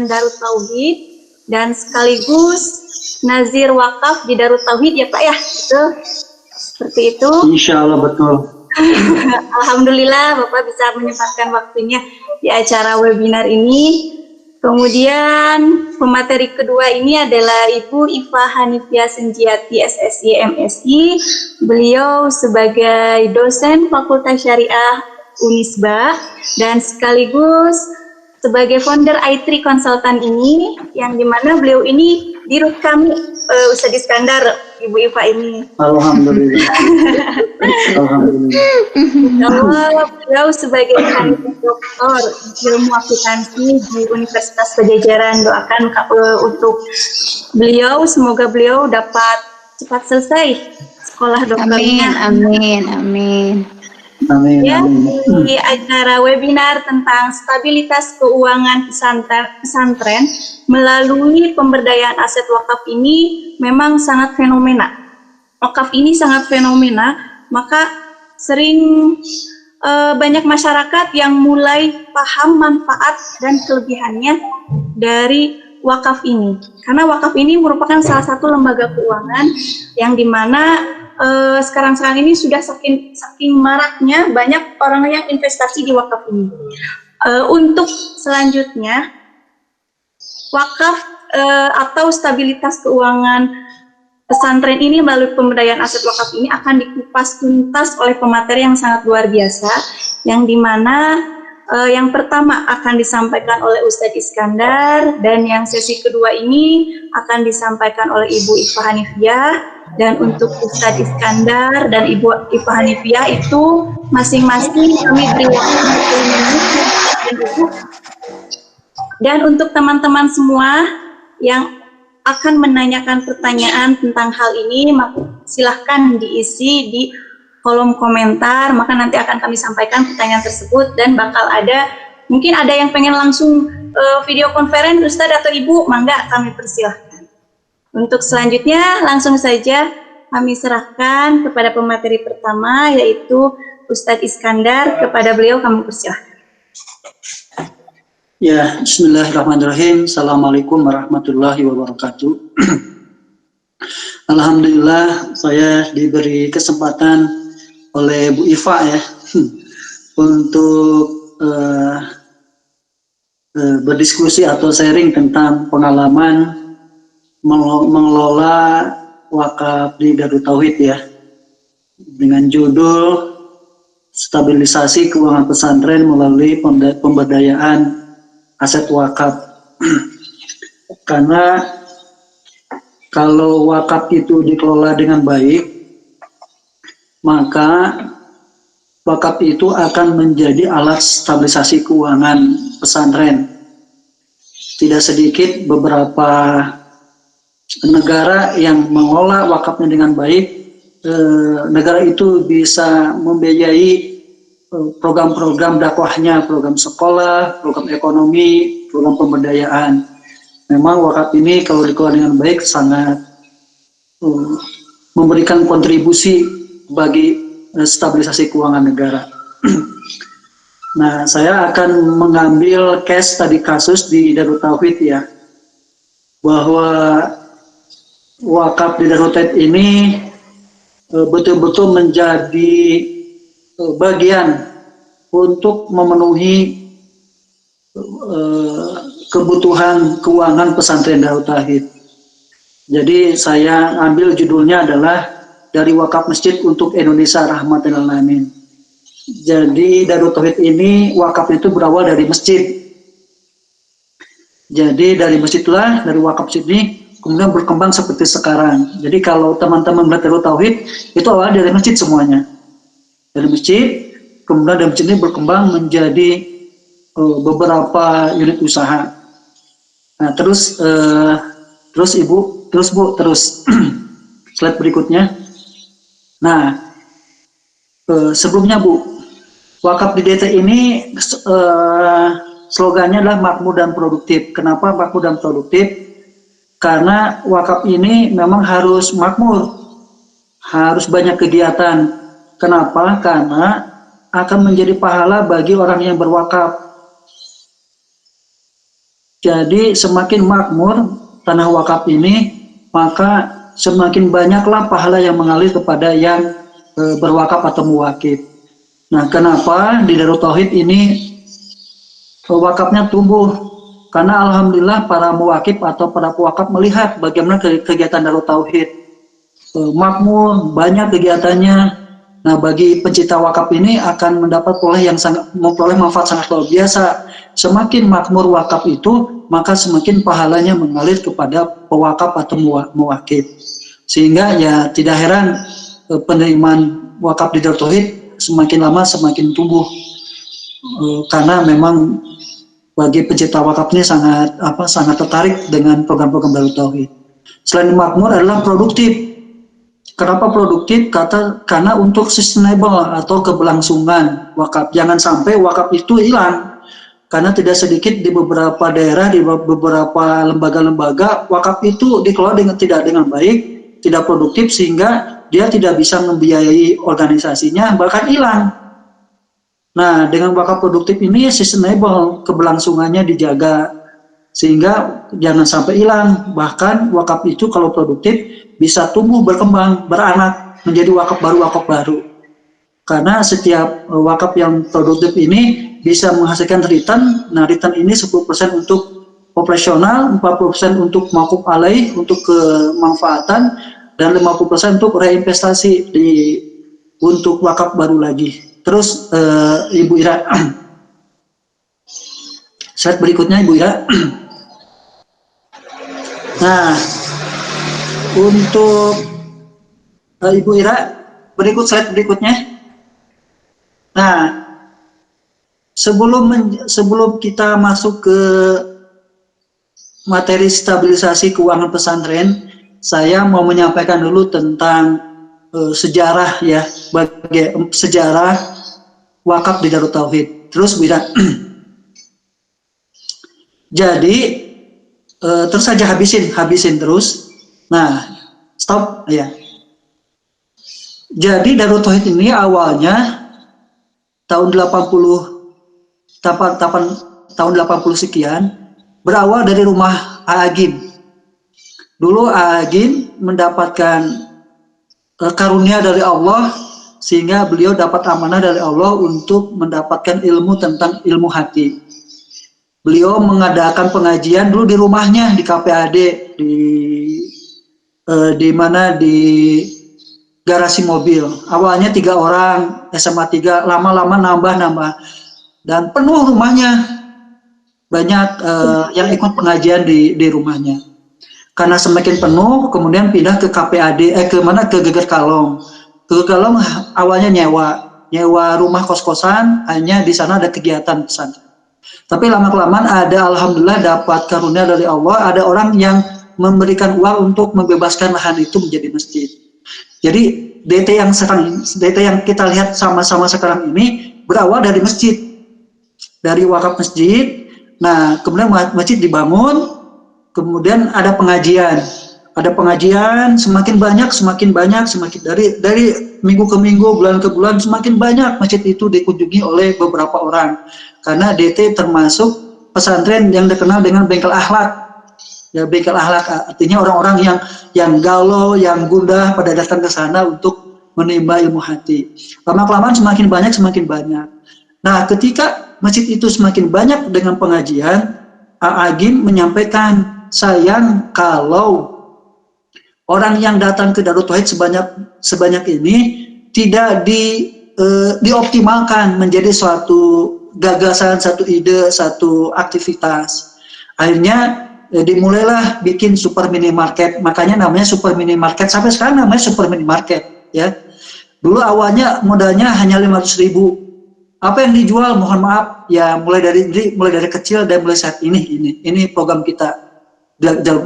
Yayasan Darut Tauhid dan sekaligus nazir wakaf di Darut Tauhid ya Pak ya, itu seperti itu. Insya Allah betul. Alhamdulillah Bapak bisa menyempatkan waktunya di acara webinar ini. Kemudian pemateri kedua ini adalah Ibu Iva Hanifia Senjiati SSI MSI. Beliau sebagai dosen Fakultas Syariah Unisba dan sekaligus sebagai founder i3 Konsultan ini, yang dimana beliau ini dirut kami Ustadz Iskandar, Ibu Iva ini. Alhamdulillah. Alhamdulillah. Beliau sebagai doktor ilmu akuntansi di Universitas Pajajaran, doakan untuk beliau, semoga beliau dapat cepat selesai sekolah dokternya. Amin, amin. Amin, Ya, amin. di acara webinar tentang stabilitas keuangan pesantren melalui pemberdayaan aset wakaf ini memang sangat fenomena. Wakaf ini sangat fenomena, maka sering banyak masyarakat yang mulai paham manfaat dan kelebihannya dari wakaf ini. Karena wakaf ini merupakan salah satu lembaga keuangan yang dimana sekarang ini sudah saking maraknya banyak orang yang investasi di wakaf ini. Untuk selanjutnya, wakaf atau stabilitas keuangan pesantren ini melalui pemberdayaan aset wakaf ini akan dikupas tuntas oleh pemateri yang sangat luar biasa, yang dimana yang pertama akan disampaikan oleh Ustadz Iskandar, dan yang sesi kedua ini akan disampaikan oleh Ibu Iva Hanifia. Dan untuk Ustadz Iskandar dan Ibu Iva Hanifia itu masing-masing kami beri waktu 10 menit. Dan untuk teman-teman semua yang akan menanyakan pertanyaan tentang hal ini, silahkan diisi di kolom komentar, maka nanti akan kami sampaikan pertanyaan tersebut, dan bakal ada, mungkin ada yang pengen langsung video konferensi Ustadz atau Ibu, mangga kami persilahkan. Untuk selanjutnya langsung saja kami serahkan kepada pemateri pertama, yaitu Ustadz Iskandar. Kepada beliau kami persilahkan. Ya, bismillahirrahmanirrahim. Assalamualaikum warahmatullahi wabarakatuh. Alhamdulillah saya diberi kesempatan oleh Bu Iva ya untuk berdiskusi atau sharing tentang pengalaman mengelola wakaf di Darut Tauhid ya, dengan judul stabilisasi keuangan pesantren melalui pemberdayaan aset wakaf. Karena kalau wakaf itu dikelola dengan baik, maka wakaf itu akan menjadi alat stabilisasi keuangan pesantren. Tidak sedikit beberapa negara yang mengelola wakafnya dengan baik, negara itu bisa membiayai program-program dakwahnya, program sekolah, program ekonomi, program pemberdayaan. Memang wakaf ini kalau dikelola dengan baik sangat memberikan kontribusi bagi stabilisasi keuangan negara. Nah, saya akan mengambil case tadi, kasus di Darut Tauhid ya, bahwa wakaf di Darut Tauhid ini betul-betul menjadi bagian untuk memenuhi kebutuhan keuangan pesantren Darut Tauhid. Jadi saya ambil judulnya adalah Dari Wakaf Masjid untuk Indonesia Rahmatan lil Alamin. Jadi Darut Tauhid ini wakaf itu berawal dari masjid. Jadi dari masjidlah, dari wakaf masjid ini kemudian berkembang seperti sekarang. Jadi kalau teman-teman melihat Darut Tauhid, itu awalnya dari masjid semuanya. Dari masjid, kemudian dari masjid ini berkembang menjadi beberapa unit usaha. Nah, terus Ibu, terus slide berikutnya. Nah, sebelumnya Bu, wakaf di DT ini slogannya adalah makmur dan produktif. Kenapa makmur dan produktif? Karena wakaf ini memang harus makmur, harus banyak kegiatan. Kenapa? Karena akan menjadi pahala bagi orang yang berwakaf. Jadi semakin makmur tanah wakaf ini, maka semakin banyaklah pahala yang mengalir kepada yang berwakaf atau muwakif. Nah, kenapa di Darut Tauhid ini wakafnya tumbuh? Karena alhamdulillah para muwakif atau para pewakaf melihat bagaimana kegiatan Darut Tauhid makmur, banyak kegiatannya. Nah, bagi pencipta wakaf ini akan memperoleh manfaat sangat luar biasa. Semakin makmur wakaf itu, maka semakin pahalanya mengalir kepada pewakaf atau muwakif. Sehingga ya tidak heran penerimaan wakaf di Darut Tauhid semakin lama semakin tumbuh. Karena memang bagi pencipta wakaf ini sangat tertarik dengan program-program Darut Tauhid. Selain makmur adalah produktif. Kenapa produktif? Karena untuk sustainable atau keberlangsungan wakaf. Jangan sampai wakaf itu hilang. Karena tidak sedikit di beberapa daerah, di beberapa lembaga-lembaga, wakaf itu dikelola tidak dengan baik, tidak produktif, sehingga dia tidak bisa membiayai organisasinya, bahkan hilang. Nah, dengan wakaf produktif ini sustainable, keberlangsungannya dijaga, sehingga jangan sampai hilang. Bahkan wakaf itu kalau produktif bisa tumbuh, berkembang, beranak menjadi wakaf baru. Karena setiap wakaf yang produktif ini bisa menghasilkan return. Nah, return ini 10% untuk operasional, 40% untuk mauquf alaih, untuk kemanfaatan, dan 50% untuk reinvestasi untuk wakaf baru lagi. Terus Ibu Ira, slide berikutnya Ibu Ira. Nah, untuk Ibu Ira, slide berikutnya. Nah, sebelum kita masuk ke materi stabilisasi keuangan pesantren, saya mau menyampaikan dulu tentang sejarah ya, sejarah wakaf di Darut Tauhid. Terus Bu Ira. Jadi terus saja habisin terus. Nah, stop ya. Jadi Darut Tauhid ini awalnya tahun 80 sekian berawal dari rumah Agim. Dulu Agim mendapatkan karunia dari Allah, sehingga beliau dapat amanah dari Allah untuk mendapatkan ilmu tentang ilmu hati. Beliau mengadakan pengajian dulu di rumahnya di KPAD di garasi mobil. Awalnya 3 orang, SMA 3, lama-lama nambah dan penuh rumahnya. Banyak yang ikut pengajian di rumahnya. Karena semakin penuh, kemudian pindah ke KPAD, ke Geger Kalong. Geger Kalong awalnya nyewa rumah kos-kosan, hanya di sana ada kegiatan pesantren. Tapi lama-kelamaan alhamdulillah dapat karunia dari Allah, ada orang yang memberikan uang untuk membebaskan lahan itu menjadi masjid. Jadi DT yang kita lihat sama-sama sekarang ini berawal dari masjid, dari wakaf masjid. Nah, kemudian masjid dibangun, kemudian ada pengajian, semakin banyak, dari minggu ke minggu, bulan ke bulan, semakin banyak masjid itu dikunjungi oleh beberapa orang. Karena DT termasuk pesantren yang dikenal dengan bengkel akhlak. Ya, bengkel akhlak artinya orang-orang yang galau, yang gundah pada datang ke sana untuk menimba ilmu hati. Lama-kelamaan semakin banyak. Nah, ketika masjid itu semakin banyak dengan pengajian, Agim menyampaikan, sayang kalau orang yang datang ke Darut Tauhid sebanyak ini tidak dioptimalkan menjadi suatu gagasan, satu ide, satu aktivitas. Akhirnya dimulailah bikin super minimarket, makanya namanya super minimarket, sampai sekarang namanya super minimarket ya. Dulu awalnya modalnya hanya 500.000. Apa yang dijual, mohon maaf ya, mulai dari kecil dan mulai saat ini program kita,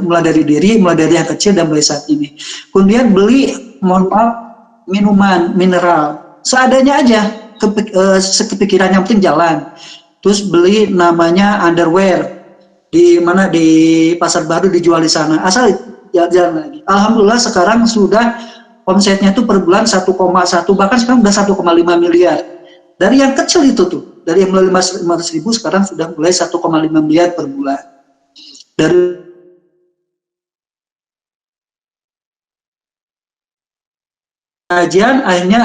mulai dari yang kecil dan mulai saat ini. Kemudian beli, mohon maaf, minuman mineral seadanya aja, sekepikiran, yang penting jalan. Terus beli namanya underwear, di Pasar Baru dijual di sana, asal jalan lagi. Alhamdulillah sekarang sudah omsetnya tuh per bulan 1,1, bahkan sekarang udah 1,5 miliar. Dari yang kecil itu tuh, dari yang mulai 500.000 sekarang sudah mulai 1,5 miliar per bulan. dari kajian akhirnya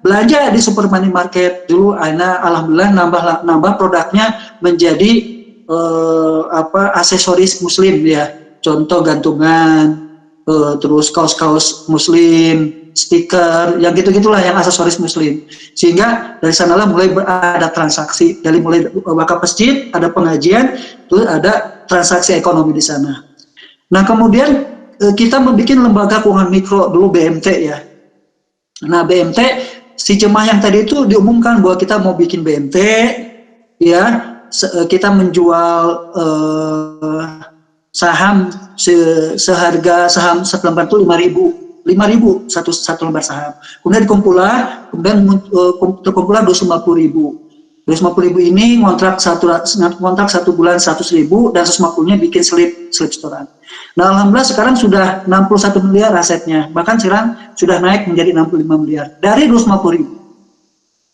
belanja di super money market dulu, akhirnya alhamdulillah nambah produknya menjadi aksesoris muslim ya, contoh gantungan, terus kaos-kaos muslim, stiker, yang gitu-gitulah yang aksesoris muslim. Sehingga dari sanalah mulai ada transaksi, dari mulai wakaf masjid, ada pengajian, terus ada transaksi ekonomi di sana. Nah kemudian kita membuat lembaga keuangan mikro dulu, BMT ya. Nah BMT, si jemaah yang tadi itu diumumkan bahwa kita mau bikin BMT, ya kita menjual saham seharga saham satu lembar itu 5.000 satu lembar saham. Kemudian terkumpullah 250.000 ini ngontrak satu bulan 100.000 dan 150-nya bikin slip setoran. Nah alhamdulillah sekarang sudah 61 miliar asetnya, bahkan sekarang sudah naik menjadi 65 miliar dari 250.000.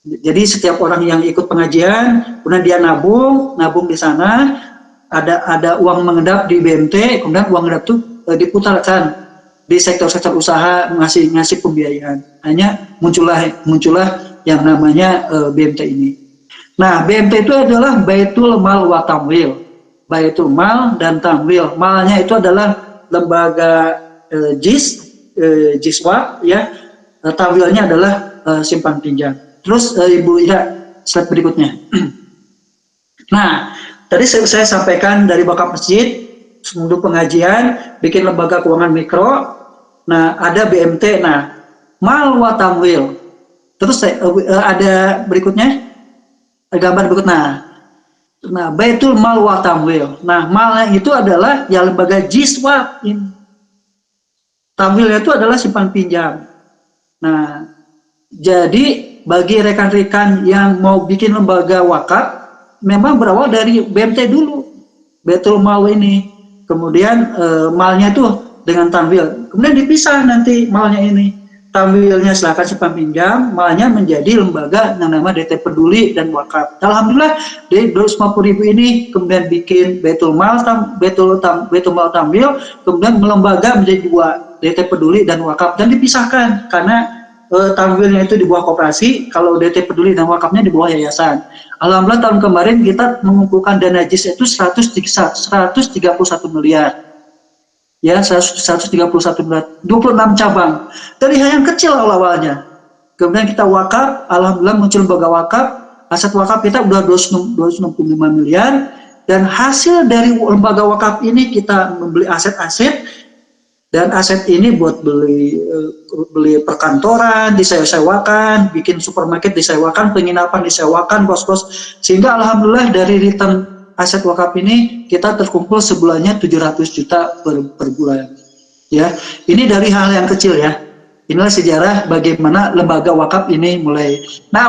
Jadi setiap orang yang ikut pengajian, kemudian dia nabung di sana, ada uang mengendap di BMT, kemudian uang mengendap itu diputarkan di sektor-sektor usaha, ngasih pembiayaan. Hanya muncullah yang namanya BMT ini. Nah, BMT itu adalah Baitul Mal wa Tamwil. Baitul Mal dan Tamwil. Malnya itu adalah lembaga JISWAP ya. Tamwilnya adalah simpan pinjam. Terus Ibu Ida, slide berikutnya. Nah, tadi saya sampaikan dari wakaf masjid, untuk pengajian, bikin lembaga keuangan mikro. Nah, ada BMT. Nah, mal wa tamwil. Terus ada berikutnya, gambar berikutnya. Nah, Baitul Mal wa Tamwil. Nah, malnya itu adalah ya lembaga JISWAP. Tamwilnya itu adalah simpan pinjam. Nah, jadi bagi rekan-rekan yang mau bikin lembaga wakaf, memang berawal dari BMT dulu, Baitul Mal ini. Kemudian malnya itu dengan tamwil. Kemudian dipisah nanti malnya ini. Tamwilnya silakan simpan pinjam, malnya menjadi lembaga yang nama DT Peduli dan wakaf. Alhamdulillah dari 250.000 ini kemudian bikin Baitul Mal Tamwil, kemudian melembaga menjadi 2, DT Peduli dan wakaf, dan dipisahkan karena tamwilnya itu di bawah koperasi, kalau DT Peduli dan wakafnya di bawah yayasan. Alhamdulillah tahun kemarin kita mengumpulkan dana JIS itu 131 miliar. Ya, 131 miliar, 26 cabang. Dari hal yang kecil awalnya. Kemudian kita wakaf, alhamdulillah muncul lembaga wakaf, aset wakaf kita udah 265 miliar, dan hasil dari lembaga wakaf ini kita membeli aset-aset, dan aset ini buat beli perkantoran, disewakan, bikin supermarket disewakan, penginapan disewakan, kos-kos, sehingga alhamdulillah dari return aset wakaf ini kita terkumpul sebulannya 700 juta per bulan. Ya, ini dari hal yang kecil ya. Inilah sejarah bagaimana lembaga wakaf ini mulai. Nah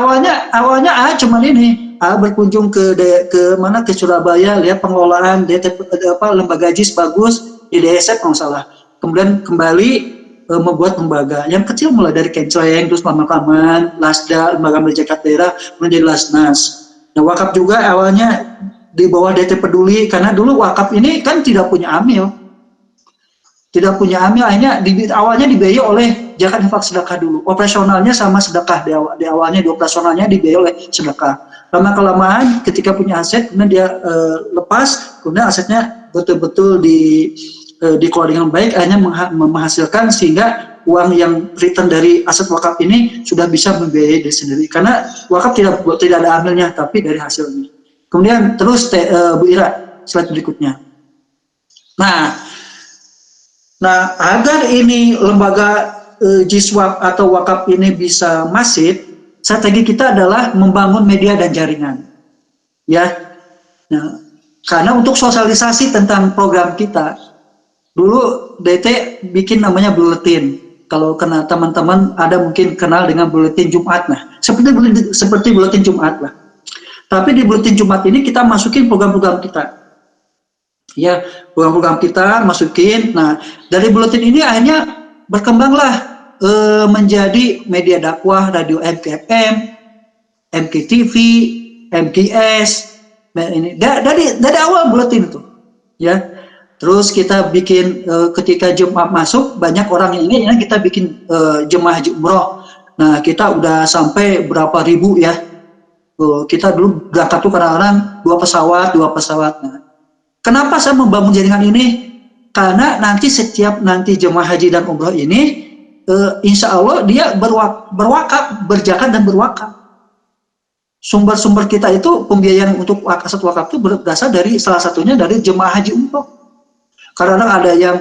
awalnya cuman ini, berkunjung ke Surabaya, lihat pengelolaan lembaga JIS bagus di DSF kalau salah. Kemudian kembali membuat lembaga yang kecil mulai dari Kencleng, terus lama-kelamaan Lasda, lembaga zakat daerah, menjadi Lasnas. Nah wakaf juga awalnya di bawah DT Peduli, karena dulu wakaf ini kan tidak punya amil, akhirnya awalnya dibiayai oleh zakat infak sedekah dulu, operasionalnya sama sedekah di awalnya, di operasionalnya dibiayai oleh sedekah. Lama kelamaan ketika punya aset, kemudian dia lepas, kemudian asetnya betul-betul dikelola dengan baik, akhirnya menghasilkan sehingga uang yang return dari aset wakaf ini sudah bisa membiayai diri sendiri, karena wakaf tidak ada amilnya, tapi dari hasilnya. Kemudian terus Bu Ira, slide berikutnya. Nah agar ini lembaga JISWAP atau wakaf ini bisa masif, strategi kita adalah membangun media dan jaringan. Ya, nah, karena untuk sosialisasi tentang program kita, dulu DT bikin namanya bulletin. Kalau kena teman-teman ada mungkin kenal dengan bulletin Jumat, nah seperti bulletin Jumat lah. Tapi di bulletin Jumat ini kita masukin program-program kita. Ya, program-program kita masukin. Nah, dari bulletin ini akhirnya berkembanglah menjadi media dakwah, radio MKFM, MKTV, MKS. Ini dari awal bulletin itu. Ya. Terus kita bikin ketika jemaah masuk banyak orang yang ingin, ya kita bikin jemaah haji umroh. Nah kita udah sampai berapa ribu ya. Kita dulu berangkat tuh kadang-kadang 2 pesawat. Nah, kenapa saya membangun jaringan ini? Karena nanti setiap jemaah haji dan umroh ini, insya Allah dia berwakaf, berzakat dan berwakaf. Sumber-sumber kita itu pembiayaan untuk aset wakaf itu berasal dari salah satunya dari jemaah haji umroh. Karena ada yang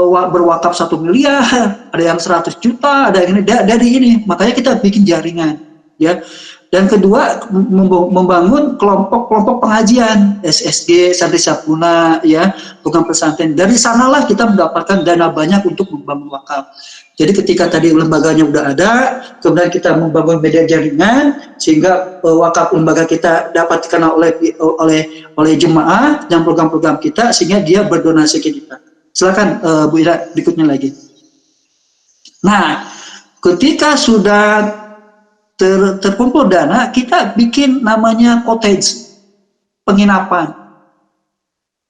berwakaf 1 miliar, ada yang 100 juta, ada yang ini dari ini. Makanya kita bikin jaringan, ya. Dan kedua, membangun kelompok-kelompok pengajian, SSG, Santri Sapuna, ya, program pesantren. Dari sanalah kita mendapatkan dana banyak untuk membangun wakaf. Jadi ketika tadi lembaganya udah ada, kemudian kita membangun media jaringan, sehingga wakaf lembaga kita dapat dikenal oleh jemaah dan program-program kita, sehingga dia berdonasi ke kita. Silakan Bu Ira, berikutnya lagi. Nah, ketika sudah terkumpul dana, kita bikin namanya cottage, penginapan.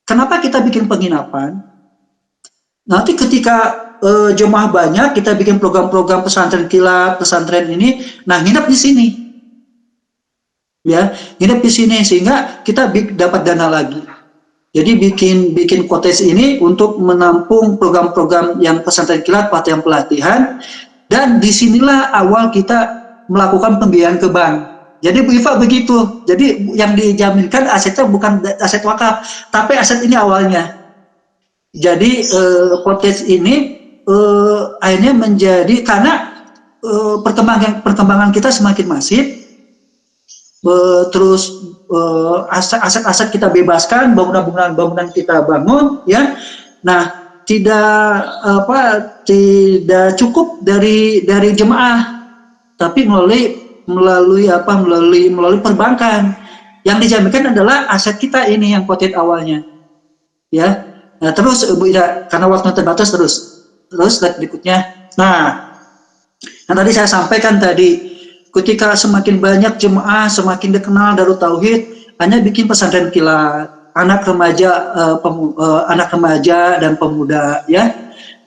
Kenapa kita bikin penginapan? Nanti ketika jemaah banyak, kita bikin program-program pesantren kilat, pesantren ini, nah nginep di sini. Ya, nginep di sini sehingga kita dapat dana lagi. Jadi bikin cottage ini untuk menampung program-program yang pesantren kilat, pelatihan-pelatihan, dan disinilah awal kita melakukan pembiayaan ke bank. Jadi Bu Iva begitu. Jadi yang dijaminkan asetnya bukan aset wakaf, tapi aset ini awalnya. Jadi cottage ini akhirnya menjadi karena perkembangan kita semakin masif, terus aset-aset kita bebaskan, bangunan kita bangun, ya. Nah, tidak cukup dari jemaah, tapi melalui perbankan. Yang dijaminkan adalah aset kita ini yang cottage awalnya, ya. Nah, terus Bu Ida, karena waktu terbatas, terus slide berikutnya. Nah, yang tadi saya sampaikan tadi, ketika semakin banyak jemaah, semakin dikenal Darut Tauhid, hanya bikin pesantren kilat, anak remaja dan pemuda, ya.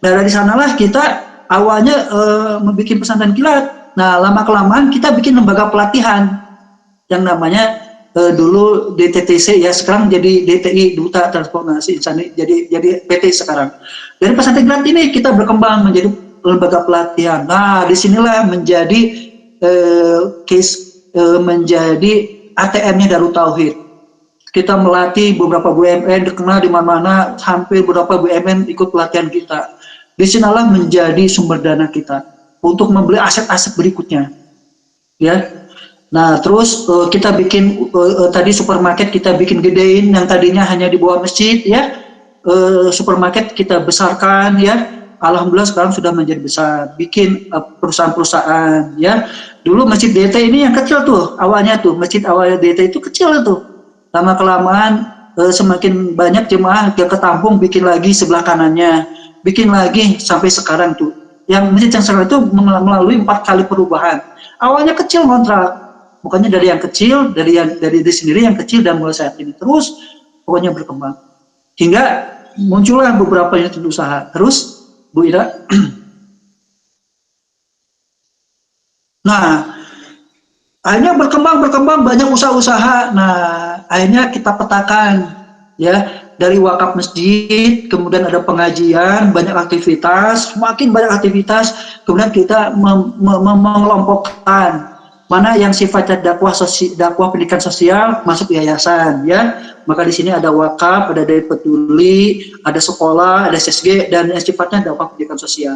Nah, dari sanalah kita awalnya membuat pesantren kilat. Nah, lama-kelamaan kita bikin lembaga pelatihan yang namanya dulu DTTC, ya, sekarang jadi DTI, Duta Transformasi Insani, jadi PT sekarang. Dari pesantren kilat ini kita berkembang menjadi lembaga pelatihan. Nah, disinilah menjadi menjadi ATM-nya Darut Tauhid. Kita melatih beberapa BUMN dikenal di mana-mana, hampir beberapa BUMN ikut pelatihan kita. Disinilah menjadi sumber dana kita untuk membeli aset-aset berikutnya, ya. Nah, terus kita bikin tadi supermarket kita bikin gedein yang tadinya hanya di bawah masjid, ya. Supermarket kita besarkan, ya. Alhamdulillah sekarang sudah menjadi besar. Bikin perusahaan-perusahaan, ya. Dulu masjid DT ini yang kecil tuh awalnya tuh, masjid awalnya DT itu kecil tuh. Lama kelamaan semakin banyak jemaah yang ketampung, bikin lagi sebelah kanannya, bikin lagi sampai sekarang tuh. Yang masjid yang sekarang itu melalui 4 kali perubahan. Awalnya kecil kontrak, bukannya dari yang kecil, dari sendiri yang kecil, dan mulai saat ini terus pokoknya berkembang. Hingga muncullah beberapa unit usaha. Terus Bu Ida. Nah, akhirnya berkembang banyak usaha-usaha. Nah, akhirnya kita petakan, ya. Dari wakaf masjid, kemudian ada pengajian, banyak aktivitas, semakin banyak aktivitas, kemudian kita mengelompokkan mana yang sifatnya dakwah pendidikan sosial masuk yayasan, ya. Maka di sini ada wakaf, ada dari peduli, ada sekolah, ada SSG, dan yang sifatnya dakwah pendidikan sosial.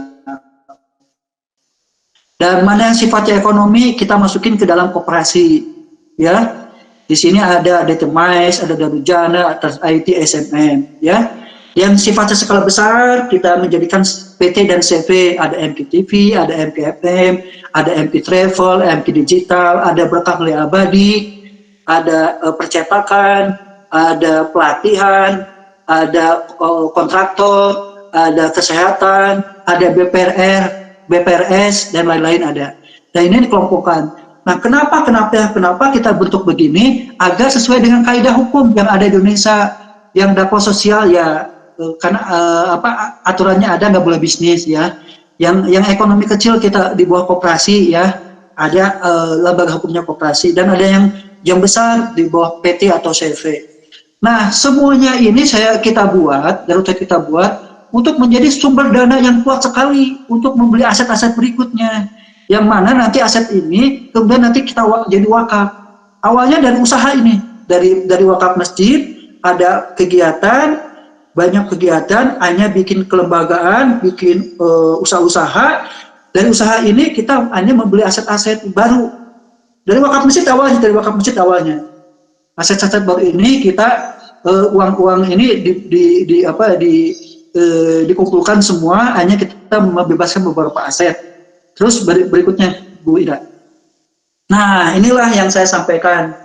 Dan mana yang sifatnya ekonomi kita masukin ke dalam koperasi, ya. Di sini ada DTMais, ada Darujana, atas IT, SMM, ya. Yang sifatnya skala besar kita menjadikan PT dan CV, ada MKTV, ada MKFM, ada MP Travel, MP Digital, ada Berkah Mulia Abadi, ada percetakan, ada pelatihan, ada kontraktor, ada kesehatan, ada BPRS, dan lain-lain ada. Dan ini dikelompokkan. Nah, kenapa kita bentuk begini? Agar sesuai dengan kaidah hukum yang ada di Indonesia, yang dakwah sosial, ya, karena aturannya ada nggak boleh bisnis ya. Yang ekonomi kecil kita di bawah koperasi ya, ada lembaga hukumnya koperasi, dan ada yang besar di bawah PT atau CV. Nah, semuanya ini kita buat untuk menjadi sumber dana yang kuat sekali untuk membeli aset-aset berikutnya. Yang mana nanti aset ini kemudian nanti kita jadi wakaf. Awalnya dari usaha ini, dari wakaf masjid, ada kegiatan, banyak kegiatan, hanya bikin kelembagaan, bikin usaha-usaha. Dari usaha ini kita hanya membeli aset-aset baru. Dari wakaf masjid awalnya. Aset-aset baru ini kita uang-uang ini dikumpulkan semua, hanya kita membebaskan beberapa aset. Terus berikutnya Bu Ida. Nah, inilah yang saya sampaikan.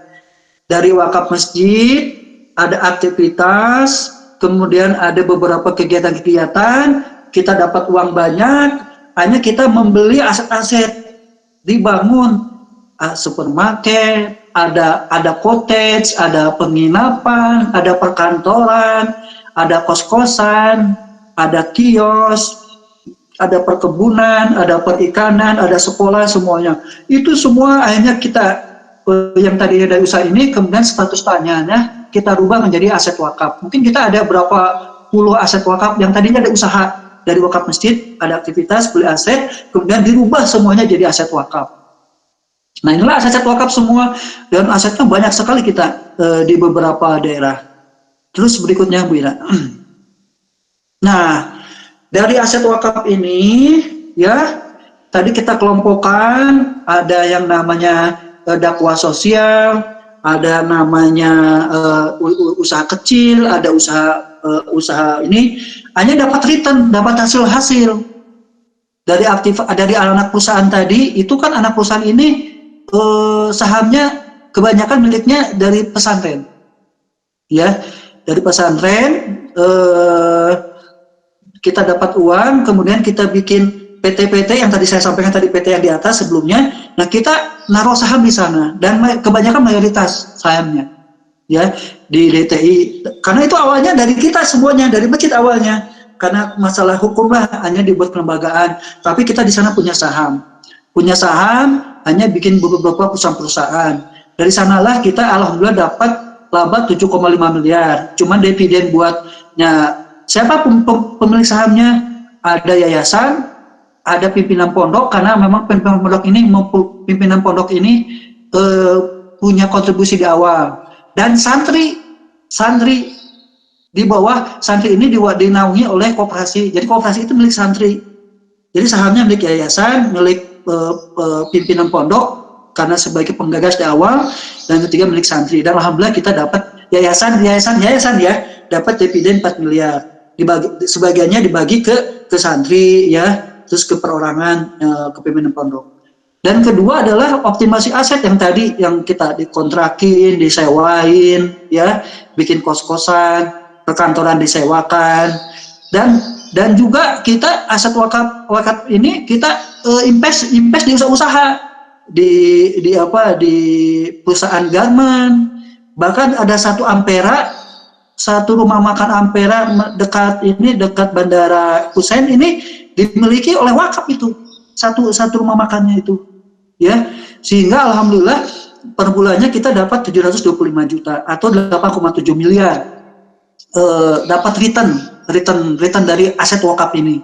Dari wakaf masjid ada aktivitas, kemudian ada beberapa kegiatan-kegiatan, kita dapat uang banyak, hanya kita membeli aset-aset, dibangun supermarket, ada cottage, ada penginapan, ada perkantoran, ada kos-kosan, ada kios, ada perkebunan, ada perikanan, ada sekolah, semuanya. Itu semua akhirnya kita yang tadinya dari usaha ini, kemudian status tanahnya kita rubah menjadi aset wakaf. Mungkin kita ada berapa puluh aset wakaf yang tadinya ada usaha dari wakaf masjid, ada aktivitas beli aset, kemudian dirubah semuanya jadi aset wakaf. Nah, inilah aset wakaf semua, dan asetnya banyak sekali kita di beberapa daerah. Terus berikutnya Bu Ira. Nah, dari aset wakaf ini ya, tadi kita kelompokkan, ada yang namanya dakwah sosial, ada namanya usaha kecil, ada usaha ini hanya dapat return, dapat hasil dari anak perusahaan tadi. Itu kan anak perusahaan ini sahamnya kebanyakan miliknya dari pesantren, ya, dari pesantren. Kita dapat uang, kemudian kita bikin PT-PT yang tadi saya sampaikan tadi, PT yang di atas sebelumnya. Nah, kita naruh saham di sana, dan kebanyakan mayoritas sahamnya ya di DTI, karena itu awalnya dari kita semuanya, dari masjid awalnya, karena masalah hukum lah hanya dibuat kelembagaan, tapi kita di sana punya saham, hanya bikin beberapa perusahaan. Dari sanalah kita alhamdulillah dapat laba 7,5 miliar. Cuman dividen buatnya siapa pemilik sahamnya? Ada yayasan, ada pimpinan pondok, karena memang pimpinan pondok ini punya kontribusi di awal, dan santri di bawah. Santri ini dinaungi oleh koperasi, jadi koperasi itu milik santri, jadi sahamnya milik yayasan, milik pimpinan pondok karena sebagai penggagas di awal, dan ketiga milik santri. Dan alhamdulillah kita dapat yayasan ya, dapat dividen 4 miliar. Sebagiannya dibagi ke santri ya, terus ke perorangan, ke pimpinan pondok. Dan kedua adalah optimasi aset yang tadi, yang kita dikontrakin, disewain ya, bikin kos-kosan, perkantoran disewakan, dan juga kita aset wakaf ini kita invest di usaha-usaha, di perusahaan garment. Bahkan ada satu rumah makan Ampera dekat Bandara Kusen ini dimiliki oleh wakaf, itu satu rumah makannya itu ya, sehingga alhamdulillah per bulannya kita dapat 725 juta atau 8,7 miliar dapat return dari aset wakaf ini.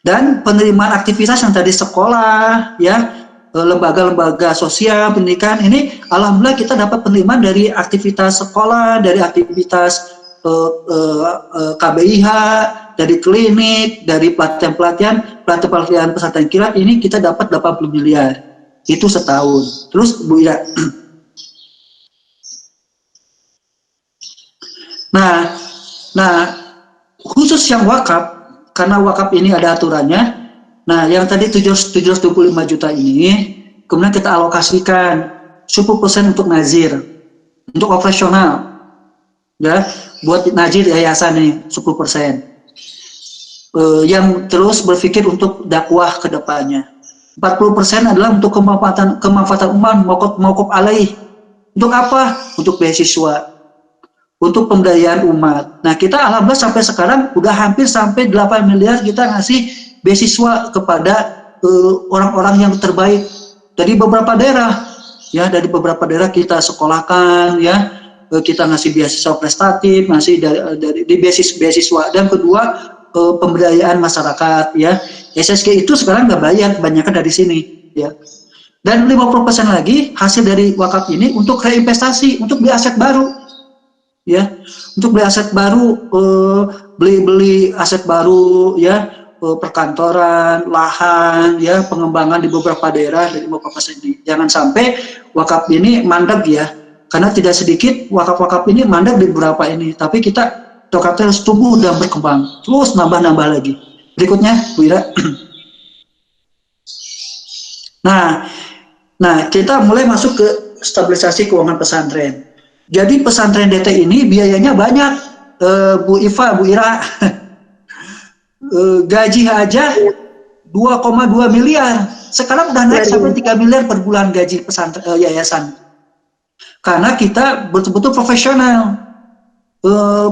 Dan penerimaan aktivitas yang tadi sekolah ya, lembaga-lembaga sosial, pendidikan, ini alhamdulillah kita dapat penerimaan dari aktivitas sekolah, dari aktivitas KBIH, dari klinik, dari pelatihan pesantren kilat, ini kita dapat 80 miliar. Itu setahun. Terus Bu Ira. Nah, khusus yang wakaf, karena wakaf ini ada aturannya. Nah, yang tadi 725 juta ini, kemudian kita alokasikan 10% untuk nazir, untuk operasional, ya, buat nazir yayasan nih 10%. Yang terus berpikir untuk dakwah ke depannya. 40% adalah untuk kemanfaatan umat, mauquf alaih. Untuk apa? Untuk beasiswa. untuk pemberdayaan umat. Nah, kita alhamdulillah sampai sekarang udah hampir sampai 8 miliar kita ngasih beasiswa kepada orang-orang yang terbaik dari beberapa daerah. Ya, dari beberapa daerah kita sekolahkan, ya, kita ngasih beasiswa prestatif, ngasih dari beasiswa. Dan kedua, pemberdayaan masyarakat, ya. SSG itu sekarang nggak bayar, kebanyakan dari sini, ya. Dan 50% lagi hasil dari wakaf ini untuk reinvestasi, untuk beli aset baru, ya, untuk beli aset baru, beli aset baru, ya, perkantoran, lahan, ya, pengembangan di beberapa daerah dari 50% ini. Jangan sampai wakaf ini mandek, ya, karena tidak sedikit wakaf-wakaf ini mandek di beberapa ini, tapi kita harus tumbuh dan berkembang, terus nambah-nambah lagi. Berikutnya, Bu Ira. Nah, kita mulai masuk ke stabilisasi keuangan pesantren. Jadi pesantren DT ini biayanya banyak, Bu Iva, Bu Ira. Gaji aja 2,2 miliar. Sekarang udah naik sampai 3 miliar per bulan gaji pesantren yayasan. Karena kita betul-betul profesional.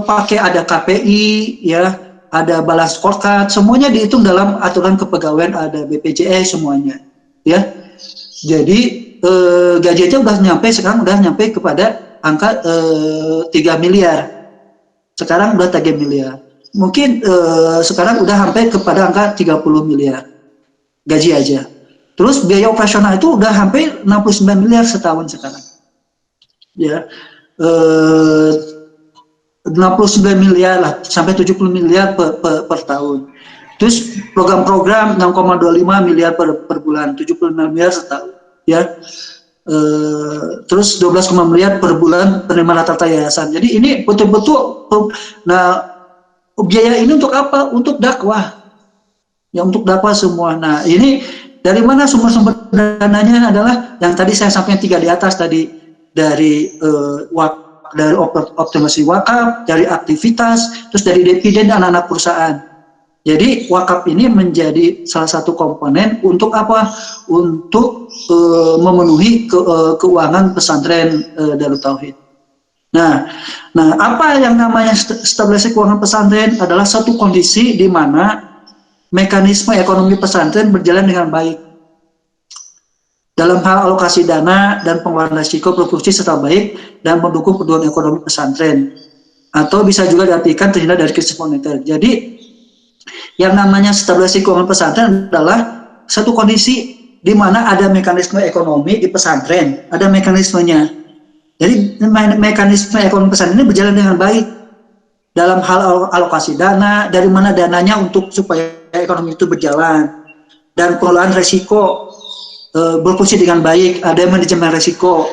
Pakai ada KPI, ya, ada balance scorecard, semuanya dihitung dalam aturan kepegawaian, ada BPJS semuanya, ya. Jadi gaji aja sekarang udah nyampe kepada angka 3 miliar. Sekarang udah 3 miliar. Mungkin sekarang udah sampai kepada angka 30 miliar gaji aja. Terus biaya operasional itu udah hampir 69 miliar setahun sekarang. Ya. 69 miliar lah, sampai 70 miliar per tahun. Terus program-program 6,25 miliar per bulan, 75 miliar setahun, ya. Terus 12 miliar per bulan penerimaan rata-rata yayasan. Jadi ini betul-betul, nah, biaya ini untuk apa? Untuk dakwah. Ya, untuk dakwah semua. Nah, ini dari mana sumber-sumber dananya adalah yang tadi saya sampaikan 3 di atas tadi, dari optimasi wakaf, dari aktivitas, terus dari dividen anak-anak perusahaan. Jadi wakaf ini menjadi salah satu komponen untuk apa? Untuk memenuhi keuangan pesantren Darut Tauhid. Nah, apa yang namanya stabilisasi keuangan pesantren adalah satu kondisi di mana mekanisme ekonomi pesantren berjalan dengan baik dalam hal alokasi dana dan pengelolaan risiko produksi serta baik dan mendukung pertumbuhan ekonomi pesantren, atau bisa juga diartikan terhindar dari krisis moneter. Jadi yang namanya stabilisasi keuangan pesantren adalah satu kondisi di mana ada mekanisme ekonomi di pesantren, ada mekanismenya. Jadi mekanisme ekonomi pesantren ini berjalan dengan baik dalam hal alokasi dana, dari mana dananya untuk supaya ekonomi itu berjalan, dan pengelolaan risiko berfungsi dengan baik, ada manajemen risiko,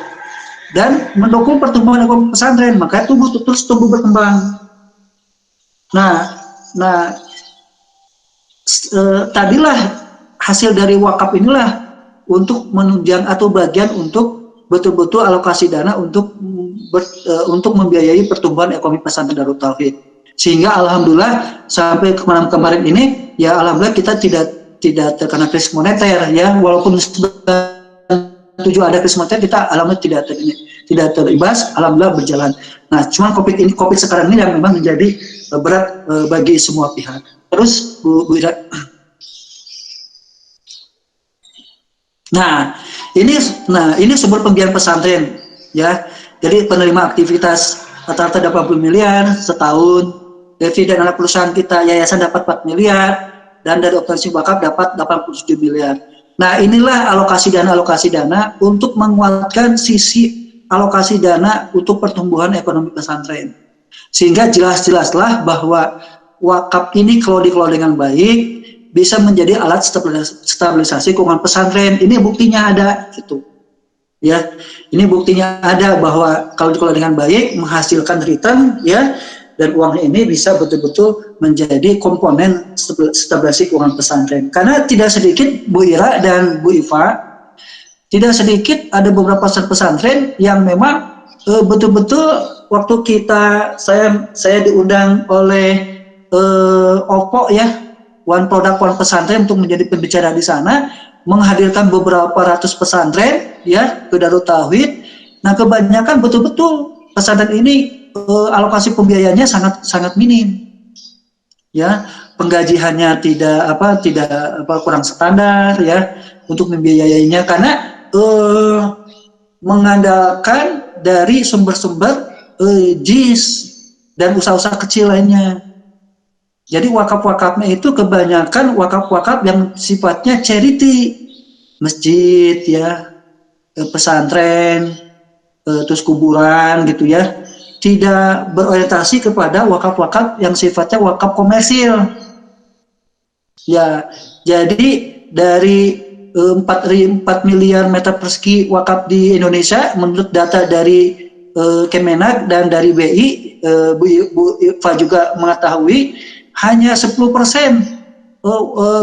dan mendukung pertumbuhan ekonomi pesantren, maka terus tumbuh berkembang. Tadilah hasil dari wakaf inilah untuk menunjang atau bagian untuk betul-betul alokasi dana untuk membiayai pertumbuhan ekonomi pesantren Darut Tauhid. Sehingga alhamdulillah sampai kemarin ini, ya alhamdulillah kita tidak terkena krisis moneter, ya, walaupun tujuh ada krisis moneter, kita alhamdulillah tidak teribas, alhamdulillah berjalan. Nah, cuma COVID sekarang ini yang memang menjadi berat bagi semua pihak. Terus Bu Ira. Nah, ini sumber pembiayaan pesantren, ya. Jadi penerima aktivitas rata-rata 80 miliar setahun, dividen anak perusahaan kita yayasan dapat 4 miliar, dan dari operasi wakaf dapat 87 miliar. Nah, inilah alokasi dana untuk menguatkan sisi alokasi dana untuk pertumbuhan ekonomi pesantren. Sehingga jelas-jelaslah bahwa wakaf ini kalau dikelola dengan baik bisa menjadi alat stabilisasi keuangan pesantren. Ini buktinya ada, gitu. Ya, ini buktinya ada bahwa kalau dikelola dengan baik menghasilkan return, ya, dan uang ini bisa betul-betul menjadi komponen stabilisasi keuangan pesantren. Karena tidak sedikit Bu Ira dan Bu Iva, tidak sedikit ada beberapa pesantren yang memang betul-betul waktu saya diundang oleh OPPO, ya, One Product One Pesantren, untuk menjadi pembicara di sana, menghadirkan beberapa ratus pesantren, ya, ke Darut Tauhid. Nah, kebanyakan betul-betul pesantren ini alokasi pembiayaannya sangat sangat minim. Ya, penggajiannya tidak kurang standar ya untuk membiayainya karena mengandalkan dari sumber-sumber JIS dan usaha-usaha kecil lainnya. Jadi wakaf-wakafnya itu kebanyakan wakaf-wakaf yang sifatnya charity, masjid ya, pesantren, terus kuburan gitu ya, tidak berorientasi kepada wakaf-wakaf yang sifatnya wakaf komersil. Ya, jadi dari 4 miliar meter persegi wakaf di Indonesia menurut data dari Kemenak dan dari BI, Bu Iva juga mengetahui hanya 10%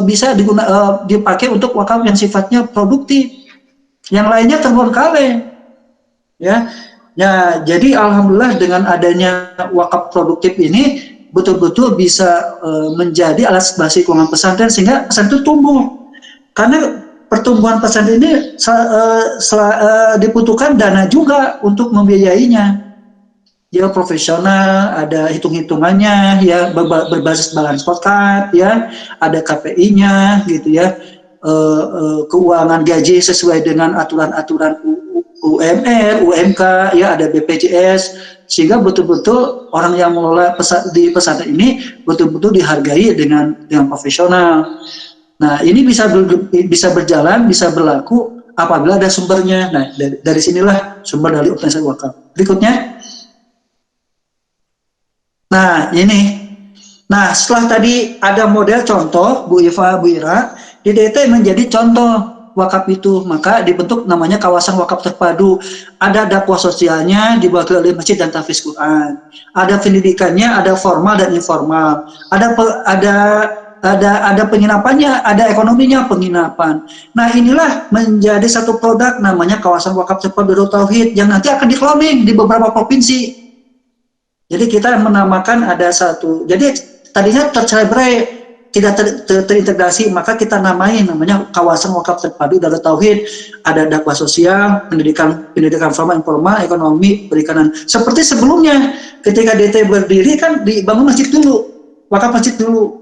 bisa dipakai untuk wakaf yang sifatnya produktif. Yang lainnya terbengkalai. Ya. Ya, jadi alhamdulillah dengan adanya wakaf produktif ini betul-betul bisa menjadi alat basi keuangan pesantren sehingga pesantren itu tumbuh. Karena pertumbuhan pesantren ini dibutuhkan dana juga untuk membiayainya. Dia profesional, ada hitung-hitungannya, ya berbasis balance scorecard, ya ada KPI-nya, gitu ya, keuangan gaji sesuai dengan aturan-aturan UMR, UMK, ya ada BPJS, sehingga betul-betul orang yang mengelola di pesantren ini betul-betul dihargai dengan profesional. Nah, ini bisa berjalan, bisa berlaku apabila ada sumbernya. Nah, dari sinilah sumber dari organisasi wakaf. Berikutnya. Nah, ini. Nah, setelah tadi ada model contoh, Bu Iva, Bu Ira, DDT menjadi contoh wakaf itu, maka dibentuk namanya kawasan wakaf terpadu. Ada dakwah sosialnya diwakili oleh masjid dan tahfiz Quran. Ada pendidikannya, ada formal dan informal. Ada penginapannya, ada ekonominya, penginapan. Nah, inilah menjadi satu produk namanya kawasan wakaf terpadu Darut Tauhid yang nanti akan di-cloning di beberapa provinsi. Jadi kita menamakan ada satu, jadi tadinya tercerai, tidak terintegrasi, maka kita namanya kawasan wakaf terpadu Darut Tauhid. Ada dakwah sosial, pendidikan formal, informal, ekonomi, perikanan. Seperti sebelumnya, ketika DT berdiri kan dibangun masjid dulu, wakaf masjid dulu.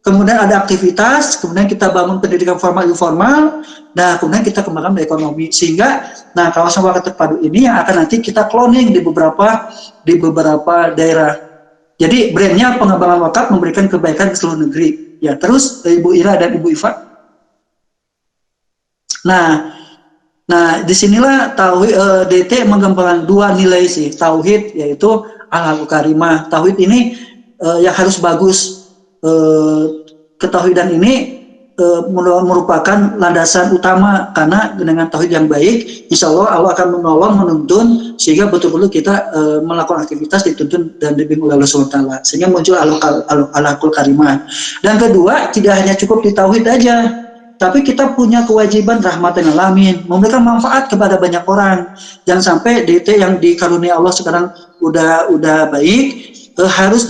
Kemudian ada aktivitas, kemudian kita bangun pendidikan formal informal, nah kemudian kita kembangkan ekonomi, sehingga nah kawasan wakaf terpadu ini yang akan nanti kita cloning di beberapa daerah. Jadi brandnya pengembangan wakaf memberikan kebaikan ke seluruh negeri. Ya, terus Ibu Ira dan Ibu Iva. Nah disinilah DT mengembangkan dua nilai sih, tauhid yaitu al-akhlaqul karimah. Tauhid ini yang harus bagus. Ketauhidan ini merupakan landasan utama, karena dengan tauhid yang baik, insya Allah akan menolong, menuntun, sehingga betul-betul kita melakukan aktivitas dituntun dan dibimbing oleh Allah SWT, sehingga muncul al-akhlaqul karimah. Dan kedua, tidak hanya cukup di tauhid aja, tapi kita punya kewajiban rahmatan lil alamin, memberikan manfaat kepada banyak orang. Jangan sampai DT yang dikaruniai Allah sekarang udah baik, harus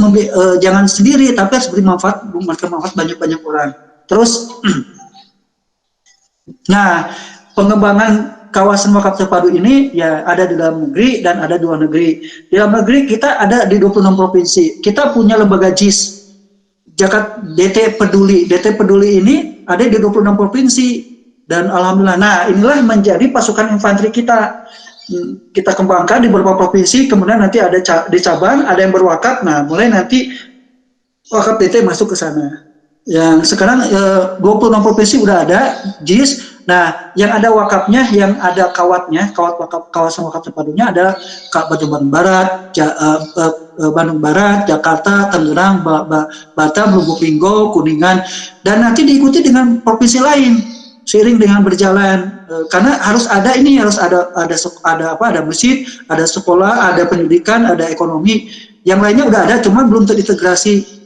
jangan sendiri, tapi harus memberikan manfaat banyak orang. Terus, nah pengembangan kawasan wakaf terpadu ini ya ada di dalam negeri dan ada di luar negeri. Di dalam negeri kita ada di 26 provinsi. Kita punya lembaga JIS, Jakarta DT Peduli. DT Peduli ini ada di 26 provinsi dan alhamdulillah. Nah, inilah menjadi pasukan infanteri kita. Kita kembangkan di beberapa provinsi, kemudian nanti ada di cabang, ada yang berwakaf. Nah, mulai nanti wakaf DT masuk ke sana. Yang sekarang 26 provinsi udah ada JIS. Nah, yang ada wakafnya, yang ada kawatnya, kawasan wakaf terpadunya ada Bandung Barat, Bandung Barat, Jakarta, Tangerang, Batam, Lubuk Linggau, Kuningan, dan nanti diikuti dengan provinsi lain seiring dengan berjalan, karena harus ada masjid, ada sekolah, ada pendidikan, ada ekonomi, yang lainnya udah ada, cuma belum terintegrasi.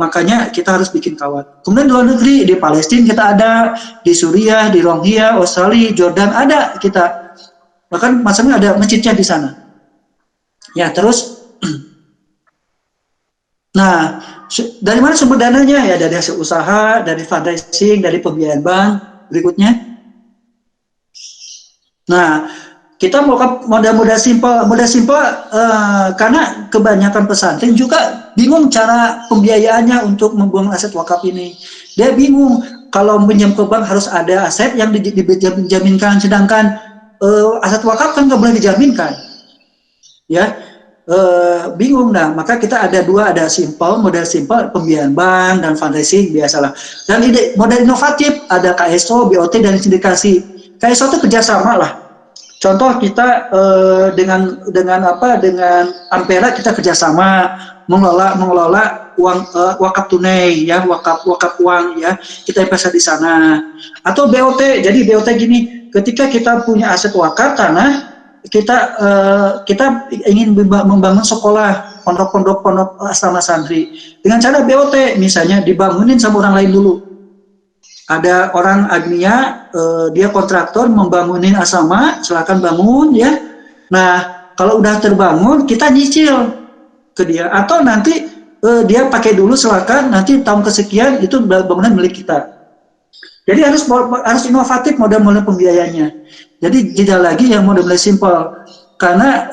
Makanya kita harus bikin kawat. Kemudian di luar negeri, di Palestina kita ada, di Suriah, di Rohingya, Australia, Jordan ada kita. Bahkan masalahnya ada masjidnya di sana. Ya, terus nah, dari mana sumber dananya? Ya dari hasil usaha, dari fundraising, dari pembiayaan bank. Berikutnya. Nah, kita modal simpel karena kebanyakan pesantren juga bingung cara pembiayaannya untuk membuang aset wakaf ini. Dia bingung kalau pinjam ke bank harus ada aset yang dijaminkan, sedangkan aset wakaf kan nggak boleh dijaminkan, ya. Bingung. Nah, maka kita ada dua, ada model simpel pembiayaan bank dan fundraising biasalah. Dan model inovatif ada KSO, BOT dan sindikasi. KSO itu kerjasama lah. Contoh kita dengan Ampera kita kerjasama mengelola uang wakaf tunai ya, wakaf uang ya, kita investasi di sana. Atau BOT, jadi BOT gini, ketika kita punya aset wakaf tanah, kita ingin membangun sekolah, pondok asrama santri dengan cara BOT, misalnya dibangunin sama orang lain dulu. Ada orang agnia, dia kontraktor membangunin asrama, silakan bangun ya. Nah, kalau udah terbangun kita nyicil ke dia, atau nanti dia pakai dulu silakan, nanti tahun kesekian itu bangunan milik kita. Jadi harus inovatif model-model pembiayanya. Jadi tidak lagi yang model simpel. Karena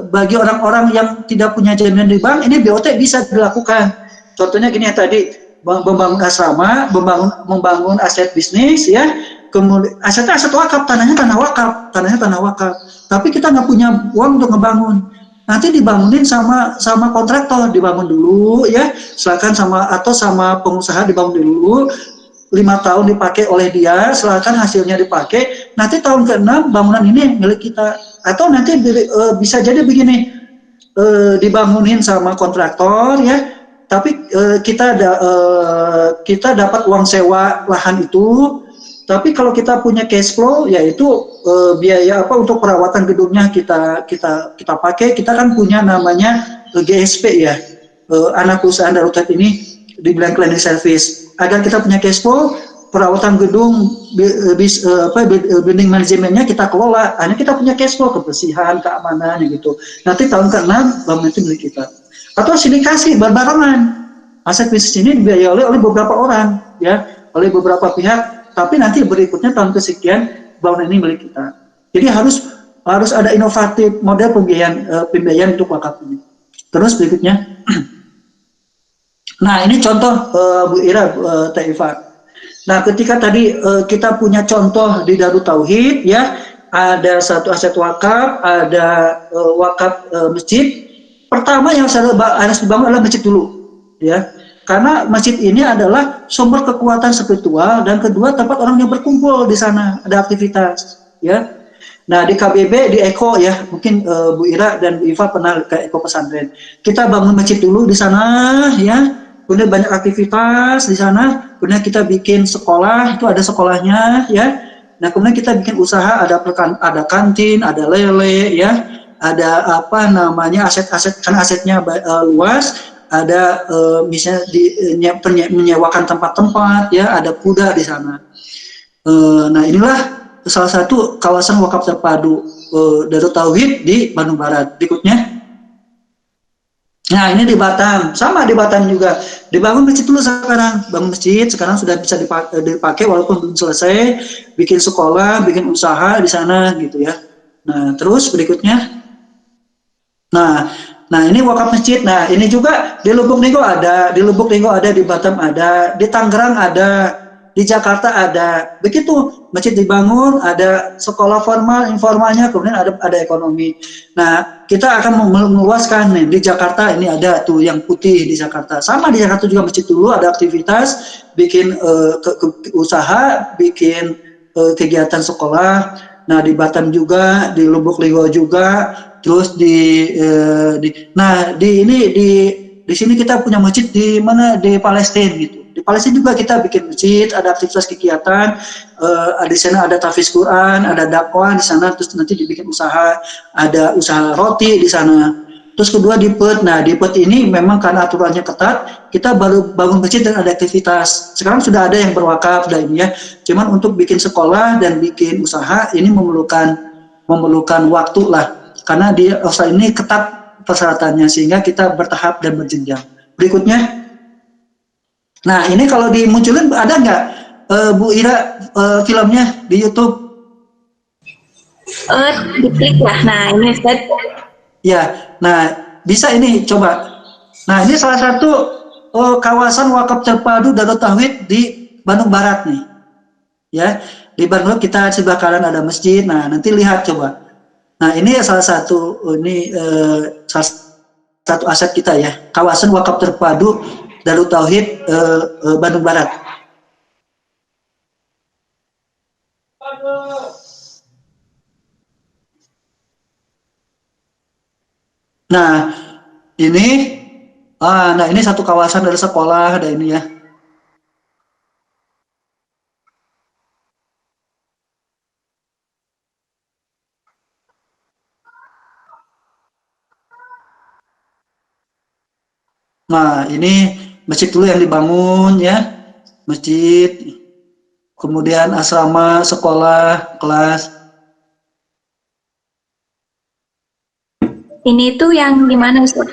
bagi orang-orang yang tidak punya jaminan di bank, ini BOT bisa dilakukan. Contohnya gini ya tadi, membangun asrama, membangun aset bisnis ya, kemudian aset wakaf, tanahnya tanah wakaf. Tapi kita nggak punya uang untuk ngebangun. Nanti dibangunin sama kontraktor, dibangun dulu ya, silakan sama pengusaha dibangun dulu. 5 tahun dipakai oleh dia, silakan hasilnya dipakai. Nanti tahun ke-6 bangunan ini milik kita. Atau nanti bisa jadi begini, dibangunin sama kontraktor ya, tapi kita dapat uang sewa lahan itu. Tapi kalau kita punya cash flow, yaitu biaya untuk perawatan gedungnya kita pakai. Kita kan punya namanya GSP ya, anak usaha darurat ini dibilang cleaning service. Agar kita punya cash flow, perawatan gedung, building manajemennya kita kelola. Hanya kita punya cash flow, kebersihan, keamanan gitu. Nanti tahun ke-6 bangunan itu milik kita. Atau sindikasi berbarengan. Aset bisnis ini dibiayai oleh beberapa orang, ya, oleh beberapa pihak. Tapi nanti berikutnya tahun kesekian bangunan ini milik kita. Jadi harus ada inovatif model pembiayaan untuk wakaf ini. Terus berikutnya. Nah, ini contoh Bu Ira, Teh Iva. Nah, ketika tadi kita punya contoh di Darut Tauhid, ya, ada satu aset wakaf, ada wakaf masjid. Pertama yang harus dibangun adalah masjid dulu, ya, karena masjid ini adalah sumber kekuatan spiritual dan kedua tempat orang yang berkumpul di sana, ada aktivitas, ya. Nah, di KBB, di Eko ya, mungkin Bu Ira dan Bu Iva pernah ke Eko pesantren. Kita bangun masjid dulu di sana, ya. Kemudian banyak aktivitas di sana, kemudian kita bikin sekolah, itu ada sekolahnya ya. Nah, kemudian kita bikin usaha, ada kantin, ada lele ya, ada aset-aset, kan asetnya luas, ada misalnya menyewakan tempat-tempat ya, ada kuda di sana. Nah, inilah salah satu kawasan wakaf terpadu Darut Tauhid di Bandung Barat. Berikutnya. Nah, ini di Batam, sama di Batam juga. Dibangun masjid dulu sekarang, bangun masjid, sekarang sudah bisa dipakai walaupun belum selesai, bikin sekolah, bikin usaha di sana gitu ya. Nah, terus berikutnya. Nah, ini wakaf masjid. Nah, ini juga di Lubuk Linggau ada, di Batam ada, di Tangerang ada, di Jakarta ada. Begitu, masjid dibangun, ada sekolah formal, informalnya, kemudian ada ekonomi. Nah, kita akan meluaskan nih, di Jakarta ini ada tuh yang putih di Jakarta. Sama di Jakarta juga masjid dulu ada aktivitas, bikin usaha, bikin kegiatan sekolah. Nah, di Batam juga, di Lubuk Linggau juga, terus di sini kita punya masjid di mana, di Palestina gitu. Di Palestina juga kita bikin masjid, ada aktivitas kegiatan, di sana ada tahfiz Quran, ada dakwah di sana, terus nanti dibikin usaha, ada usaha roti di sana. Terus kedua di PET. Nah, di PET ini memang karena aturannya ketat, kita baru bangun masjid dan ada aktivitas. Sekarang sudah ada yang berwakaf dan ini ya. Cuman untuk bikin sekolah dan bikin usaha ini memerlukan waktu lah. Karena di usaha ini ketat persyaratannya sehingga kita bertahap dan berjenjang. Berikutnya. Nah, ini kalau dimunculin ada nggak Bu Ira filmnya di YouTube? Diklik lah. Nah, ini Ustaz. Ya, nah bisa ini coba. Nah ini salah satu kawasan wakaf terpadu Darut Tauhid di Bandung Barat nih. Ya, di Bandung kita sebelah kanan ada masjid. Nah nanti lihat coba. Nah ini salah satu salah satu aset kita ya, kawasan wakaf terpadu Darut Tauhid Bandung Barat. Nah ini nah ini satu kawasan dari sekolah ada ini ya. Nah ini masjid dulu yang dibangun ya, masjid, kemudian asrama, sekolah, kelas. Ini tuh yang di mana Ustaz?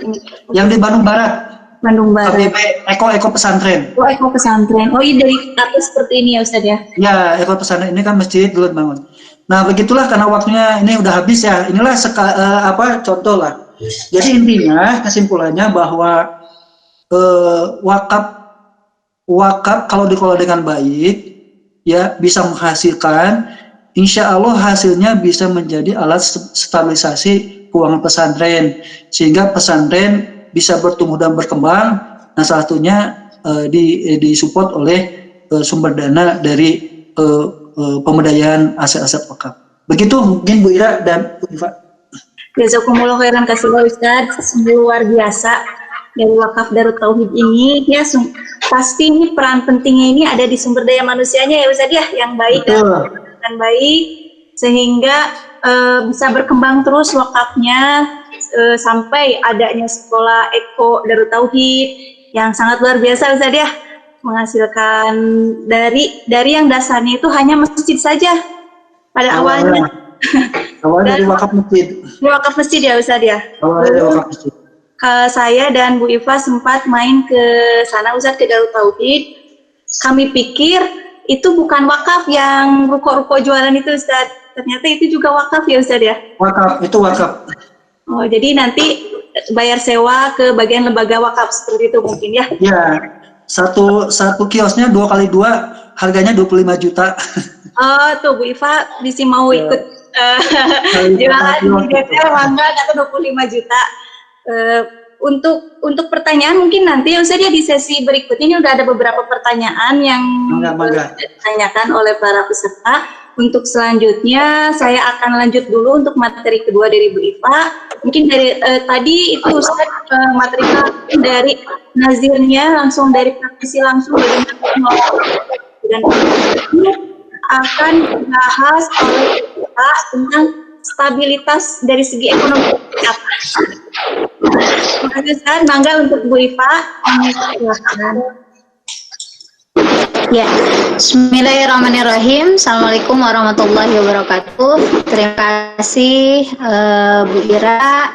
Yang di Bandung Barat. Bandung Barat. KBP Eko Pesantren. Oh, Eko Pesantren. Oh, ini dari atas seperti ini ya Ustaz ya? Ya, Eko Pesantren ini kan masjid dulu bangun. Nah, begitulah karena waktunya ini udah habis ya. Inilah contoh lah. Jadi intinya kesimpulannya bahwa wakaf kalau dikelola dengan baik ya bisa menghasilkan, insya Allah hasilnya bisa menjadi alat stabilisasi keuangan pesantren sehingga pesantren bisa bertumbuh dan berkembang. Nah salah satunya disupport oleh sumber dana dari pemberdayaan aset-aset wakaf. Begitu mungkin Bu Ira dan Bu Iva. Jazakumullah khairan kasih Ustaz, sungguh luar biasa dari wakaf Darut Tauhid ini ya. Pasti ini peran pentingnya ini ada di sumber daya manusianya ya Ustaz ya, yang baik dan baik sehingga bisa berkembang terus wakafnya sampai adanya sekolah Eko Darut Tauhid yang sangat luar biasa Ustaz ya, menghasilkan dari yang dasarnya itu hanya masjid saja pada awalnya. Awalnya dari wakaf masjid. Wakaf masjid ya Ustaz ya. Awalnya dari wakaf masjid. Saya dan Bu Iva sempat main ke sana Ustaz, ke Darut Tauhid. Kami pikir itu bukan wakaf yang ruko-ruko jualan itu Ustaz. Ternyata itu juga wakaf ya Ustaz ya? Wakaf, itu wakaf. Oh, jadi nanti bayar sewa ke bagian lembaga wakaf seperti itu mungkin ya? Ya, satu kiosnya 2x2 harganya 25 juta. Oh, tuh Bu Iva bisa mau ikut jualan di DP mangga atau 25 juta. Untuk pertanyaan mungkin nanti ya Ustaz ya di sesi berikutnya ini udah ada beberapa pertanyaan yang ditanyakan oleh para peserta. Untuk selanjutnya saya akan lanjut dulu untuk materi kedua dari Bu Iva. Mungkin dari tadi itu Ustaz materi dari nazirnya langsung dari praktisi langsung bagaimana dan akan dibahas oleh kita tentang stabilitas dari segi ekonomi. Terima kasih Ustaz. Mangga untuk Bu Iva. Ya, Bismillahirrahmanirrahim. Assalamualaikum warahmatullahi wabarakatuh. Terima kasih Bu Ira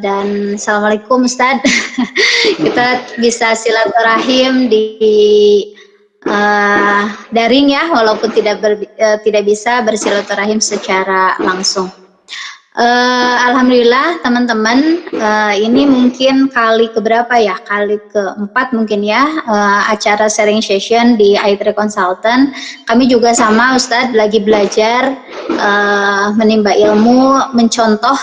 dan Assalamualaikum Ustadz. Kita bisa silaturahim di daring ya, walaupun tidak bisa bersilaturahim secara langsung. Alhamdulillah teman-teman, ini mungkin kali keberapa ya, kali keempat mungkin ya, acara sharing session di i3 Consultant. Kami juga sama Ustadz lagi belajar menimba ilmu, mencontoh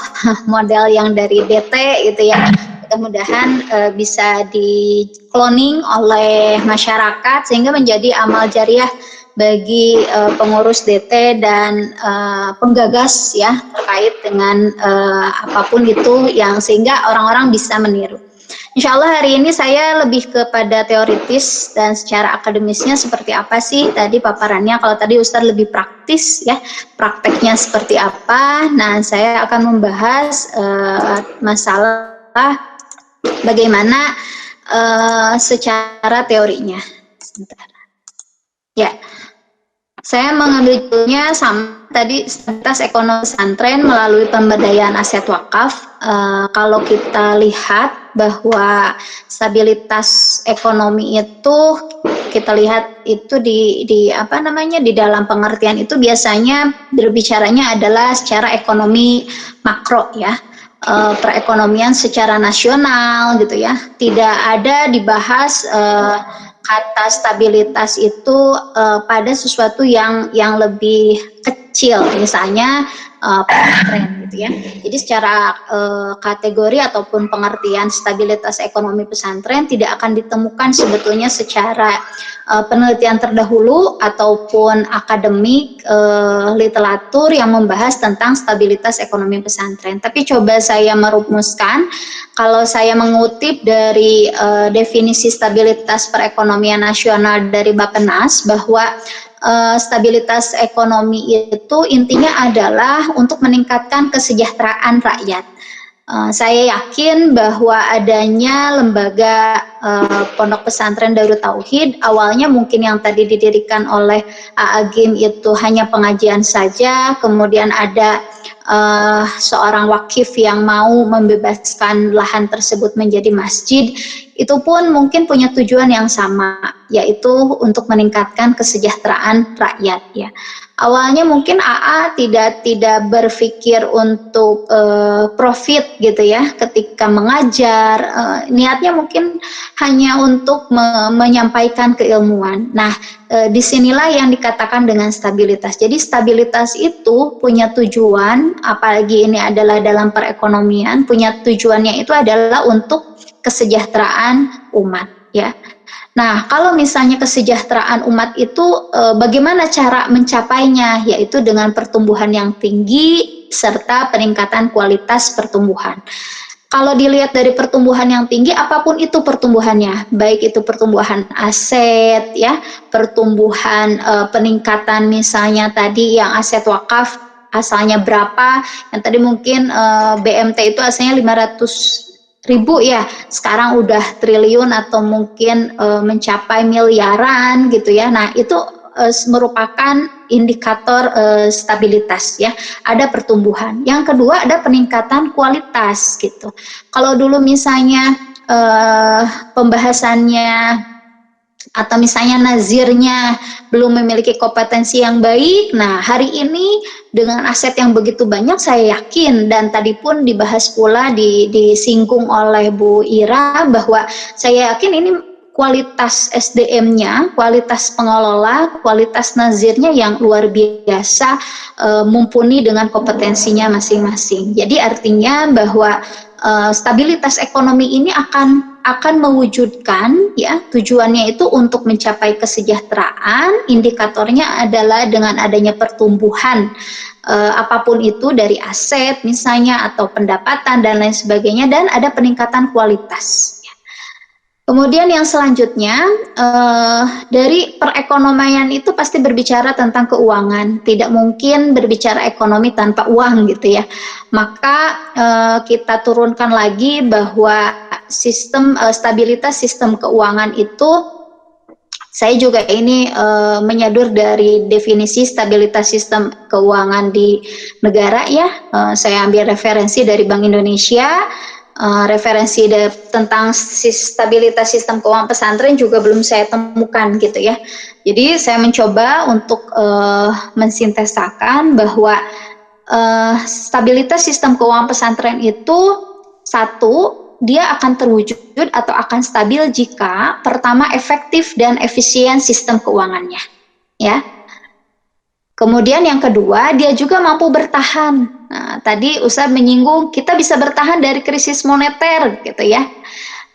model yang dari DT gitu ya. Mudah-mudahan bisa di cloning oleh masyarakat sehingga menjadi amal jariah bagi pengurus DT dan penggagas ya terkait dengan apapun itu yang sehingga orang-orang bisa meniru. Insya Allah hari ini saya lebih kepada teoritis dan secara akademisnya seperti apa sih tadi paparannya. Kalau tadi Ustadz lebih praktis ya, prakteknya seperti apa. Nah saya akan membahas masalah bagaimana secara teorinya. Sebentar. Ya, Saya mengambil judulnya sama tadi, stabilitas ekonomi pesantren melalui pemberdayaan aset wakaf. Kalau kita lihat bahwa stabilitas ekonomi itu kita lihat itu di apa namanya, di dalam pengertian itu biasanya berbicaranya adalah secara ekonomi makro ya. Perekonomian secara nasional gitu ya, tidak ada dibahas kata stabilitas itu pada sesuatu yang lebih kecil, misalnya pesantren gitu ya. Jadi secara kategori ataupun pengertian stabilitas ekonomi pesantren tidak akan ditemukan sebetulnya secara penelitian terdahulu ataupun akademik literatur yang membahas tentang stabilitas ekonomi pesantren. Tapi coba saya merumuskan, kalau saya mengutip dari definisi stabilitas perekonomian nasional dari Bappenas, bahwa stabilitas ekonomi itu intinya adalah untuk meningkatkan kesejahteraan rakyat. Saya yakin bahwa adanya lembaga Pondok Pesantren Darut Tauhid, awalnya mungkin yang tadi didirikan oleh Agim itu hanya pengajian saja, kemudian ada seorang wakif yang mau membebaskan lahan tersebut menjadi masjid, itu pun mungkin punya tujuan yang sama, yaitu untuk meningkatkan kesejahteraan rakyat ya. Awalnya mungkin AA tidak berpikir untuk profit gitu ya ketika mengajar, niatnya mungkin hanya untuk menyampaikan keilmuan. Nah, disinilah yang dikatakan dengan stabilitas. Jadi stabilitas itu punya tujuan, apalagi ini adalah dalam perekonomian, punya tujuannya itu adalah untuk kesejahteraan umat ya. Nah, kalau misalnya kesejahteraan umat itu bagaimana cara mencapainya? Yaitu dengan pertumbuhan yang tinggi serta peningkatan kualitas pertumbuhan. Kalau dilihat dari pertumbuhan yang tinggi, apapun itu pertumbuhannya, baik itu pertumbuhan aset, ya, pertumbuhan peningkatan misalnya tadi yang aset wakaf asalnya berapa, yang tadi mungkin BMT itu asalnya 500.000 ya, sekarang udah triliun atau mungkin mencapai miliaran gitu ya. Nah, itu merupakan indikator stabilitas ya, ada pertumbuhan. Yang kedua ada peningkatan kualitas gitu. Kalau dulu misalnya pembahasannya atau misalnya nazirnya belum memiliki kompetensi yang baik, nah hari ini dengan aset yang begitu banyak, saya yakin, dan tadi pun dibahas pula, disinggung oleh Bu Ira, bahwa saya yakin ini kualitas SDM-nya, kualitas pengelola, kualitas nazirnya yang luar biasa, mumpuni dengan kompetensinya masing-masing. Jadi artinya bahwa stabilitas ekonomi ini akan mewujudkan ya, tujuannya itu untuk mencapai kesejahteraan. Indikatornya adalah dengan adanya pertumbuhan apapun itu, dari aset misalnya atau pendapatan dan lain sebagainya, dan ada peningkatan kualitas. Kemudian yang selanjutnya, dari perekonomian itu pasti berbicara tentang keuangan. Tidak mungkin berbicara ekonomi tanpa uang gitu ya. Maka kita turunkan lagi bahwa sistem stabilitas sistem keuangan itu, saya juga ini menyadur dari definisi stabilitas sistem keuangan di negara ya. Saya ambil referensi dari Bank Indonesia. Referensi tentang stabilitas sistem keuangan pesantren juga belum saya temukan gitu ya. Jadi saya mencoba untuk mensintesakan bahwa stabilitas sistem keuangan pesantren itu, satu, dia akan terwujud atau akan stabil jika pertama efektif dan efisien sistem keuangannya ya. Kemudian yang kedua, dia juga mampu bertahan. Nah, tadi Ustadz menyinggung kita bisa bertahan dari krisis moneter gitu ya.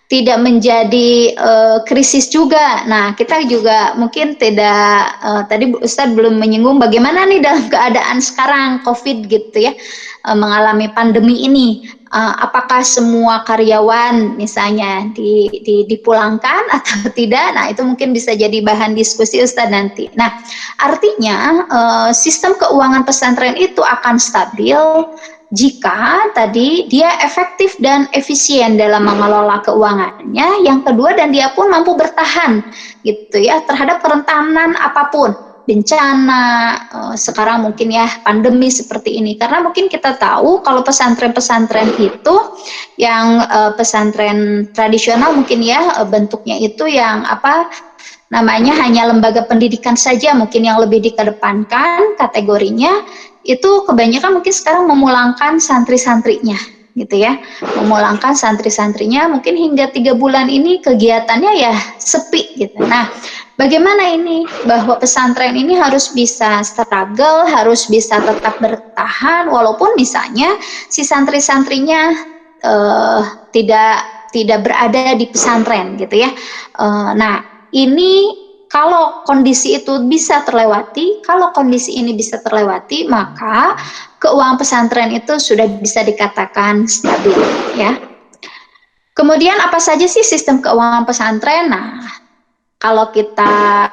Tidak menjadi krisis juga. Nah, kita juga mungkin tidak, tadi Ustadz belum menyinggung bagaimana nih dalam keadaan sekarang COVID gitu ya, mengalami pandemi ini. Apakah semua karyawan misalnya dipulangkan atau tidak? Nah, itu mungkin bisa jadi bahan diskusi Ustadz nanti. Nah, artinya sistem keuangan pesantren itu akan stabil jika tadi dia efektif dan efisien dalam mengelola keuangannya. Yang kedua, dan dia pun mampu bertahan gitu ya terhadap kerentanan apapun. bencana, sekarang mungkin ya pandemi seperti ini. Karena mungkin kita tahu kalau pesantren-pesantren itu yang pesantren tradisional mungkin ya bentuknya itu yang apa namanya hanya lembaga pendidikan saja mungkin yang lebih dikedepankan kategorinya, itu kebanyakan mungkin sekarang memulangkan santri-santrinya gitu ya, memulangkan santri-santrinya mungkin hingga 3 bulan ini kegiatannya ya sepi gitu. Nah, bagaimana ini bahwa pesantren ini harus bisa struggle, harus bisa tetap bertahan walaupun misalnya si santri-santrinya tidak berada di pesantren gitu ya. Nah, ini kalau kondisi itu bisa terlewati, kalau kondisi ini bisa terlewati, maka keuangan pesantren itu sudah bisa dikatakan stabil ya. Kemudian apa saja sih sistem keuangan pesantren? Nah, kalau kita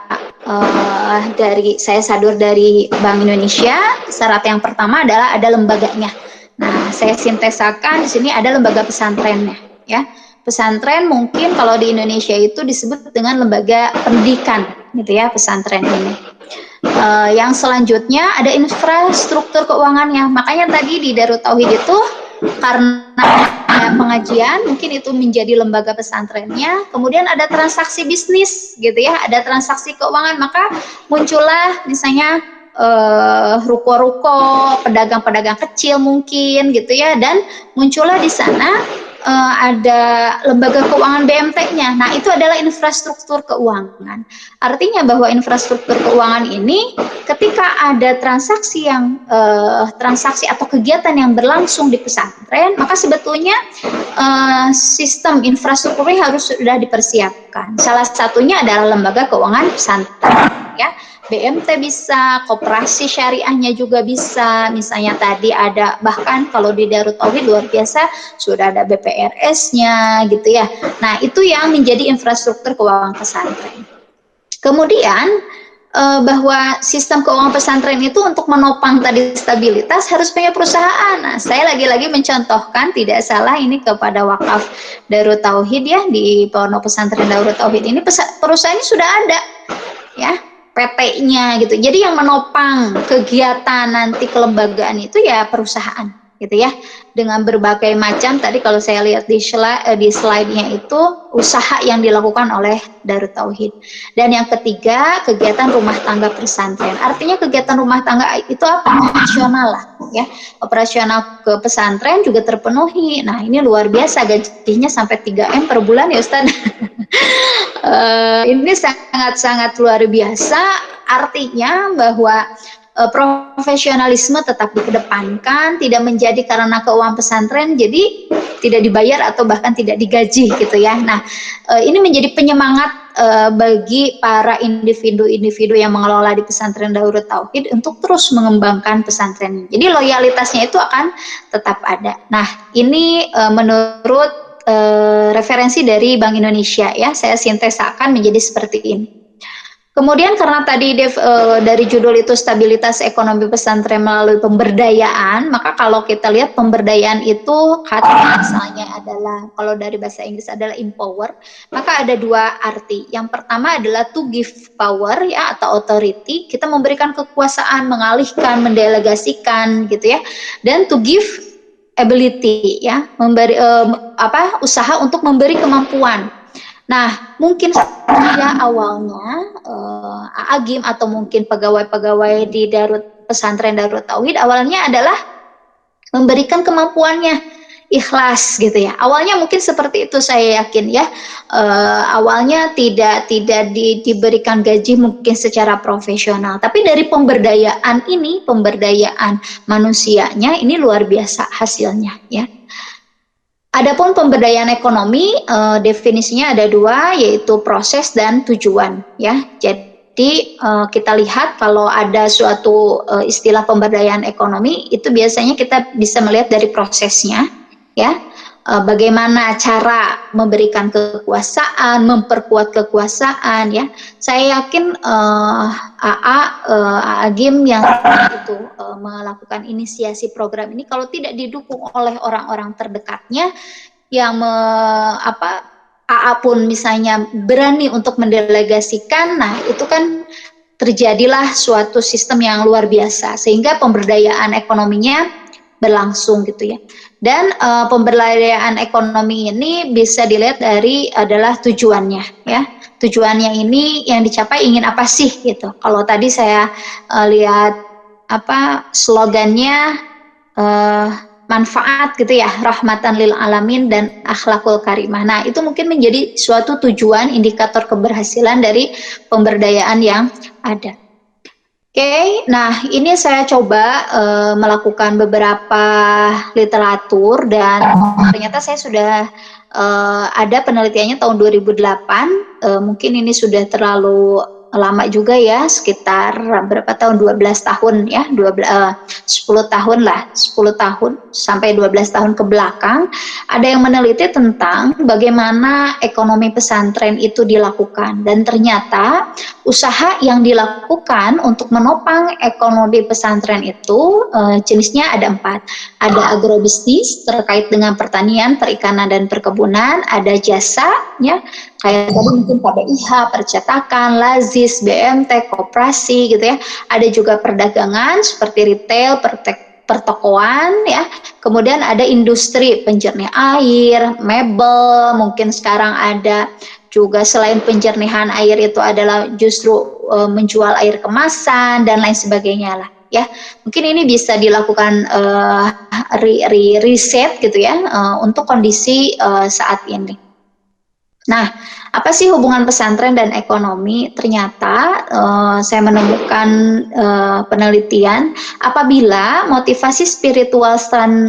saya sadur dari Bank Indonesia, syarat yang pertama adalah ada lembaganya. Nah, saya sintesakan di sini ada lembaga pesantrennya ya. Pesantren mungkin kalau di Indonesia itu disebut dengan lembaga pendidikan gitu ya, pesantren ini. Yang selanjutnya ada infrastruktur keuangannya. Makanya tadi di Darut Tauhid itu karena ada pengajian mungkin itu menjadi lembaga pesantrennya, kemudian ada transaksi bisnis gitu ya, ada transaksi keuangan, maka muncullah misalnya ruko-ruko, pedagang-pedagang kecil mungkin gitu ya, dan muncullah di sana ada lembaga keuangan BMT-nya. Nah, itu adalah infrastruktur keuangan. Artinya bahwa infrastruktur keuangan ini ketika ada transaksi atau kegiatan yang berlangsung di pesantren, maka sebetulnya sistem infrastrukturnya harus sudah dipersiapkan. Salah satunya adalah lembaga keuangan pesantren ya. BMT bisa, koperasi syariahnya juga bisa, misalnya tadi ada, bahkan kalau di Darut Tauhid luar biasa, sudah ada BPRS-nya gitu ya. Nah, itu yang menjadi infrastruktur keuangan pesantren. Kemudian, bahwa sistem keuangan pesantren itu untuk menopang tadi stabilitas harus punya perusahaan. Nah, saya lagi-lagi mencontohkan, tidak salah ini kepada wakaf Darut Tauhid ya, di Pondok Pesantren Darut Tauhid ini, perusahaannya sudah ada ya, PT-nya gitu. Jadi yang menopang kegiatan nanti kelembagaan itu ya perusahaan gitu ya. Dengan berbagai macam tadi kalau saya lihat di slide-nya itu usaha yang dilakukan oleh Darut Tauhid. Dan yang ketiga, kegiatan rumah tangga pesantren. Artinya kegiatan rumah tangga itu apa? Operasional lah ya. Operasional ke pesantren juga terpenuhi. Nah, ini luar biasa, gajinya sampai 3M per bulan ya Ustaz. Ini sangat-sangat luar biasa, artinya bahwa profesionalisme tetap dikedepankan, tidak menjadi karena keuangan pesantren jadi tidak dibayar atau bahkan tidak digaji gitu ya. Nah, ini menjadi penyemangat bagi para individu-individu yang mengelola di pesantren Darut Tauhid untuk terus mengembangkan pesantren. Jadi loyalitasnya itu akan tetap ada. Nah, ini menurut referensi dari Bank Indonesia ya, saya sintesakan menjadi seperti ini. Kemudian karena tadi dari judul itu stabilitas ekonomi pesantren melalui pemberdayaan, maka kalau kita lihat pemberdayaan itu kata misalnya adalah, kalau dari bahasa Inggris adalah empower, maka ada dua arti. Yang pertama adalah to give power ya, atau authority, kita memberikan kekuasaan, mengalihkan, mendelegasikan gitu ya, dan to give ability ya, memberi usaha untuk memberi kemampuan. Nah, mungkin saja awalnya Agim atau mungkin pegawai-pegawai di pesantren Darut Tauhid awalnya adalah memberikan kemampuannya, ikhlas gitu ya. Awalnya mungkin seperti itu, saya yakin ya. Awalnya tidak diberikan gaji mungkin secara profesional, tapi dari pemberdayaan ini, pemberdayaan manusianya ini luar biasa hasilnya ya. Adapun pemberdayaan ekonomi, definisinya ada dua, yaitu proses dan tujuan ya. Jadi kita lihat kalau ada suatu istilah pemberdayaan ekonomi, itu biasanya kita bisa melihat dari prosesnya ya. Bagaimana cara memberikan kekuasaan, memperkuat kekuasaan ya. Saya yakin Agim yang itu melakukan inisiasi program ini kalau tidak didukung oleh orang-orang terdekatnya yang AA pun misalnya berani untuk mendelegasikan, nah itu kan terjadilah suatu sistem yang luar biasa sehingga pemberdayaan ekonominya berlangsung gitu ya. Dan pemberdayaan ekonomi ini bisa dilihat dari adalah tujuannya ya. Tujuannya ini yang dicapai ingin apa sih gitu. Kalau tadi saya lihat slogannya manfaat gitu ya, rahmatan lil alamin dan akhlakul karimah. Nah, itu mungkin menjadi suatu tujuan indikator keberhasilan dari pemberdayaan yang ada. Oke, nah ini saya coba melakukan beberapa literatur dan ternyata saya sudah ada penelitiannya tahun 2008, mungkin ini sudah terlalu lama juga ya, sekitar berapa tahun, 12 tahun ya, 10 tahun lah, 10 tahun sampai 12 tahun ke belakang, ada yang meneliti tentang bagaimana ekonomi pesantren itu dilakukan dan ternyata usaha yang dilakukan untuk menopang ekonomi pesantren itu jenisnya ada 4. Ada agrobisnis terkait dengan pertanian, perikanan, dan perkebunan, ada jasa, ya, kayak tadi mungkin KBIH, percetakan, lazis, BMT, koperasi gitu ya. Ada juga perdagangan seperti retail, pertokoan ya. Kemudian ada industri penjernih air, mebel, mungkin sekarang ada juga selain penjernihan air itu adalah justru menjual air kemasan dan lain sebagainya lah ya. Mungkin ini bisa dilakukan riset gitu ya untuk kondisi saat ini. Nah, apa sih hubungan pesantren dan ekonomi? Ternyata saya menemukan penelitian apabila motivasi spiritual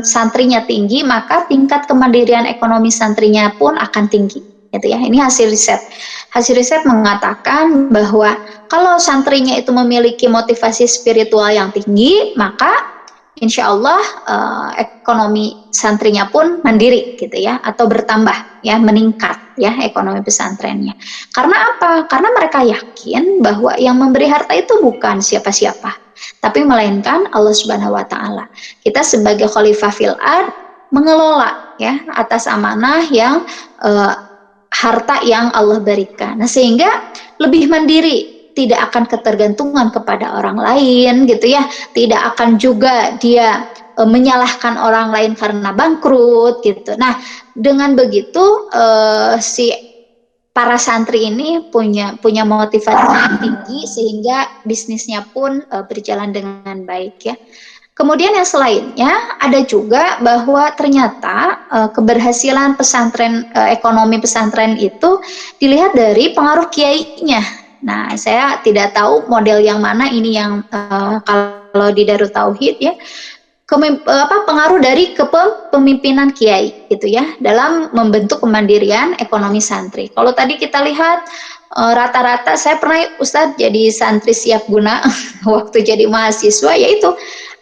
santrinya tinggi, maka tingkat kemandirian ekonomi santrinya pun akan tinggi. Gitu ya. Ini hasil riset. Hasil riset mengatakan bahwa kalau santrinya itu memiliki motivasi spiritual yang tinggi, maka insya Allah ekonomi santrinya pun mandiri gitu ya, atau bertambah ya, meningkat ya ekonomi pesantrennya. Karena apa? Karena mereka yakin bahwa yang memberi harta itu bukan siapa-siapa, tapi melainkan Allah Subhanahu wa taala. Kita sebagai khalifah fil ard mengelola ya atas amanah yang harta yang Allah berikan. Nah, sehingga lebih mandiri, tidak akan ketergantungan kepada orang lain gitu ya, tidak akan juga dia menyalahkan orang lain karena bangkrut gitu. Nah, dengan begitu si para santri ini punya motivasi yang tinggi sehingga bisnisnya pun berjalan dengan baik ya. Kemudian yang selainnya ada juga bahwa ternyata keberhasilan pesantren, ekonomi pesantren itu dilihat dari pengaruh kiainya. Nah, saya tidak tahu model yang mana ini yang kalau di Darut Tauhid ya, pengaruh dari kepemimpinan kiai gitu ya dalam membentuk kemandirian ekonomi santri. Kalau tadi kita lihat rata-rata, saya pernah Ustadz jadi santri siap guna waktu jadi mahasiswa, yaitu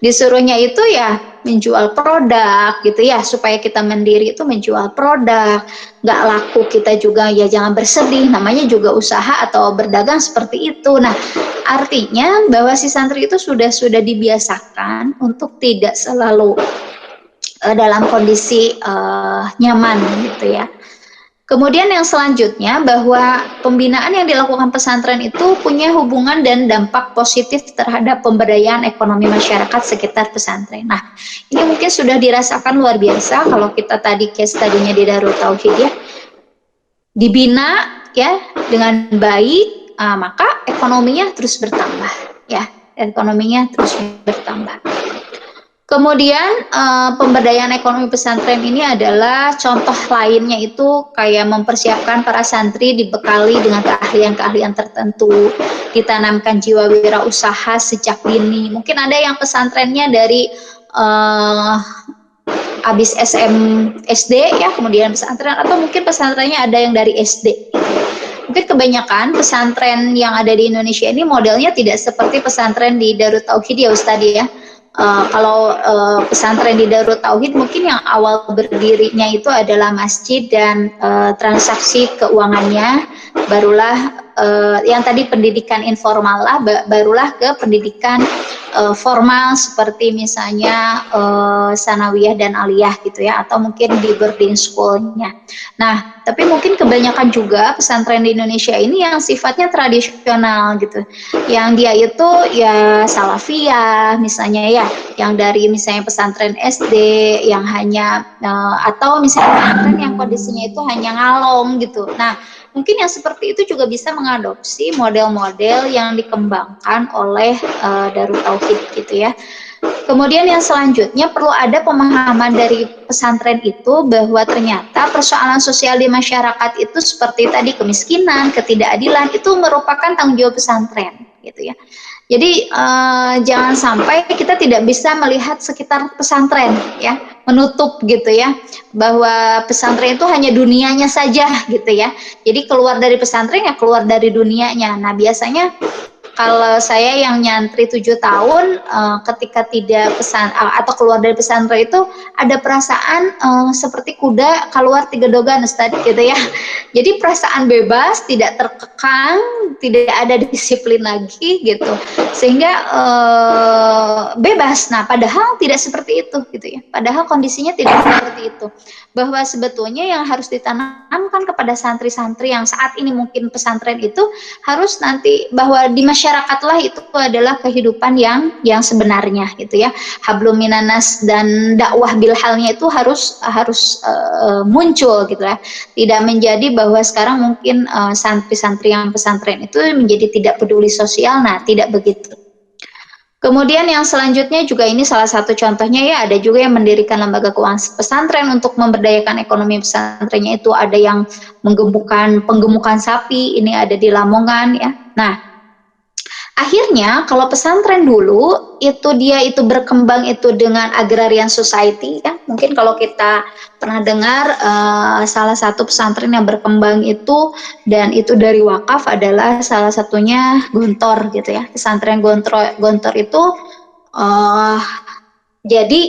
disuruhnya itu ya menjual produk gitu ya, supaya kita mandiri itu menjual produk, nggak laku kita juga ya jangan bersedih, namanya juga usaha atau berdagang seperti itu. Nah, artinya bahwa si santri itu sudah dibiasakan untuk tidak selalu dalam kondisi nyaman gitu ya. Kemudian yang selanjutnya bahwa pembinaan yang dilakukan pesantren itu punya hubungan dan dampak positif terhadap pemberdayaan ekonomi masyarakat sekitar pesantren. Nah, ini mungkin sudah dirasakan luar biasa kalau kita tadi case tadinya di Darut Tauhid ya. Dibina ya dengan baik, maka ekonominya terus bertambah ya. Ekonominya terus bertambah. Kemudian pemberdayaan ekonomi pesantren ini adalah contoh lainnya itu kayak mempersiapkan para santri dibekali dengan keahlian-keahlian tertentu, ditanamkan jiwa wirausaha sejak dini. Mungkin ada yang pesantrennya dari habis SD ya, kemudian pesantren, atau mungkin pesantrennya ada yang dari SD. Mungkin kebanyakan pesantren yang ada di Indonesia ini modelnya tidak seperti pesantren di Darut Tauhid ya Ustadz ya. Kalau pesantren di Darut Tauhid mungkin yang awal berdirinya itu adalah masjid dan transaksi keuangannya barulah yang tadi pendidikan informal lah, barulah ke pendidikan formal seperti misalnya sanawiyah dan aliyah gitu ya, atau mungkin di boarding school-nya. Nah, tapi mungkin kebanyakan juga pesantren di Indonesia ini yang sifatnya tradisional gitu, yang dia itu ya salafiyah misalnya ya, yang dari misalnya pesantren SD yang hanya atau misalnya pesantren yang kondisinya itu hanya ngalong gitu. Nah, mungkin yang seperti itu juga bisa mengadopsi model-model yang dikembangkan oleh Darut Tauhid gitu ya. Kemudian yang selanjutnya perlu ada pemahaman dari pesantren itu bahwa ternyata persoalan sosial di masyarakat itu seperti tadi kemiskinan, ketidakadilan itu merupakan tanggung jawab pesantren gitu ya. Jadi jangan sampai kita tidak bisa melihat sekitar pesantren ya, menutup gitu ya, bahwa pesantren itu hanya dunianya saja gitu ya. Jadi keluar dari pesantren ya keluar dari dunianya. Nah biasanya kalau saya yang nyantri 7 tahun, ketika tidak atau keluar dari pesantren itu ada perasaan seperti kuda keluar 3 dogan, Ustaz, gitu ya. Jadi perasaan bebas, tidak terkekang, tidak ada disiplin lagi gitu, sehingga bebas. Nah, padahal tidak seperti itu, gitu ya. Padahal kondisinya tidak seperti itu. Bahwa sebetulnya yang harus ditanamkan kepada santri-santri yang saat ini mungkin pesantren itu harus nanti bahwa di masyarakatlah itu adalah kehidupan yang sebenarnya gitu ya. Hablum minanas dan dakwah bilhalnya itu harus muncul gitu ya. Tidak menjadi bahwa sekarang mungkin santri-santri yang pesantren itu menjadi tidak peduli sosial. Nah, tidak begitu. Kemudian yang selanjutnya juga ini salah satu contohnya ya, ada juga yang mendirikan lembaga keuangan pesantren untuk memberdayakan ekonomi pesantrennya, itu ada yang penggemukan sapi, ini ada di Lamongan ya. Nah, akhirnya kalau pesantren dulu dia itu berkembang itu dengan agrarian society ya. Mungkin kalau kita pernah dengar salah satu pesantren yang berkembang itu dan itu dari wakaf adalah salah satunya Gontor gitu ya. Pesantren Gontor itu jadi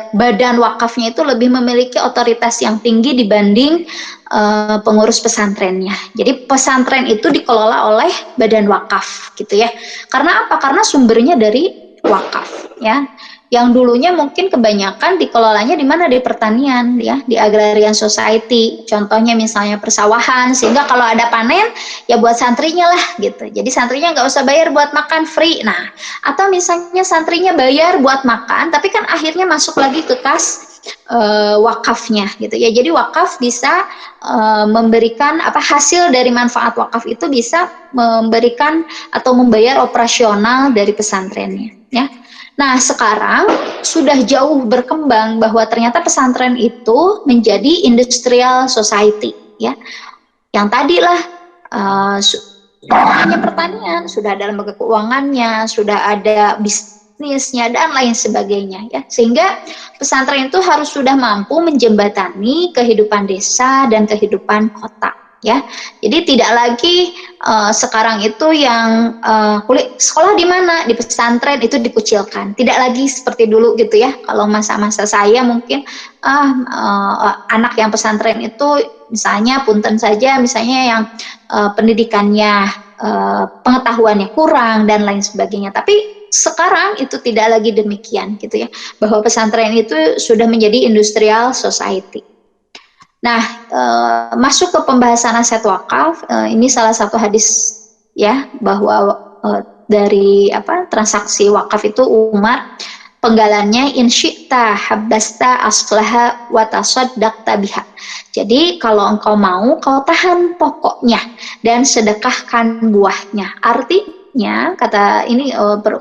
badan wakafnya itu lebih memiliki otoritas yang tinggi dibanding pengurus pesantrennya. Jadi pesantren itu dikelola oleh badan wakaf gitu ya. Karena apa? Karena sumbernya dari wakaf ya. Yang dulunya mungkin kebanyakan dikelolanya di mana, di pertanian ya, di agrarian society. Contohnya misalnya persawahan, sehingga kalau ada panen ya buat santrinya lah gitu. Jadi santrinya nggak usah bayar buat makan, free. Nah, atau misalnya santrinya bayar buat makan, tapi kan akhirnya masuk lagi ke kas wakafnya gitu ya. Jadi wakaf bisa memberikan hasil dari manfaat wakaf itu bisa memberikan atau membayar operasional dari pesantrennya ya. Nah, sekarang sudah jauh berkembang bahwa ternyata pesantren itu menjadi industrial society ya. Yang tadilah hanya pertanian, sudah ada lembaga keuangannya, sudah ada bisnisnya dan lain sebagainya ya. Sehingga pesantren itu harus sudah mampu menjembatani kehidupan desa dan kehidupan kota ya. Jadi tidak lagi sekarang itu yang sekolah di mana, di pesantren itu dikucilkan. Tidak lagi seperti dulu gitu ya. Kalau masa-masa saya mungkin anak yang pesantren itu misalnya punten saja misalnya yang pendidikannya pengetahuannya kurang dan lain sebagainya. Tapi sekarang itu tidak lagi demikian gitu ya. Bahwa pesantren itu sudah menjadi industrial society. Nah, masuk ke pembahasan aset wakaf, ini salah satu hadis ya, bahwa dari transaksi wakaf itu Umar penggalannya insyita habbasta aslaha wa tasaddaqta biha. Jadi kalau engkau mau, kau tahan pokoknya dan sedekahkan buahnya. Artinya kata ini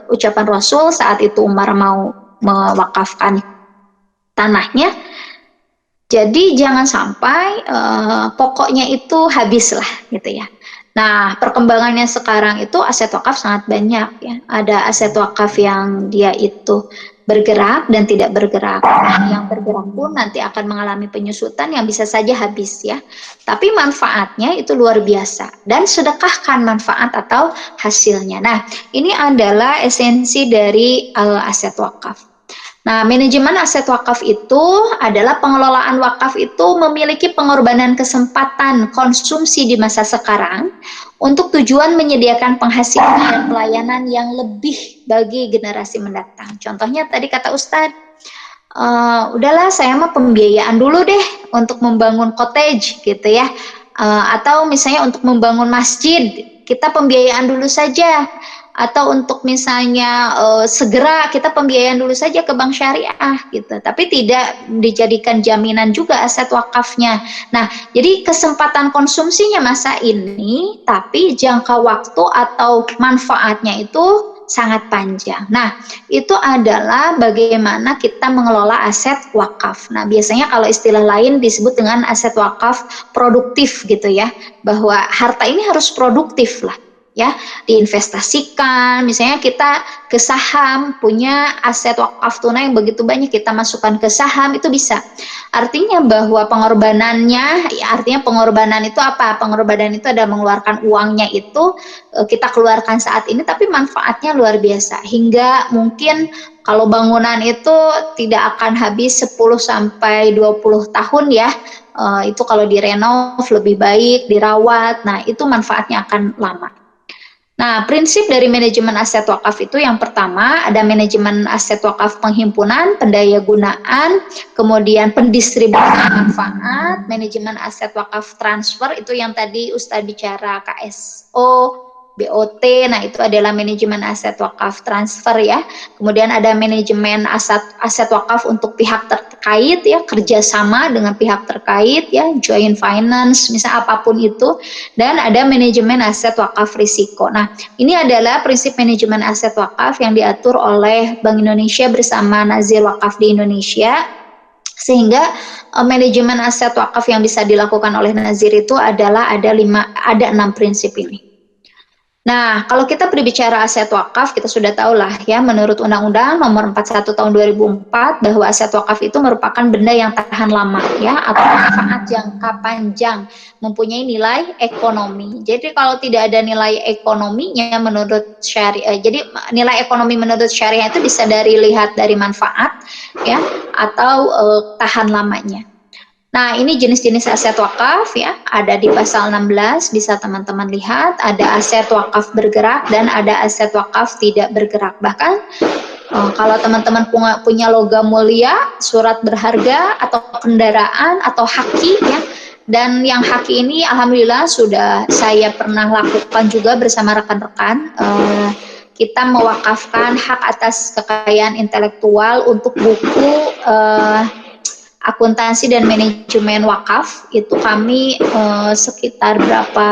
ucapan Rasul saat itu Umar mau mewakafkan tanahnya. Jadi jangan sampai pokoknya itu habis lah gitu ya. Nah, perkembangannya sekarang itu aset wakaf sangat banyak ya. Ada aset wakaf yang dia itu bergerak dan tidak bergerak. Nah, yang bergerak pun nanti akan mengalami penyusutan yang bisa saja habis ya. Tapi manfaatnya itu luar biasa dan sedekahkan manfaat atau hasilnya. Nah, ini adalah esensi dari aset wakaf. Nah, manajemen aset wakaf itu adalah pengelolaan wakaf itu memiliki pengorbanan kesempatan konsumsi di masa sekarang untuk tujuan menyediakan penghasilan dan pelayanan yang lebih bagi generasi mendatang. Contohnya tadi kata Ustadz, udahlah saya mah pembiayaan dulu deh untuk membangun cottage gitu ya. Atau misalnya untuk membangun masjid, kita pembiayaan dulu saja. Atau untuk misalnya segera kita pembiayaan dulu saja ke bank syariah gitu. Tapi tidak dijadikan jaminan juga aset wakafnya. Nah, jadi kesempatan konsumsinya masa ini, tapi jangka waktu atau manfaatnya itu sangat panjang. Nah, itu adalah bagaimana kita mengelola aset wakaf. Nah, biasanya kalau istilah lain disebut dengan aset wakaf produktif gitu ya, bahwa harta ini harus produktif lah ya, diinvestasikan. Misalnya kita ke saham, punya aset wakaf tunai yang begitu banyak, kita masukkan ke saham, itu bisa. Artinya bahwa pengorbanannya, ya artinya pengorbanan itu apa? Pengorbanan itu ada mengeluarkan uangnya itu kita keluarkan saat ini, tapi manfaatnya luar biasa. Hingga mungkin kalau bangunan itu tidak akan habis 10 sampai 20 tahun ya. Itu kalau direnov lebih baik, dirawat. Nah, itu manfaatnya akan lama. Nah, prinsip dari manajemen aset wakaf itu yang pertama ada manajemen aset wakaf penghimpunan, pendaya gunaan, kemudian pendistribusian manfaat, manajemen aset wakaf transfer itu yang tadi Ustadz bicara KSO, BOT, nah itu adalah manajemen aset wakaf transfer ya. Kemudian ada manajemen aset wakaf untuk pihak terkait ya, kerjasama dengan pihak terkait ya, joint finance, misal apapun itu. Dan ada manajemen aset wakaf risiko. Nah, ini adalah prinsip manajemen aset wakaf yang diatur oleh Bank Indonesia bersama Nazir Wakaf di Indonesia. Sehingga manajemen aset wakaf yang bisa dilakukan oleh Nazir itu adalah ada 6 prinsip ini. Nah, kalau kita berbicara aset wakaf, kita sudah tahu lah ya, menurut Undang-Undang Nomor 41 Tahun 2004 bahwa aset wakaf itu merupakan benda yang tahan lama ya, atau manfaat jangka panjang, mempunyai nilai ekonomi. Jadi kalau tidak ada nilai ekonominya menurut syariah, jadi nilai ekonomi menurut syariah itu bisa lihat dari manfaat ya, atau tahan lamanya. Nah, ini jenis-jenis aset wakaf ya, ada di pasal 16, bisa teman-teman lihat, ada aset wakaf bergerak dan ada aset wakaf tidak bergerak. Bahkan kalau teman-teman punya logam mulia, surat berharga atau kendaraan atau haki ya, dan yang haki ini alhamdulillah sudah saya pernah lakukan juga bersama rekan-rekan. Kita mewakafkan hak atas kekayaan intelektual untuk buku akuntansi dan manajemen wakaf. Itu kami sekitar berapa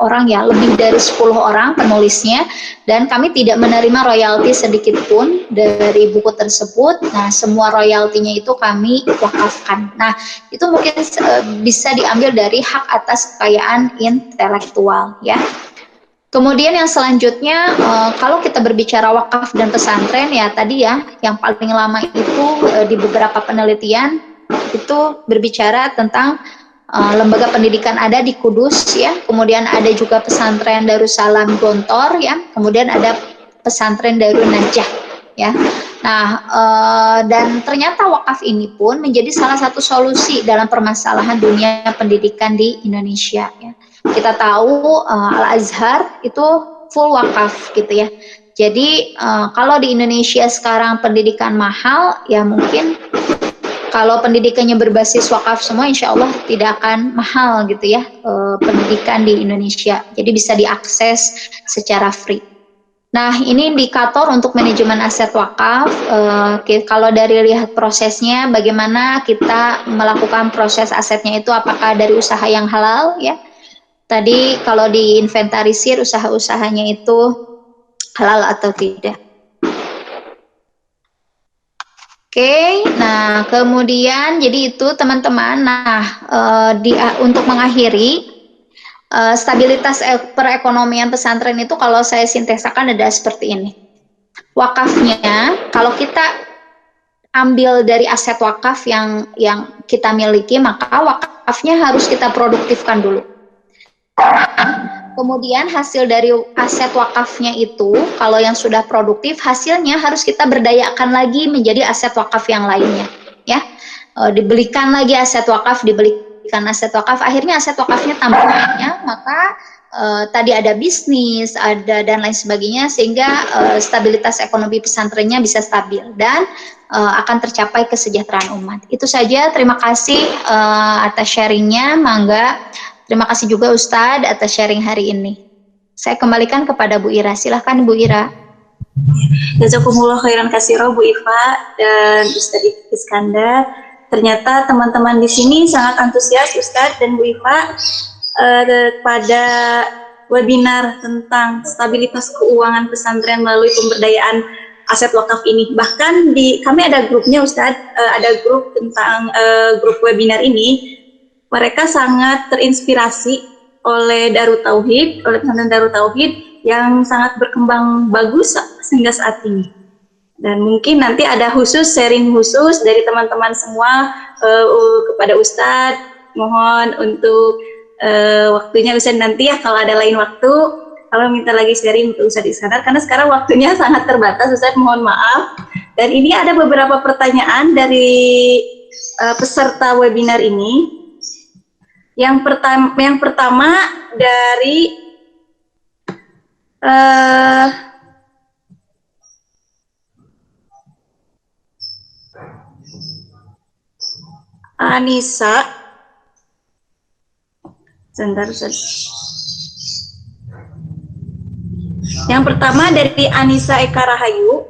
orang ya, lebih dari 10 orang penulisnya, dan kami tidak menerima royalti sedikit pun dari buku tersebut. Nah, semua royaltinya itu kami wakafkan. Nah, itu mungkin bisa diambil dari hak atas kekayaan intelektual ya. Kemudian yang selanjutnya, kalau kita berbicara wakaf dan pesantren ya tadi ya, yang paling lama itu di beberapa penelitian itu berbicara tentang lembaga pendidikan ada di Kudus ya, kemudian ada juga pesantren Darussalam Gontor ya, kemudian ada pesantren Darun Najah ya. Nah, dan ternyata wakaf ini pun menjadi salah satu solusi dalam permasalahan dunia pendidikan di Indonesia ya. Kita tahu Al-Azhar itu full wakaf gitu ya. Jadi kalau di Indonesia sekarang pendidikan mahal, ya mungkin kalau pendidikannya berbasis wakaf semua, insya Allah tidak akan mahal gitu ya pendidikan di Indonesia. Jadi bisa diakses secara free. Nah, ini indikator untuk manajemen aset wakaf. Kalau dari lihat prosesnya, bagaimana kita melakukan proses asetnya itu, apakah dari usaha yang halal ya? Tadi kalau diinventarisir usaha-usahanya itu halal atau tidak. Oke, nah kemudian jadi itu teman-teman. Nah, untuk mengakhiri stabilitas perekonomian pesantren itu kalau saya sintesakan ada seperti ini. Wakafnya kalau kita ambil dari aset wakaf yang kita miliki, maka wakafnya harus kita produktifkan dulu. Kemudian hasil dari aset wakafnya itu, kalau yang sudah produktif, hasilnya harus kita berdayakan lagi menjadi aset wakaf yang lainnya, ya. Dibelikan lagi aset wakaf, akhirnya aset wakafnya tambah banyak, maka tadi ada bisnis, ada dan lain sebagainya, sehingga stabilitas ekonomi pesantrennya bisa stabil dan akan tercapai kesejahteraan umat. Itu saja, terima kasih atas sharingnya, Mangga. Terima kasih juga Ustadz atas sharing hari ini. Saya kembalikan kepada Bu Ira. Silahkan Bu Ira. Jazakumullah khairan katsira Bu Iva dan Ustadz Iskandar. Ternyata teman-teman di sini sangat antusias Ustadz dan Bu Iva pada webinar tentang stabilitas keuangan pesantren melalui pemberdayaan aset wakaf ini. Bahkan kami ada grupnya Ustadz, ada grup tentang grup webinar ini. Mereka sangat terinspirasi oleh Darut Tauhid, oleh pesantren Darut Tauhid yang sangat berkembang bagus hingga saat ini. Dan mungkin nanti ada sharing khusus dari teman-teman semua kepada Ustadz. Mohon untuk waktunya Ustadz nanti ya, kalau ada lain waktu, kalau minta lagi sharing untuk Ustadz Iskandar, karena sekarang waktunya sangat terbatas Ustadz, mohon maaf. Dan ini ada beberapa pertanyaan dari peserta webinar ini. Yang pertama dari Anissa. Sebentar, yang pertama dari Anissa Eka Rahayu.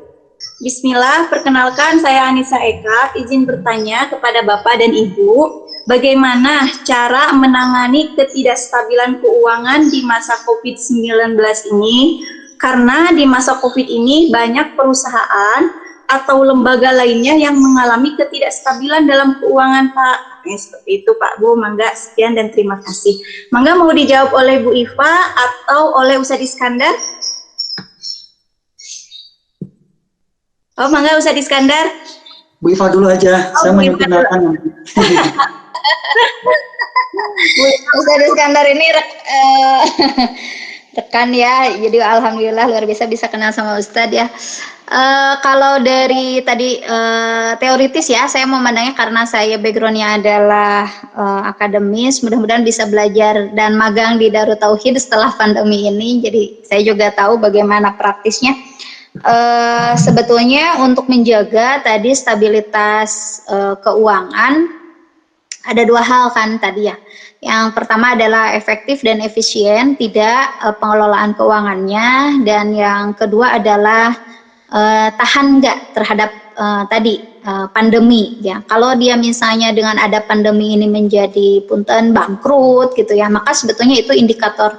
Bismillah, perkenalkan saya Anissa Eka, izin bertanya kepada Bapak dan Ibu, bagaimana cara menangani ketidakstabilan keuangan di masa COVID-19 ini? Karena di masa COVID ini banyak perusahaan atau lembaga lainnya yang mengalami ketidakstabilan dalam keuangan, Pak. Seperti itu Pak, Bu. Mangga, sekian dan terima kasih. Mangga, mau dijawab oleh Bu Iva atau oleh Ustadz Iskandar? Oh, mangga Ustadz Iskandar. Bu Iva dulu aja, saya mau perkenalkan. Ustadz Iskandar ini rekan ya, jadi alhamdulillah luar biasa bisa kenal sama Ustadz ya. Kalau dari tadi teoritis ya, saya memandangnya karena saya backgroundnya adalah akademis, mudah-mudahan bisa belajar dan magang di Darut Tauhid setelah pandemi ini, jadi saya juga tahu bagaimana praktisnya. Sebetulnya untuk menjaga tadi stabilitas keuangan ada dua hal kan tadi ya. Yang pertama adalah efektif dan efisien tidak pengelolaan keuangannya, dan yang kedua adalah tahan nggak terhadap pandemi ya. Kalau dia misalnya dengan ada pandemi ini menjadi punten bangkrut gitu ya, maka sebetulnya itu indikator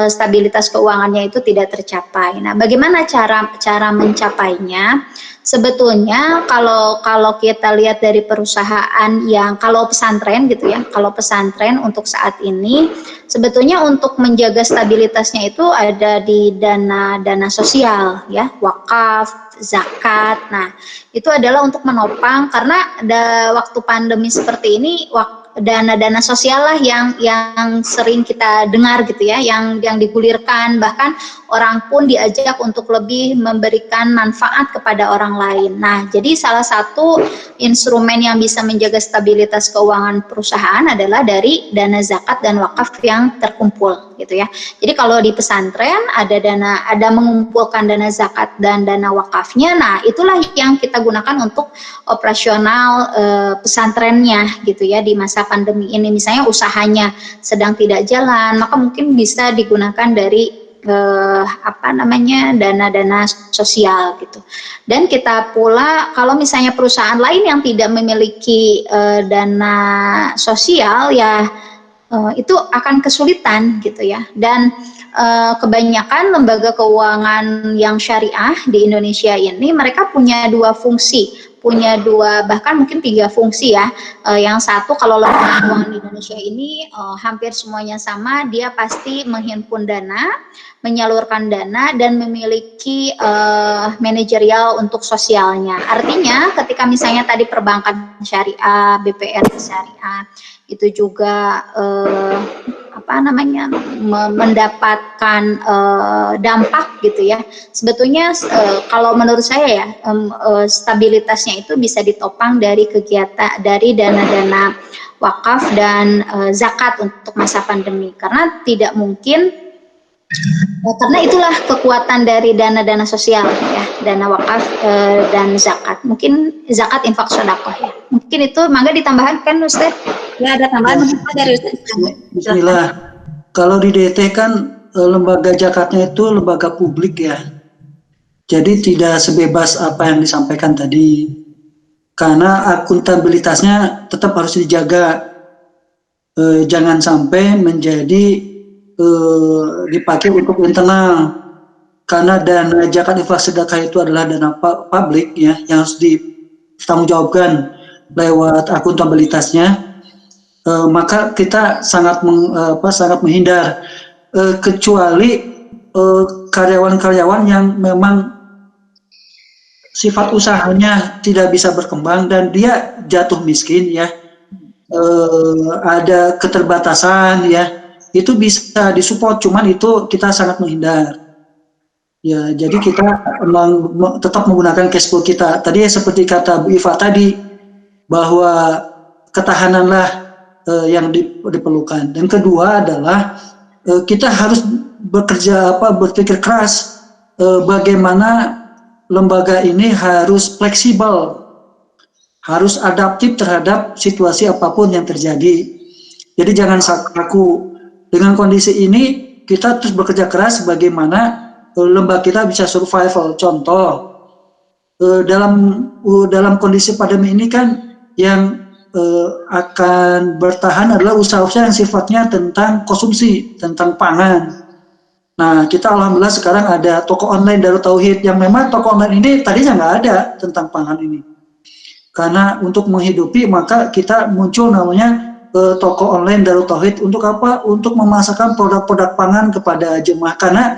stabilitas keuangannya itu tidak tercapai. Nah, bagaimana cara mencapainya? Sebetulnya kalau kita lihat dari perusahaan yang kalau pesantren gitu ya, kalau pesantren untuk saat ini sebetulnya untuk menjaga stabilitasnya itu ada di dana sosial ya, wakaf, zakat. Nah, itu adalah untuk menopang karena ada waktu pandemi seperti ini dana-dana sosial lah yang sering kita dengar gitu ya, yang digulirkan, bahkan orang pun diajak untuk lebih memberikan manfaat kepada orang lain. Nah, jadi salah satu instrumen yang bisa menjaga stabilitas keuangan perusahaan adalah dari dana zakat dan wakaf yang terkumpul gitu ya. Jadi kalau di pesantren ada mengumpulkan dana zakat dan dana wakafnya, nah itulah yang kita gunakan untuk operasional pesantrennya gitu ya di masa pandemi ini. Misalnya usahanya sedang tidak jalan, maka mungkin bisa digunakan dari dana-dana sosial gitu. Dan kita pula kalau misalnya perusahaan lain yang tidak memiliki dana sosial ya itu akan kesulitan gitu ya. Dan kebanyakan lembaga keuangan yang syariah di Indonesia ini mereka punya bahkan mungkin 3 fungsi ya. Yang satu, kalau lembaga keuangan di Indonesia ini hampir semuanya sama, dia pasti menghimpun dana, menyalurkan dana, dan memiliki manajerial untuk sosialnya. Artinya ketika misalnya tadi perbankan syariah, BPR syariah, itu juga mendapatkan dampak gitu ya. Sebetulnya kalau menurut saya ya, stabilitasnya itu bisa ditopang dari kegiatan, dari dana-dana wakaf dan zakat untuk masa pandemi, karena tidak mungkin, karena itulah kekuatan dari dana-dana sosial ya, dana wakaf dan zakat. Mungkin zakat, infak, sedekah ya. Mungkin itu, mangga ditambahkan kan Ustaz? Ya, ada tambahan dari Ustaz. Bismillah. Kalau di DT kan lembaga zakatnya itu lembaga publik ya. Jadi tidak sebebas apa yang disampaikan tadi. Karena akuntabilitasnya tetap harus dijaga. Jangan sampai menjadi dipakai untuk internal. Karena dana zakat, infak, sedekah itu adalah dana publik ya, yang harus ditanggungjawabkan lewat akuntabilitasnya. Maka kita sangat menghindar, kecuali karyawan-karyawan yang memang sifat usahanya tidak bisa berkembang dan dia jatuh miskin ya, ada keterbatasan ya, itu bisa disupport, cuman itu kita sangat menghindar ya. Jadi kita tetap menggunakan cash flow kita tadi ya, seperti kata Bu Iva tadi, bahwa ketahananlah yang diperlukan. Dan kedua adalah kita harus berpikir keras, bagaimana lembaga ini harus fleksibel, harus adaptif terhadap situasi apapun yang terjadi. Jadi jangan kaku. Dengan kondisi ini kita terus bekerja keras bagaimana lembaga kita bisa survival. Contoh, dalam kondisi pandemi ini kan yang akan bertahan adalah usaha-usaha yang sifatnya tentang konsumsi, tentang pangan. Nah, kita alhamdulillah sekarang ada toko online Darut Tauhid, yang memang toko online ini tadinya nggak ada tentang pangan ini. Karena untuk menghidupi maka kita muncul namanya toko online Darut Tauhid. Untuk apa? Untuk memasarkan produk-produk pangan kepada jemaah. Karena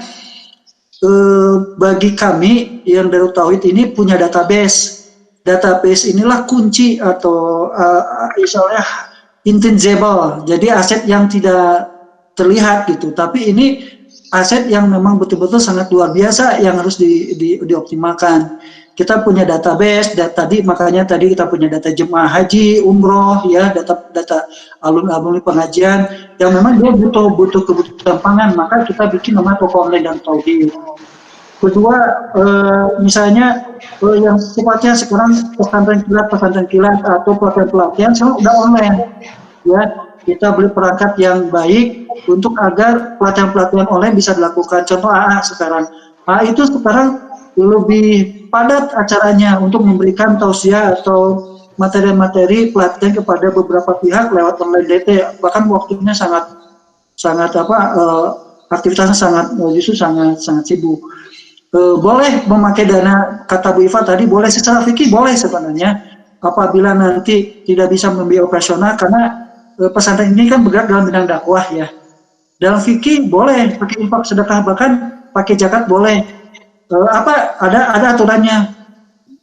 bagi kami yang Darut Tauhid ini punya database. Database inilah kunci atau misalnya intangible, jadi aset yang tidak terlihat gitu, tapi ini aset yang memang betul-betul sangat luar biasa yang harus dioptimalkan. Kita punya database, makanya tadi kita punya data jemaah haji, umroh ya, data alumni pengajian yang memang dia butuh kebutuhan pangan, maka kita bikin namanya toko online dan tauhid. Kedua, misalnya yang sifatnya sekarang pesantren kilat atau pelatihan sekarang udah online, ya. Kita beli perangkat yang baik untuk agar pelatihan online bisa dilakukan. Contoh AA sekarang, AA itu sekarang lebih padat acaranya untuk memberikan tausiah atau materi-materi pelatihan kepada beberapa pihak lewat online DT. Bahkan waktunya sangat aktivitasnya sangat sibuk. Boleh memakai dana, kata Bu Iva tadi, boleh secara fikih, boleh sebenarnya apabila nanti tidak bisa membiayai operasional, karena pesantren ini kan bergerak dalam bidang dakwah ya. Dalam fikih boleh pakai infak, sedekah, bahkan pakai zakat boleh. Ada aturannya,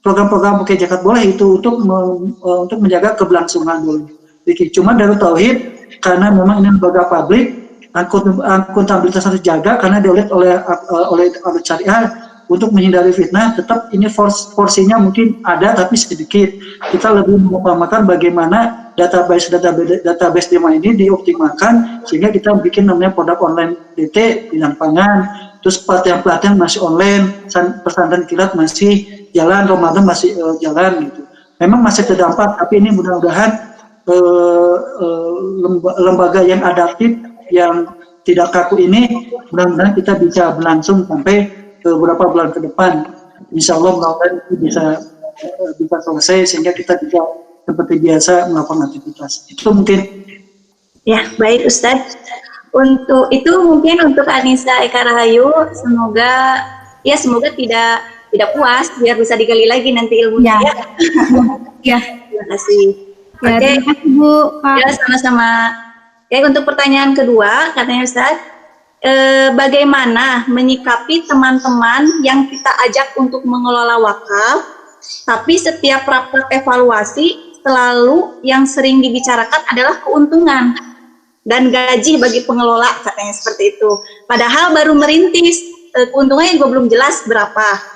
program-program pakai zakat boleh, itu untuk menjaga keberlangsungan boleh. Fikih. Cuma Darut Tauhid karena memang ini lembaga publik, akuntabilitas harus dijaga karena dilihat oleh syariah untuk menghindari fitnah. Tetap ini porsinya mungkin ada tapi sedikit. Kita lebih mengutamakan bagaimana database jemaah ini dioptimalkan sehingga kita bikin namanya produk online DT bidang pangan. Terus pelatihan masih online, pesantren kilat masih jalan, Ramadan masih jalan gitu. Memang masih terdampak, tapi ini mudah-mudahan lembaga yang adaptif, yang tidak kaku ini, mudah-mudahan kita bisa berlangsung sampai beberapa bulan ke depan. Insya Allah mudah-mudahan itu bisa selesai sehingga kita bisa seperti biasa melakukan aktivitas. Itu mungkin. Ya, baik Ustadz. Untuk itu mungkin untuk Anissa Eka Rahayu, semoga tidak puas, biar bisa digali lagi nanti ilmunya. Ya. Terima kasih. Ya, Oke, terima kasih Bu. Ya, sama-sama. Oke, untuk pertanyaan kedua, katanya Ustadz, bagaimana menyikapi teman-teman yang kita ajak untuk mengelola wakaf, tapi setiap rapat evaluasi selalu yang sering dibicarakan adalah keuntungan. dan gaji bagi pengelola, katanya seperti itu. Padahal baru merintis, keuntungannya juga belum jelas berapa.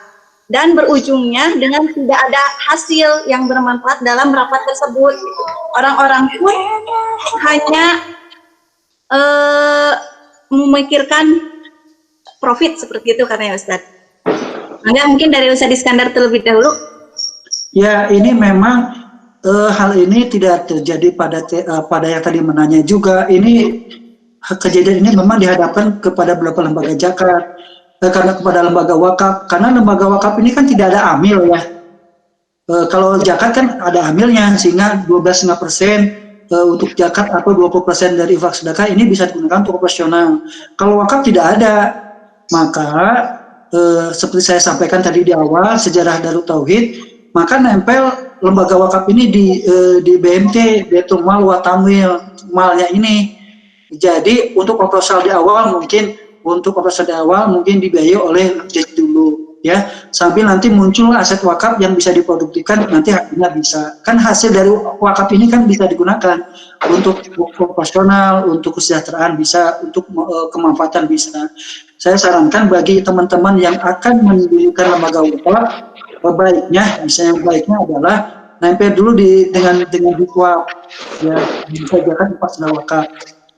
Dan berujungnya dengan tidak ada hasil yang bermanfaat dalam rapat tersebut. Orang-orang pun hanya memikirkan profit seperti itu, katanya Ustadz. Maka mungkin dari Ustadz Iskandar terlebih dahulu. Ya, ini memang hal ini tidak terjadi pada yang tadi menanya juga. Ini kejadian ini memang dihadapkan kepada beberapa lembaga zakat, karena kepada lembaga wakaf. Karena lembaga wakaf ini kan tidak ada amil ya. Kalau zakat kan ada amilnya, sehingga 12,5% untuk zakat atau 20% dari infak sedekah ini bisa digunakan untuk operasional. Kalau wakaf tidak ada, maka seperti saya sampaikan tadi di awal sejarah Darut Tauhid, maka nempel lembaga wakaf ini di BMT, Baitul Mal wa Tamwil, malnya ini. Jadi untuk operasional di awal mungkin dibiayai oleh JIS dulu ya, sambil nanti muncul aset wakaf yang bisa diproduktifkan, nanti hasilnya bisa. Kan hasil dari wakaf ini kan bisa digunakan untuk operasional, untuk kesejahteraan bisa, untuk kemanfaatan bisa. Saya sarankan bagi teman-teman yang akan mendirikan lembaga wakaf, baiknya adalah nempel dulu dengan BISWAP ya, bisa jakan operasional wakaf.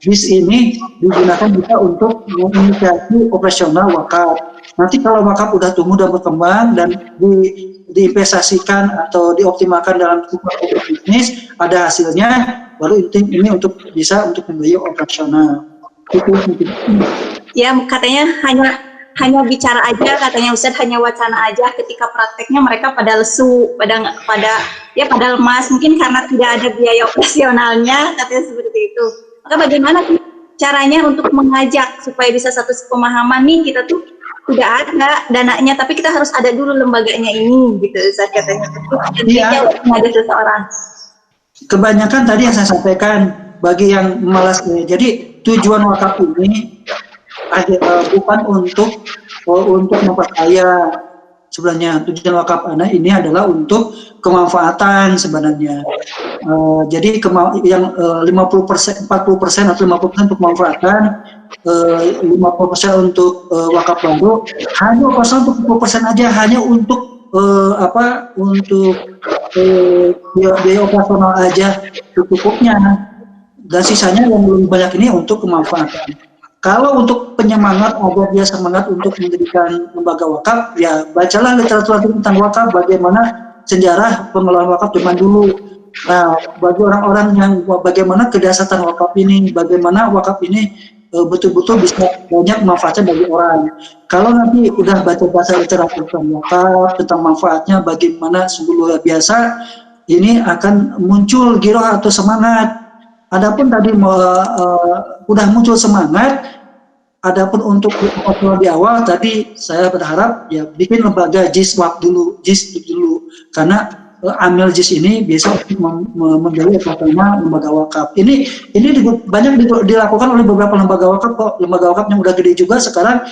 BIS ini digunakan juga untuk menginisiasi operasional wakaf. Nanti kalau wakaf udah tumbuh dan berkembang dan diinvestasikan atau dioptimalkan dalam bisnis, ada hasilnya, baru ini untuk bisa untuk membiayai operasional. Ya, katanya hanya bicara aja, katanya Ustadz, hanya wacana aja, ketika prakteknya mereka pada lesu, pada lemas, mungkin karena tidak ada biaya operasionalnya, katanya seperti itu. Maka bagaimana caranya untuk mengajak supaya bisa satu pemahaman nih, kita tuh tidak ada dananya, tapi kita harus ada dulu lembaganya ini, gitu Ustadz, katanya. Iya. Ada seseorang. Kebanyakan tadi yang saya sampaikan, bagi yang malas, jadi tujuan wakaf ini bukan untuk memperkaya. Sebenarnya tujuan wakaf anak ini adalah untuk kemanfaatan sebenarnya. Jadi yang 50%, 40% atau 50% untuk kemanfaatan, 50% untuk wakaf baru, hanya untuk 10% aja, hanya untuk untuk biaya operasional aja cukupnya, dan sisanya yang belum banyak ini untuk kemanfaatan. Kalau untuk penyemangat agar dia semangat untuk mendirikan lembaga wakaf, ya bacalah literatur tentang wakaf, bagaimana sejarah pengelolaan wakaf zaman dulu. Nah, bagi orang-orang yang bagaimana kedasatan wakaf ini, bagaimana wakaf ini betul-betul bisa banyak manfaatnya bagi orang. Kalau nanti udah baca-baca literatur tentang wakaf, tentang manfaatnya bagaimana sungguh luar biasa, ini akan muncul giroh atau semangat. Adapun tadi udah muncul semangat, adapun untuk di awal tadi saya berharap ya bikin lembaga JIS dulu, karena amil JIS ini biasa membiayai lembaga wakaf. Ini banyak dilakukan oleh beberapa lembaga wakaf kok, lembaga wakaf yang udah gede juga sekarang,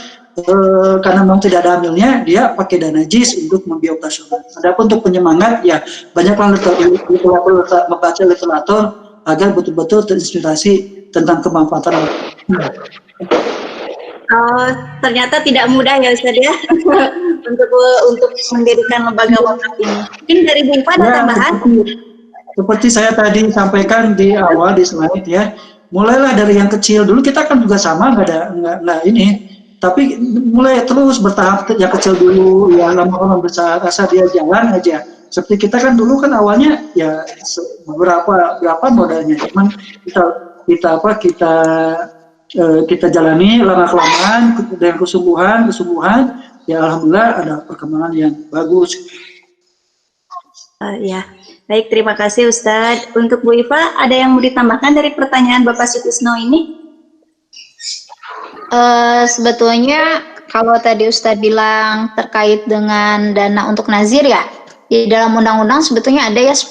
karena memang tidak ada amilnya, dia pakai dana JIS untuk membiayai operasional. Adapun untuk penyemangat ya banyaklah membaca literatur agar betul-betul terinspirasi tentang kemanfaatan. Ternyata tidak mudah ya Ustadz ya untuk mendirikan lembaga wakaf ini. Mungkin dari Bu Iva ada tambahan? Seperti saya tadi sampaikan di awal di slide ya, mulailah dari yang kecil dulu. Kita kan juga sama, nggak ini, tapi mulai terus bertahap, yang kecil dulu ya, lama-lama besar, asal dia jalan aja. Seperti kita kan dulu kan awalnya ya berapa modalnya, cuman kita jalani lama-kelamaan dengan kesungguhan, ya alhamdulillah ada perkembangan yang bagus. Ya, baik, terima kasih Ustadz. Untuk Bu Iva, ada yang mau ditambahkan dari pertanyaan Bapak Sutisno ini? Sebetulnya kalau tadi Ustadz bilang terkait dengan dana untuk nazir ya, di dalam undang-undang sebetulnya ada ya 10%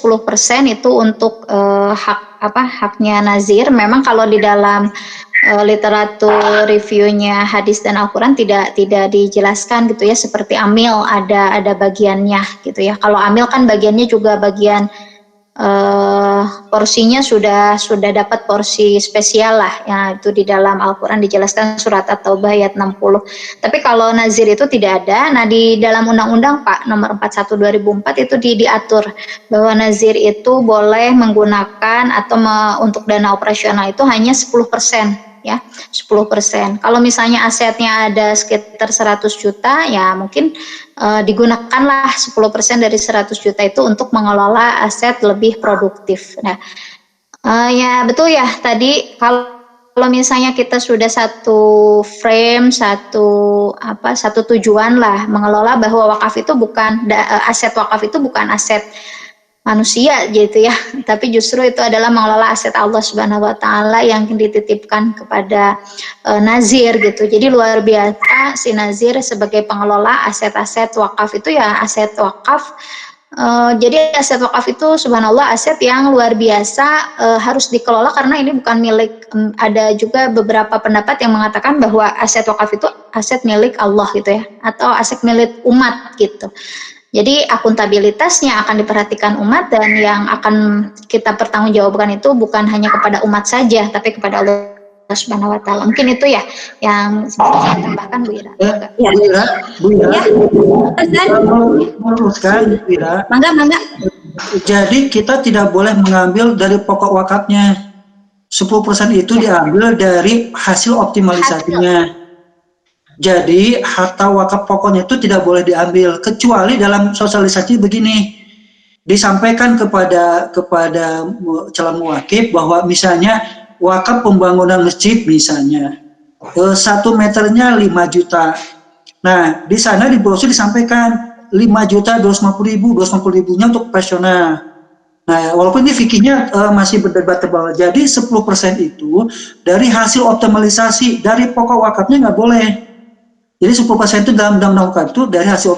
itu untuk haknya nazir. Memang kalau di dalam literatur reviewnya hadis dan Al-Quran tidak dijelaskan gitu ya, seperti amil ada bagiannya gitu ya. Kalau amil kan bagiannya juga bagian porsinya sudah dapat porsi spesial lah ya, itu di dalam Al-Qur'an dijelaskan surat At-Taubah ayat 60. Tapi kalau nazir itu tidak ada. Nah, di dalam undang-undang Pak nomor 41 2004 itu diatur bahwa nazir itu boleh menggunakan atau untuk dana operasional itu hanya 10% ya, 10%. Kalau misalnya asetnya ada sekitar 100 juta ya mungkin digunakanlah 10% dari 100 juta itu untuk mengelola aset lebih produktif. Nah, ya betul ya tadi kalau misalnya kita sudah satu frame, satu tujuan lah mengelola bahwa wakaf itu bukan aset wakaf itu bukan aset manusia gitu ya, tapi justru itu adalah mengelola aset Allah Subhanahu wa taala yang dititipkan kepada nazir gitu. Jadi luar biasa si nazir sebagai pengelola aset-aset wakaf itu ya, aset wakaf. Jadi aset wakaf itu subhanallah aset yang luar biasa, harus dikelola karena ini bukan milik, ada juga beberapa pendapat yang mengatakan bahwa aset wakaf itu aset milik Allah gitu ya, atau aset milik umat gitu. Jadi akuntabilitasnya akan diperhatikan umat, dan yang akan kita pertanggungjawabkan itu bukan hanya kepada umat saja, tapi kepada Allah Subhanahu wa taala. Mungkin itu ya yang saya tambahkan, Bu Ira. Bu Ira, Ya. meluruskan Bu Ira. Mangga. Jadi kita tidak boleh mengambil dari pokok wakafnya. 10% itu diambil dari hasil optimalisasinya. Jadi harta wakaf pokoknya itu tidak boleh diambil, kecuali dalam sosialisasi begini, disampaikan kepada calon muwakif bahwa misalnya wakaf pembangunan masjid misalnya 1 meternya 5 juta. Nah, di sana di brosur disampaikan 5 juta 250 ribunya untuk operasional. Nah, walaupun ini fikihnya masih berdebat tebal, jadi 10% itu dari hasil optimalisasi, dari pokok wakafnya nggak boleh. Jadi 10% itu dalam undang-undang wakaf itu dari hasil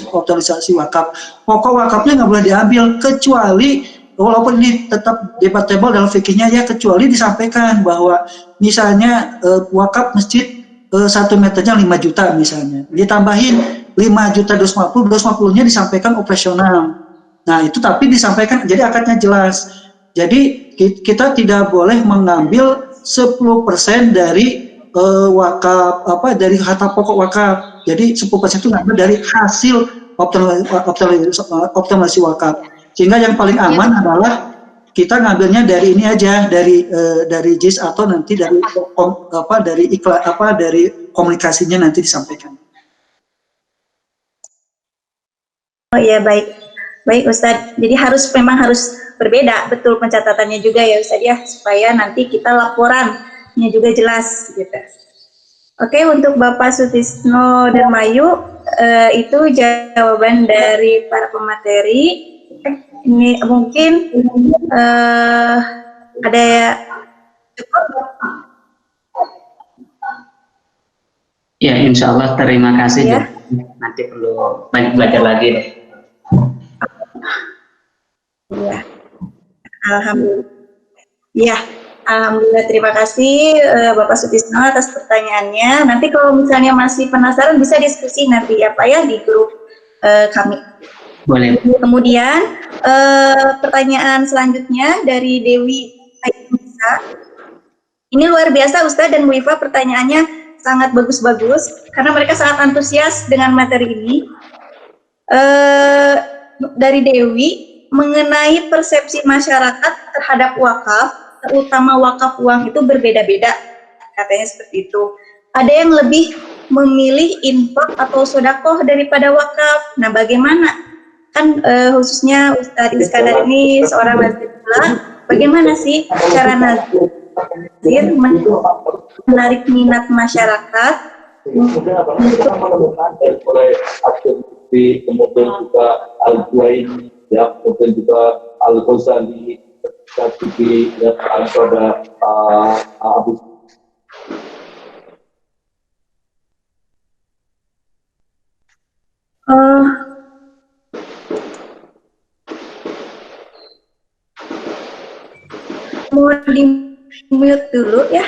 optimalisasi wakaf. Pokok wakafnya nggak boleh diambil, kecuali walaupun ini tetap debatable dalam fikihnya ya, kecuali disampaikan bahwa misalnya wakaf masjid 1 meternya 5 juta misalnya, ditambahin 5 juta 250-nya disampaikan operasional. Nah itu tapi disampaikan, jadi akadnya jelas. Jadi kita tidak boleh mengambil 10% dari wakaf dari harta pokok wakaf. Jadi 10% itu ngambil dari hasil optimalisasi wakaf. Sehingga yang paling aman adalah kita ngambilnya dari ini aja, dari JIS atau nanti dari dari komunikasinya nanti disampaikan. Oh iya, baik Ustadz. Jadi memang harus berbeda, betul pencatatannya juga ya Ustadz ya, supaya nanti kita laporannya juga jelas gitu. Oke, untuk Bapak Sutisno Darmayu, itu jawaban dari para pemateri. Ini mungkin ada cukup. Ya, insya Allah terima kasih. Ya. Nanti perlu banyak belajar lagi deh. Ya, alhamdulillah. Ya, alhamdulillah, terima kasih Bapak Sutisno atas pertanyaannya. Nanti kalau misalnya masih penasaran bisa diskusi nanti ya Pak ya di grup kami. Boleh. Kemudian pertanyaan selanjutnya dari Dewi Aisyah. Ini luar biasa Ustadz dan Bu Iva, pertanyaannya sangat bagus-bagus karena mereka sangat antusias dengan materi ini. Dari Dewi, mengenai persepsi masyarakat terhadap wakaf, terutama wakaf uang itu berbeda-beda, katanya seperti itu. Ada yang lebih memilih infak atau sodakoh daripada wakaf. Nah, bagaimana? Kan khususnya Ustadz Iskandar ini seorang nazir pula, bagaimana sih cara nazir menarik minat masyarakat kemudian juga Al-Juwaini, ya, kemudian juga Al-Ghazali, Syatibi, ya, ada Abu mau di-mute dulu ya.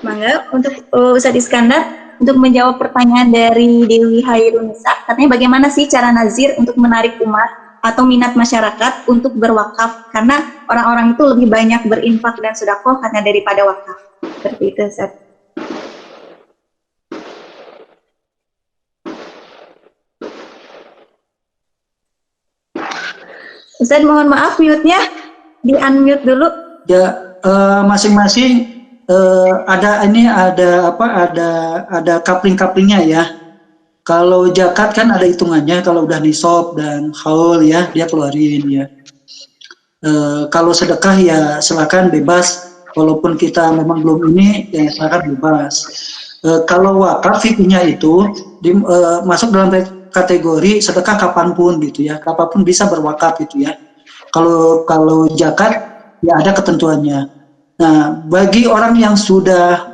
Mangga. untuk Ustadz Iskandar untuk menjawab pertanyaan dari Dewi Hairunisa. Katanya bagaimana sih cara nazir untuk menarik umat atau minat masyarakat untuk berwakaf? Karena orang-orang itu lebih banyak berinfak dan sedekah katanya daripada wakaf. Seperti itu, Ustadz. Ustadz mohon maaf mute-nya di-unmute dulu. Ya, masing-masing ada coupling-couplingnya ya. Kalau zakat kan ada hitungannya, kalau udah nisab dan haul ya dia keluarin ya. Kalau sedekah ya silakan bebas, walaupun kita memang belum ini ya silakan bebas. Kalau wakaf fikihnya itu masuk dalam kategori sedekah kapanpun gitu ya, kapanpun bisa berwakaf gitu ya. Kalau zakat ya ada ketentuannya. Nah, bagi orang yang sudah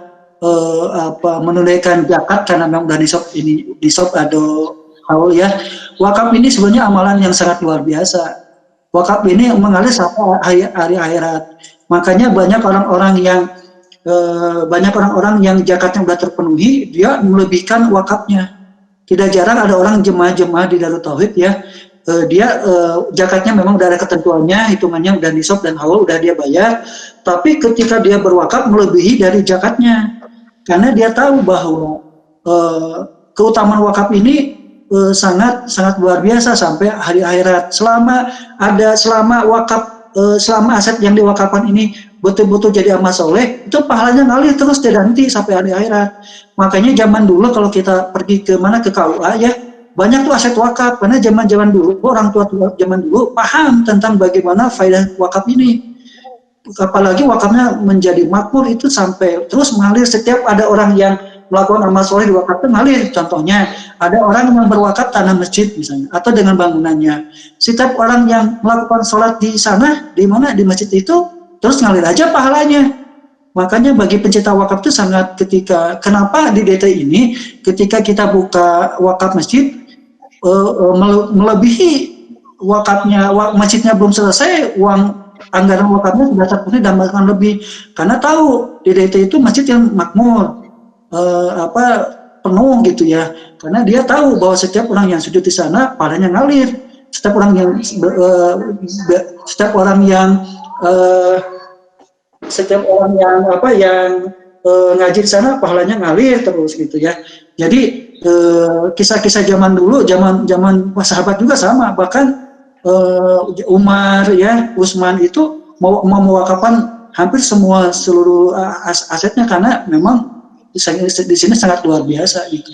menunaikan zakat karena memang udah nisab atau haul ya, wakaf ini sebenarnya amalan yang sangat luar biasa. Wakaf ini mengalir sampai hari akhirat. Makanya banyak orang-orang yang zakatnya sudah terpenuhi, dia melebihkan wakafnya. Tidak jarang ada orang jemaah-jemaah di Darut Tauhid ya, dia zakatnya memang udah ada ketentuannya, hitungannya udah nisab dan haul udah dia bayar, tapi ketika dia berwakaf melebihi dari zakatnya, karena dia tahu bahwa keutamaan wakaf ini sangat luar biasa sampai hari akhirat. Selama aset yang diwakafkan ini betul-betul jadi amal soleh, itu pahalanya ngalir terus tidak henti sampai hari akhirat. Makanya zaman dulu kalau kita pergi ke KUA ya, banyak tuh aset wakaf, karena zaman dulu orang tua zaman dulu paham tentang bagaimana faedah wakaf ini. Apalagi wakafnya menjadi makmur itu sampai terus mengalir. Setiap ada orang yang melakukan amal soleh di wakaf itu ngalir. Contohnya ada orang yang berwakaf tanah masjid misalnya atau dengan bangunannya. Setiap orang yang melakukan sholat di sana, di mana di masjid itu terus ngalir aja pahalanya. Makanya bagi pencinta wakaf itu sangat, kenapa di DT ini ketika kita buka wakaf masjid melebihi wakafnya, masjidnya belum selesai, uang anggaran wakafnya sudah terpenuhi dan bahkan lebih, karena tahu di DT itu masjid yang makmur, penuh gitu ya, karena dia tahu bahwa setiap orang yang sujud di sana pahalanya ngalir, setiap orang yang ngaji di sana pahalanya ngalir terus gitu ya. Jadi kisah-kisah zaman dulu, zaman sahabat juga sama, bahkan Umar ya, Utsman itu mau mewakafkan hampir seluruh asetnya karena memang di sini sangat luar biasa gitu.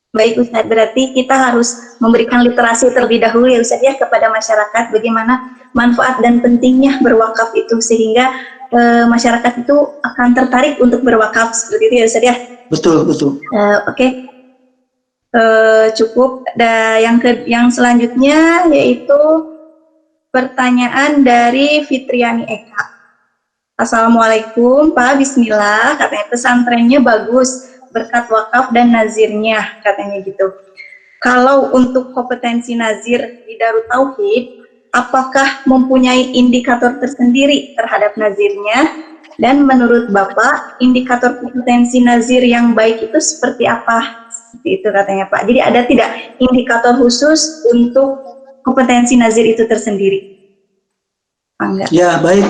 Baik Ustadz, berarti kita harus memberikan literasi terlebih dahulu ya Ustadz ya kepada masyarakat bagaimana manfaat dan pentingnya berwakaf itu, sehingga masyarakat itu akan tertarik untuk berwakaf, seperti itu ya Ustadz ya? Betul. Oke. Cukup. Yang selanjutnya yaitu pertanyaan dari Fitriani Eka. Assalamualaikum Pak, bismillah, katanya pesantrennya bagus berkat wakaf dan nazirnya, katanya gitu. Kalau untuk kompetensi nazir di Darut Tauhid, apakah mempunyai indikator tersendiri terhadap nazirnya? Dan menurut Bapak, indikator kompetensi nazir yang baik itu seperti apa? Seperti itu katanya Pak. Jadi ada tidak indikator khusus untuk kompetensi nazir itu tersendiri? Enggak. Ya, baik.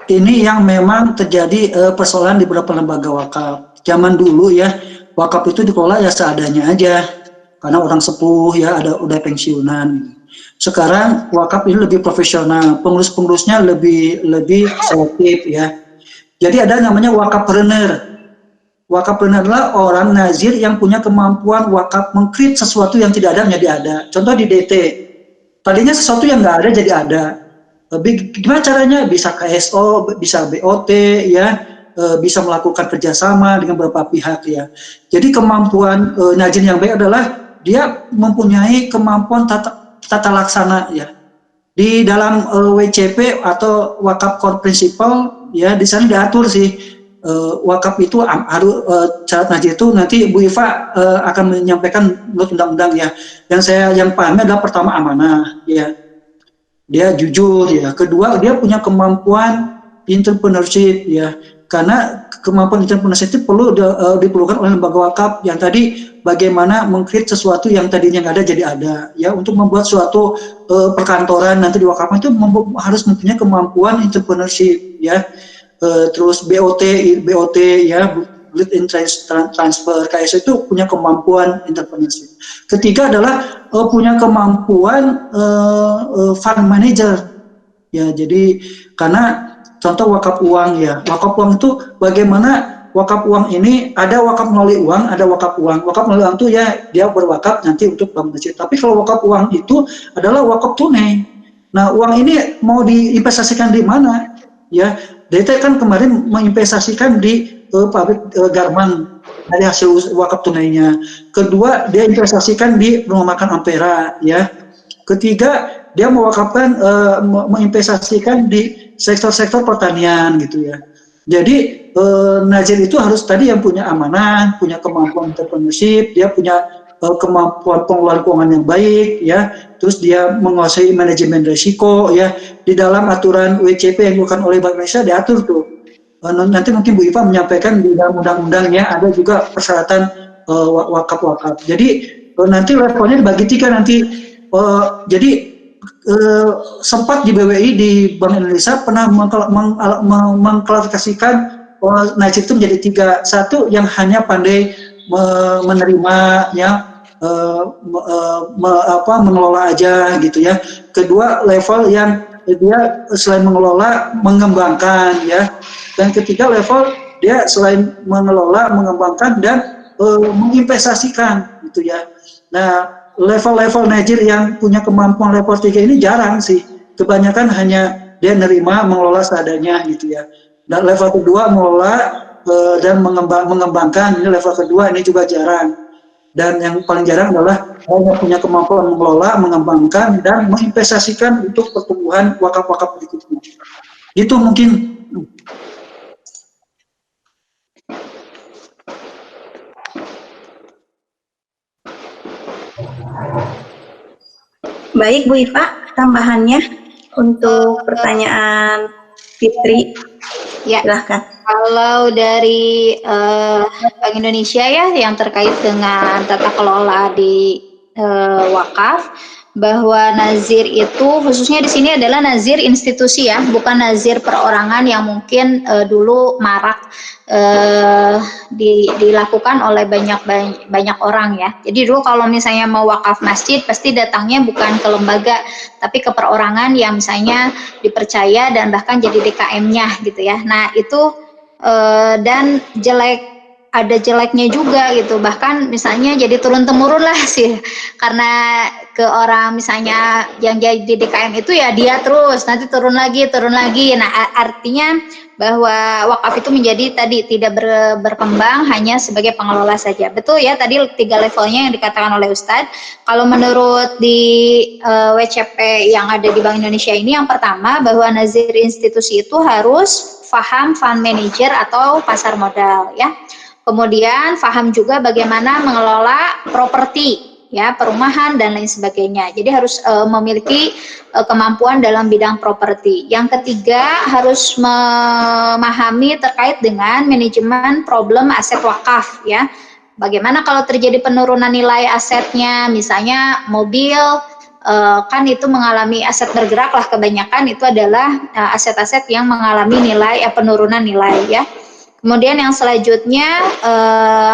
Ini yang memang terjadi persoalan di beberapa lembaga wakaf. Zaman dulu ya, wakaf itu dikelola ya seadanya aja, karena orang sepuh ya udah pensiunan. Sekarang wakaf ini lebih profesional, pengurus-pengurusnya lebih selektif ya. Jadi ada namanya wakafpreneur. Wakafpreneur adalah orang nazir yang punya kemampuan wakaf meng-create sesuatu yang tidak ada menjadi ada. Contoh di DT, tadinya sesuatu yang nggak ada jadi ada. Gimana caranya? Bisa KSO, bisa BOT ya, bisa melakukan kerjasama dengan beberapa pihak ya. Jadi kemampuan nazir yang baik adalah dia mempunyai kemampuan tata laksana ya. Di dalam WCP atau wakaf core principle ya, di sana diatur sih wakaf itu harus syarat nazir itu, nanti Bu Iva akan menyampaikan menurut undang-undang ya. Yang pahami adalah pertama amanah ya. dia jujur ya. Kedua, dia punya kemampuan entrepreneurship ya. Karena kemampuan entrepreneurship itu perlu diperlukan oleh lembaga wakaf yang tadi bagaimana mengcreate sesuatu yang tadinya nggak ada jadi ada ya. Untuk membuat suatu perkantoran nanti di wakaf itu harus mempunyai kemampuan entrepreneurship ya. Terus BOT ya, Build in Transfer, KS itu punya kemampuan entrepreneurship. Ketiga adalah punya kemampuan fund manager ya. Jadi karena contoh wakaf uang ya, wakaf uang itu bagaimana wakaf uang ini ada wakaf melalui uang, ada wakaf uang. Wakaf melalui uang itu ya dia berwakaf nanti untuk bangun masjid. Tapi kalau wakaf uang itu adalah wakaf tunai. Nah, uang ini mau diinvestasikan di mana? Ya, DT kan kemarin menginvestasikan di pabrik garmen dari hasil wakaf tunainya. Kedua, dia investasikan di rumah makan Ampera ya. Ketiga, dia mewakafkan menginvestasikan di sektor-sektor pertanian gitu ya. Jadi nazir itu harus tadi yang punya amanah, punya kemampuan entrepreneurship, dia punya kemampuan pengelolaan keuangan yang baik ya, terus dia menguasai manajemen risiko ya. Di dalam aturan WCP yang dilakukan oleh Bank Indonesia diatur tuh. Nanti mungkin Bu Iva menyampaikan di dalam undang-undangnya ada juga persyaratan wakaf-wakaf. Jadi nanti levelnya dibagi 3 nanti. Jadi sempat di BWI di Bank Indonesia pernah mengklarifikasikan nazir itu menjadi 3. Satu yang hanya pandai menerima ya, mengelola aja gitu ya. Kedua, level yang dia selain mengelola mengembangkan ya. Dan ketiga, level dia selain mengelola mengembangkan dan menginvestasikan gitu ya. Nah, level-level nazir yang punya kemampuan level 3 ini jarang sih. Kebanyakan hanya dia nerima, mengelola seadanya gitu ya. Dan level kedua mengelola dan mengembangkan, ini level kedua, ini juga jarang. Dan yang paling jarang adalah hanya punya kemampuan mengelola, mengembangkan, dan menginvestasikan untuk pertumbuhan wakaf-wakaf berikutnya. Itu mungkin. Baik Bu Iva, tambahannya untuk pertanyaan Fitri, Ya, silahkan. kalau dari Bank Indonesia ya yang terkait dengan tata kelola di wakaf, bahwa nazir itu khususnya di sini adalah nazir institusi ya, bukan nazir perorangan yang mungkin dulu marak dilakukan oleh banyak orang ya. Jadi dulu kalau misalnya mau wakaf masjid pasti datangnya bukan ke lembaga tapi ke perorangan yang misalnya dipercaya dan bahkan jadi DKM-nya gitu ya. Nah itu dan ada jeleknya juga gitu, bahkan misalnya jadi turun temurun lah sih, karena ke orang misalnya yang jadi DKM itu ya dia terus nanti turun lagi. Nah artinya bahwa wakaf itu menjadi tadi tidak berkembang hanya sebagai pengelola saja. Betul ya, tadi 3 levelnya yang dikatakan oleh Ustadz. Kalau menurut di WCP yang ada di Bank Indonesia ini, yang pertama bahwa nazir institusi itu harus paham fund manager atau pasar modal ya. Kemudian paham juga bagaimana mengelola properti ya, perumahan dan lain sebagainya. Jadi harus memiliki kemampuan dalam bidang properti. Yang ketiga harus memahami terkait dengan manajemen problem aset wakaf ya. Bagaimana kalau terjadi penurunan nilai asetnya, misalnya mobil kan itu mengalami aset bergerak lah, kebanyakan itu adalah aset-aset yang mengalami nilai penurunan nilai ya. Kemudian yang selanjutnya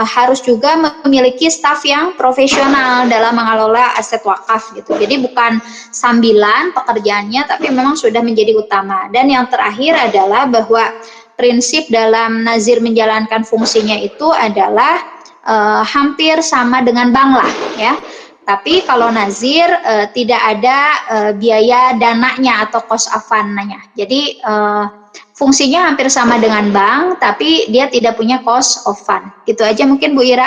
harus juga memiliki staf yang profesional dalam mengelola aset wakaf gitu. Jadi bukan sambilan pekerjaannya tapi memang sudah menjadi utama. Dan yang terakhir adalah bahwa prinsip dalam nazir menjalankan fungsinya itu adalah hampir sama dengan bank lah ya. Tapi kalau nazir tidak ada biaya dananya atau cost of fund-nya. Jadi fungsinya hampir sama dengan bank, tapi dia tidak punya cost of fund. Gitu aja mungkin Bu Ira.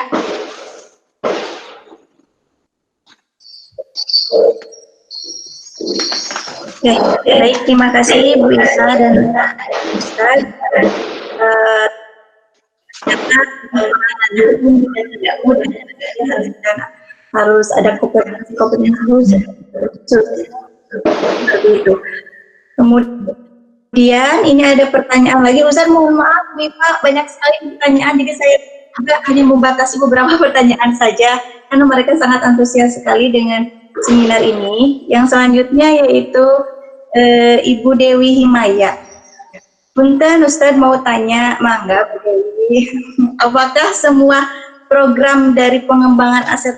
Oke, baik, terima kasih Bu Isa dan Ustaz. Harus ada kompetensi khusus Seperti itu. Kemudian ini ada pertanyaan lagi, Ustaz, mohon maaf nih Pak, banyak sekali pertanyaan, jadi saya juga hanya membatasi beberapa pertanyaan saja, karena mereka sangat antusias sekali dengan seminar ini. Yang selanjutnya yaitu Ibu Dewi Himaya. Punten Ustadz mau tanya, mangga Bu Dewi, apakah semua program dari pengembangan aset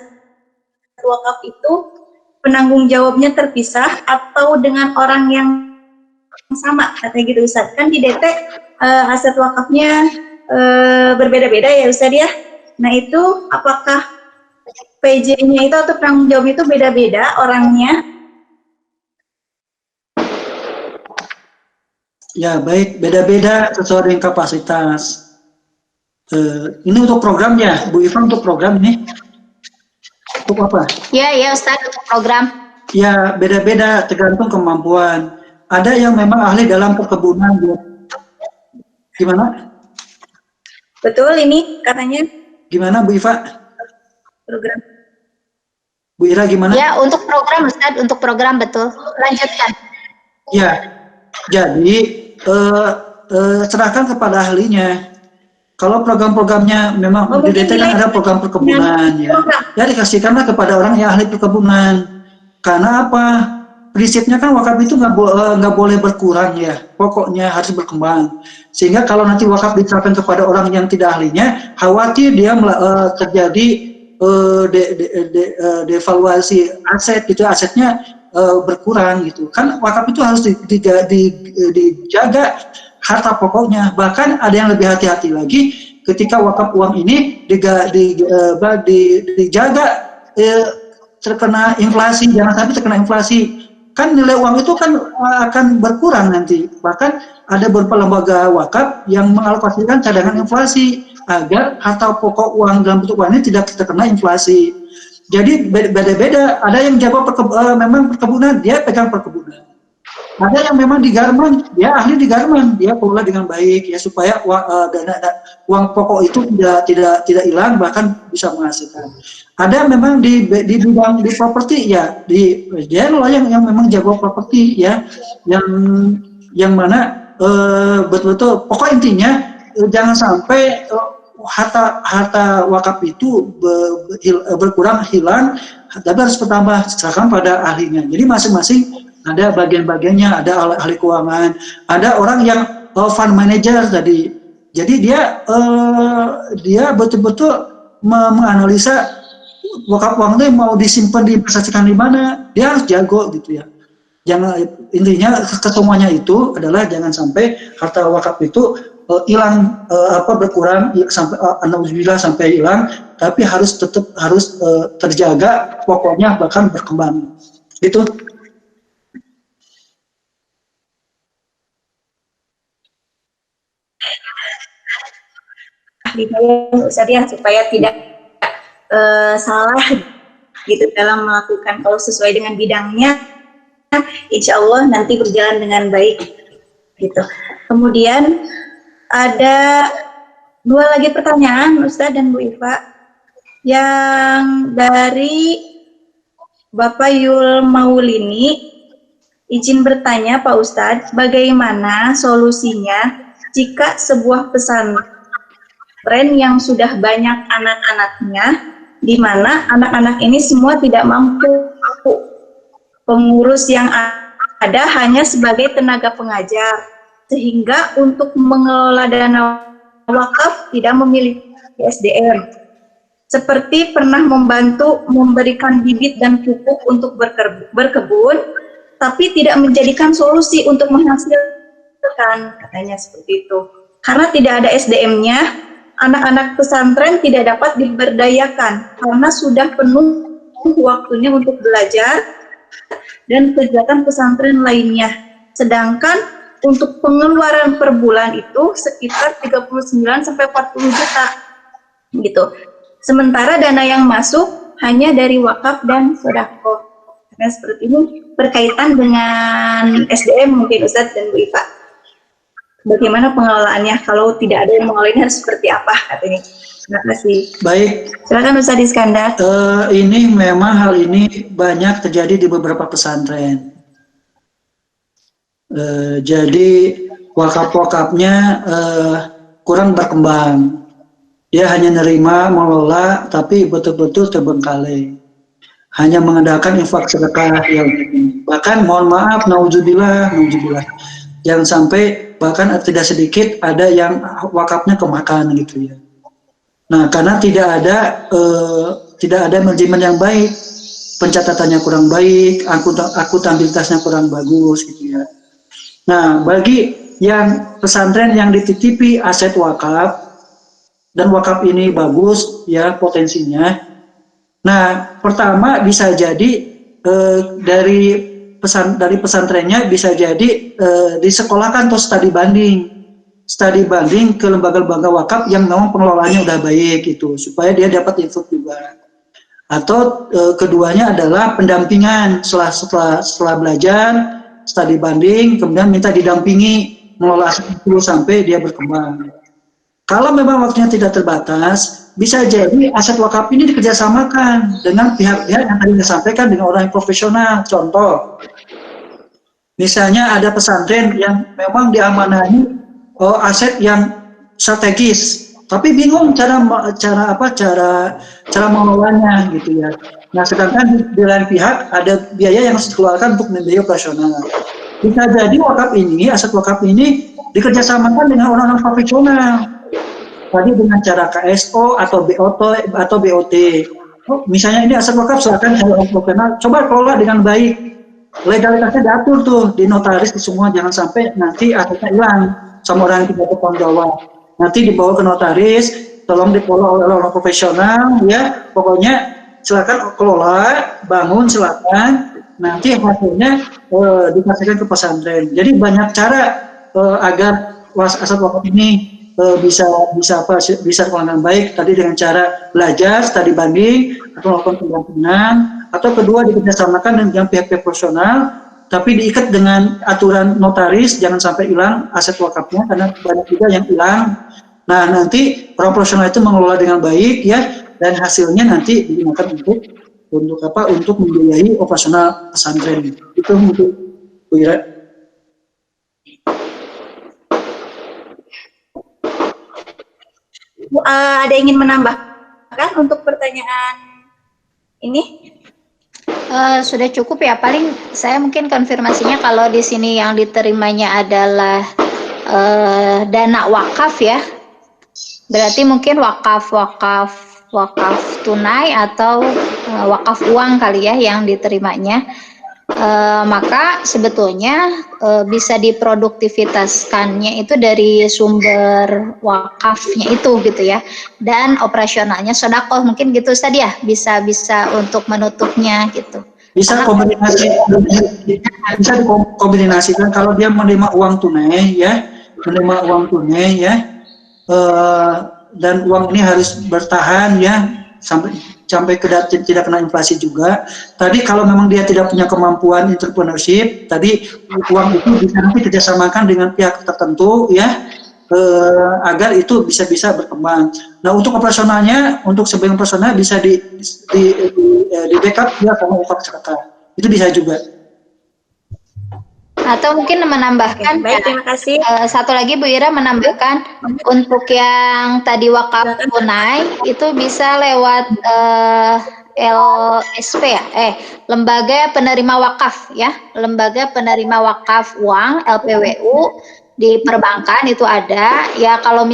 wakaf itu penanggung jawabnya terpisah atau dengan orang yang sama, katanya gitu Ustadz? Kan di DT aset wakafnya berbeda-beda ya Ustadz ya. Nah itu apakah PJ-nya itu atau penanggung jawab itu beda-beda orangnya? Ya baik, beda-beda sesuai dengan kapasitas. Ini untuk programnya, Bu Iva, untuk program ini untuk apa? Ya Ustadz, untuk program. Ya beda-beda tergantung kemampuan. Ada yang memang ahli dalam perkebunan. Gimana? Betul ini katanya Gimana Bu Iva? program. Bu Ira gimana? Ya, untuk program Ustadz, untuk program betul. Lanjutkan. Ya, jadi serahkan kepada ahlinya. Kalau program-programnya memang di DT kan ada program perkebunan ya dikasihkanlah kepada orang yang ahli perkebunan. Karena apa? Prinsipnya kan wakaf itu nggak boleh berkurang ya. Pokoknya harus berkembang. Sehingga kalau nanti wakaf diserahkan kepada orang yang tidak ahlinya, khawatir dia terjadi devaluasi aset gitu, asetnya berkurang gitu. Kan wakaf itu harus dijaga harta pokoknya. Bahkan ada yang lebih hati-hati lagi ketika wakaf uang ini dijaga terkena inflasi, jangan sampai terkena inflasi. Kan nilai uang itu kan akan berkurang nanti. Bahkan ada beberapa lembaga wakaf yang mengalokasikan cadangan inflasi agar harta pokok uang dalam bentuk uang ini tidak terkena inflasi. Jadi beda-beda. Ada yang jago memang perkebunan, dia pegang perkebunan. Ada yang memang di garmen, dia ahli di garmen, dia kelola dengan baik ya supaya uang pokok itu tidak hilang, bahkan bisa menghasilkan. Ada memang di bidang di properti ya, dia yang memang jago properti ya, yang mana betul-betul pokok intinya jangan sampai harta wakaf itu berkurang, hilang, tapi harus bertambah, serahkan pada ahlinya. Jadi masing-masing ada bagian-bagiannya, ada ahli keuangan, ada orang yang fund manager tadi. Jadi dia betul-betul menganalisa wakaf uang itu mau disimpan, diinvestasikan di mana, dia harus jago gitu ya. Jangan, intinya kesemuanya itu adalah jangan sampai harta wakaf itu hilang, berkurang sampai alhamdulillah sampai hilang, tapi tetap harus terjaga pokoknya, bahkan berkembang. Gitu. Ustaz ya, supaya tidak salah gitu dalam melakukan, kalau sesuai dengan bidangnya, insya Allah nanti berjalan dengan baik gitu. Kemudian ada 2 lagi pertanyaan Ustaz dan Bu Iva, yang dari Bapak Yul Maulini, izin bertanya Pak Ustadz, bagaimana solusinya jika sebuah pesantren yang sudah banyak anak-anaknya, di mana anak-anak ini semua tidak mampu, pengurus yang ada hanya sebagai tenaga pengajar, sehingga untuk mengelola dana wakaf tidak memiliki SDM. Seperti pernah membantu memberikan bibit dan pupuk untuk berkebun, tapi tidak menjadikan solusi untuk menghasilkan, katanya seperti itu. Karena tidak ada SDM-nya, anak-anak pesantren tidak dapat diberdayakan karena sudah penuh waktunya untuk belajar dan kegiatan pesantren lainnya. Sedangkan untuk pengeluaran per bulan itu sekitar 39 sampai 40 juta gitu. Sementara dana yang masuk hanya dari wakaf dan sedekah. Nah, seperti ini berkaitan dengan SDM mungkin Ustadz dan Bu Iva. Bagaimana pengelolaannya? Kalau tidak ada yang mengelolanya seperti apa katanya? Terima kasih. Baik. Silakan Ustadz Iskandar. Ini memang hal ini banyak terjadi di beberapa pesantren. Jadi wakaf-wakafnya kurang berkembang. Dia hanya nerima, mengelola, tapi betul-betul terbengkalai. Hanya mengadakan infak sedekah yang bahkan mohon maaf, naudzubillah, jangan sampai bahkan tidak sedikit ada yang wakafnya kemakan gitu ya. Nah, karena tidak ada manajemen yang baik, pencatatannya kurang baik, akuntabilitasnya kurang bagus gitu ya. Nah, bagi yang pesantren yang dititipi aset wakaf dan wakaf ini bagus ya potensinya. Nah, pertama bisa jadi dari pesantrennya bisa jadi disekolahkan atau studi banding ke lembaga-lembaga wakaf yang memang pengelolaannya udah baik gitu, supaya dia dapat info juga. Atau keduanya adalah pendampingan setelah belajar, studi banding, kemudian minta didampingi mengelola itu sampai dia berkembang. Kalau memang waktunya tidak terbatas, bisa jadi aset wakaf ini dikerjasamakan dengan pihak-pihak yang tadi disampaikan dengan orang yang profesional. Contoh, misalnya ada pesantren yang memang diamanai aset yang strategis, tapi bingung cara mengelolanya gitu ya. Nah, sedangkan di lain pihak ada biaya yang harus dikeluarkan untuk membiayai operasional. Bisa jadi wakaf ini, aset wakaf ini dikerjasamakan dengan orang-orang profesional. Tadi dengan cara KSO atau BOT. Misalnya ini aset wakaf silakan orang profesional, coba kelola dengan baik. Legalitasnya diatur tuh di notaris di semua, jangan sampai nanti asetnya hilang sama orang yang tidak bertanggung jawab. Nanti dibawa ke notaris, tolong dikelola oleh orang profesional ya. Pokoknya silakan kelola, bangun silakan. Nanti hasilnya dikasihkan ke pesantren. Jadi banyak cara agar aset wakaf ini bisa dengan baik, tadi dengan cara belajar, studi banding, atau melakukan pendampingan, atau kedua dikerjasamakan dengan pihak-pihak profesional, tapi diikat dengan aturan notaris, jangan sampai hilang aset wakafnya, karena banyak juga yang hilang. Nah, nanti orang profesional itu mengelola dengan baik ya, dan hasilnya nanti digunakan untuk membiayai operasional pesantren. Itu untuk Bu Ira. Ada ingin menambahkan untuk pertanyaan ini? Sudah cukup ya, paling saya mungkin konfirmasinya kalau di sini yang diterimanya adalah dana wakaf ya, berarti mungkin wakaf tunai atau wakaf uang kali ya yang diterimanya. Maka sebetulnya bisa diproduktivitaskannya itu dari sumber wakafnya itu gitu ya, dan operasionalnya sedekah mungkin gitu Ustaz ya, bisa untuk menutupnya gitu. Bisa dikombinasikan kalau dia menerima uang tunai ya, dan uang ini harus bertahan ya sampai tidak kena inflasi juga. Tadi kalau memang dia tidak punya kemampuan entrepreneurship, tadi uang itu bisa nanti kerjasamakan dengan pihak tertentu ya, agar itu bisa berkembang. Nah, untuk operasionalnya, untuk sebagian operasional bisa di backup ya sama infak sedekah. Itu bisa juga. Atau mungkin menambahkan, baik, terima kasih. Satu lagi Bu Ira menambahkan untuk yang tadi wakaf tunai itu bisa lewat LSP ya, lembaga penerima wakaf ya, lembaga penerima wakaf uang LPWU di perbankan itu ada ya. Kalau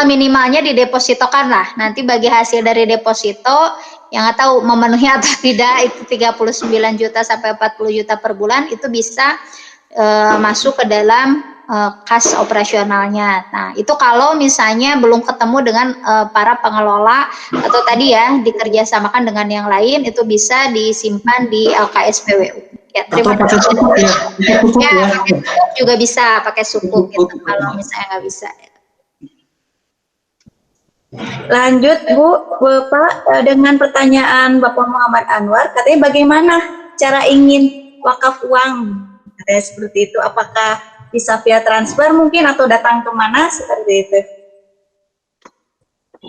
minimalnya didepositokan lah, nanti bagi hasil dari deposito yang nggak tahu memenuhi atau tidak itu 39 juta sampai 40 juta per bulan itu bisa masuk ke dalam kas operasionalnya. Nah, itu kalau misalnya belum ketemu dengan para pengelola atau tadi ya dikerjasamakan dengan yang lain, itu bisa disimpan di LKSPWU. Ya, terima kasih. Pakai sukuk juga bisa, pakai sukuk gitu kalau misalnya nggak bisa. Lanjut Bapak dengan pertanyaan Bapak Muhammad Anwar, katanya bagaimana cara ingin wakaf uang? Katanya seperti itu, apakah bisa via transfer mungkin atau datang ke mana seperti itu?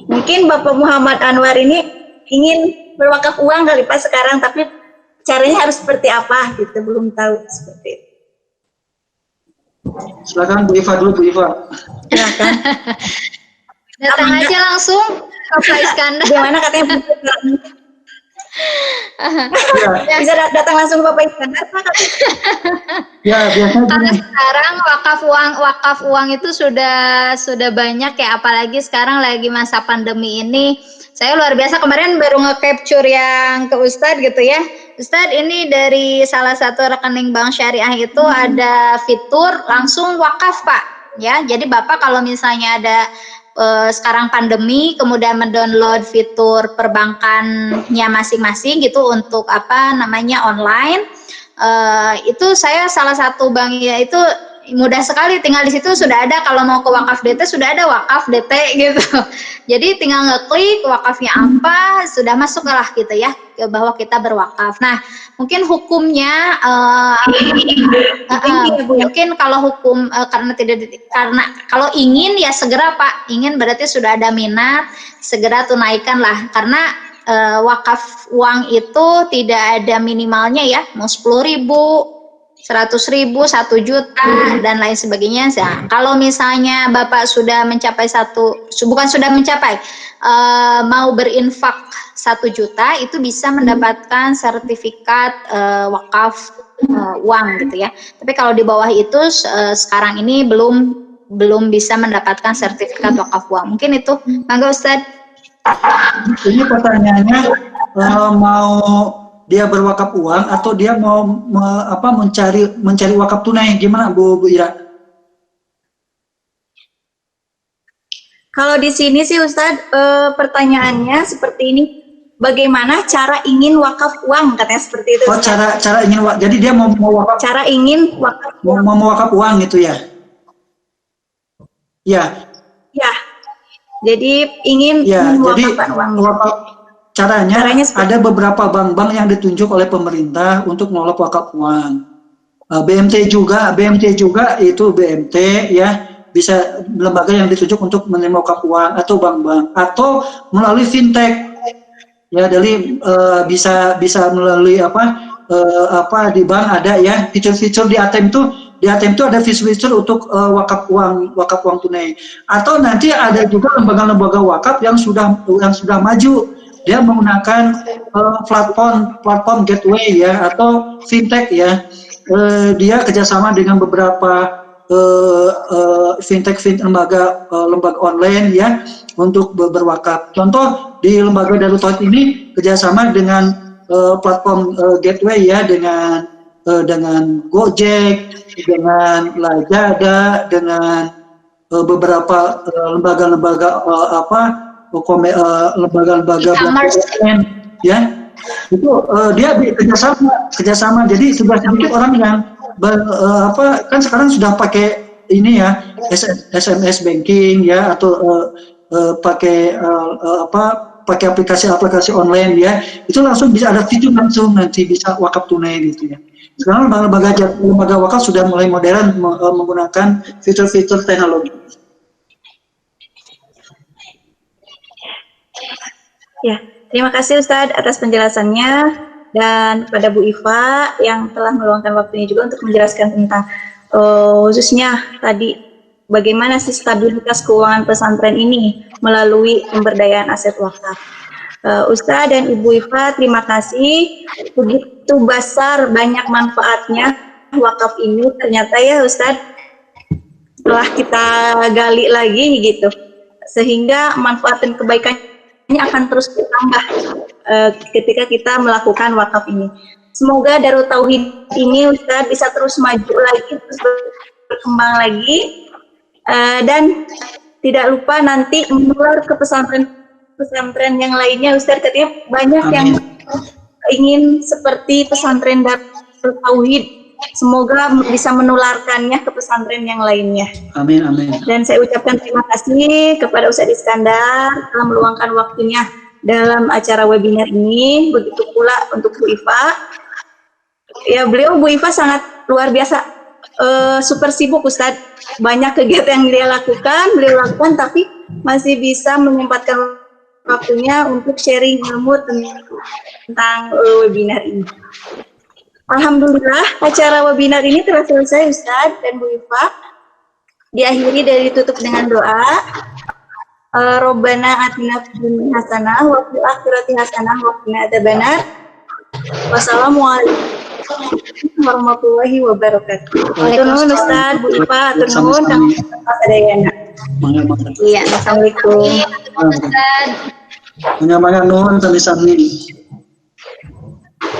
Mungkin Bapak Muhammad Anwar ini ingin berwakaf uang kali Pak sekarang, tapi caranya harus seperti apa gitu, belum tahu seperti itu. Silakan Bu Iva dulu, Bu Iva. Silakan. Datang aja langsung Bapak Iskandar. Bagaimana katanya Ya, bisa datang langsung ke Bapak Iskandar? ya biasanya Karena gini. sekarang wakaf uang itu sudah banyak ya, apalagi sekarang lagi masa pandemi ini. Saya luar biasa kemarin baru nge-capture yang ke Ustadz gitu ya. Ustadz, ini dari salah satu rekening bank syariah itu ada fitur langsung wakaf, Pak. Ya, jadi Bapak kalau misalnya ada sekarang pandemi kemudian mendownload fitur perbankannya masing-masing gitu untuk apa namanya online, itu saya salah satu bank ya itu mudah sekali, tinggal di situ sudah ada, kalau mau ke wakaf DT sudah ada wakaf DT gitu. Jadi tinggal ngeklik wakafnya apa, sudah masuk lah gitu ya bahwa kita berwakaf. Nah, mungkin hukumnya mungkin kalau hukum karena kalau ingin ya segera Pak, ingin berarti sudah ada minat, segera tunaikan lah, karena wakaf uang itu tidak ada minimalnya ya, mau 10.000, 100.000, 1 juta dan lain sebagainya. Nah, kalau misalnya Bapak sudah mencapai mau berinfak 1 juta, itu bisa mendapatkan sertifikat wakaf uang gitu ya. Tapi kalau di bawah itu sekarang ini belum bisa mendapatkan sertifikat wakaf uang. Mungkin itu, mangga Ustadz. Ini pertanyaannya mau dia berwakaf uang atau dia mau mencari wakaf tunai, gimana Bu Ira? Kalau di sini sih Ustadz, pertanyaannya seperti ini, bagaimana cara ingin wakaf uang, katanya seperti itu. Oh, cara ingin jadi dia mau wakaf, cara ingin wakaf uang. mau wakaf uang gitu ya? Ya. Ya. Jadi ingin mewakafkan uang. Caranya ada beberapa bank-bank yang ditunjuk oleh pemerintah untuk mengelola wakaf uang. BMT juga itu BMT ya, bisa lembaga yang ditunjuk untuk menerima wakaf uang, atau bank-bank, atau melalui fintech ya, dari bisa melalui di bank ada ya fitur-fitur di ATM itu ada fitur untuk wakaf uang tunai. Atau nanti ada juga lembaga-lembaga wakaf yang sudah maju, dia menggunakan platform gateway ya, atau fintech ya. Dia kerjasama dengan beberapa fintech lembaga online ya untuk berwakaf. Contoh di lembaga Darut Tauhid ini kerjasama dengan platform gateway ya, dengan Gojek, dengan Lazada, dengan beberapa lembaga-lembaga lembaga-lembaga ya, itu dia kerjasama. Jadi sudah sedikit orang yang kan sekarang sudah pakai ini ya, SMS banking ya, atau pakai aplikasi online ya, itu langsung bisa ada fitur langsung nanti bisa wakaf tunai gitu ya. Sekarang lembaga wakaf sudah mulai modern menggunakan fitur-fitur teknologi. Ya, terima kasih Ustadz atas penjelasannya, dan kepada Bu Iva yang telah meluangkan waktunya juga untuk menjelaskan tentang khususnya tadi bagaimana sih stabilitas keuangan pesantren ini melalui pemberdayaan aset wakaf. Ustadz dan Ibu Iva, terima kasih. Begitu besar banyak manfaatnya wakaf ini ternyata ya Ustadz, setelah kita gali lagi gitu, sehingga manfaat dan kebaikannya akan terus bertambah ketika kita melakukan wakaf ini. Semoga Darut Tauhid ini Ustadz bisa terus maju lagi, terus berkembang lagi, dan tidak lupa nanti menular ke pesantren yang lainnya. Ustadz, katanya banyak yang ingin seperti pesantren Darut Tauhid. Semoga bisa menularkannya ke pesantren yang lainnya. Amin, amin. Dan saya ucapkan terima kasih kepada Ustadz Iskandar telah meluangkan waktunya dalam acara webinar ini. Begitu pula untuk Bu Iva. Ya, Bu Iva sangat luar biasa, super sibuk Ustadz. Banyak kegiatan yang beliau lakukan, tapi masih bisa menyempatkan waktunya untuk sharing ilmu tentang webinar ini. Alhamdulillah, acara webinar ini telah selesai Ustadz dan Bu Ifa. Diakhiri dari tutup dengan doa. Robbana atina fid dunya hasanah wa fil akhirati hasanah wa qina adzabannar. Wassalamualaikum warahmatullahi wabarakatuh. Atur nuhun Ustadz, Bu Ifa, atur nuhun Kang Sadayana. Iya, Assalamualaikum. Ustaz. Mangga nuhun sami-sami.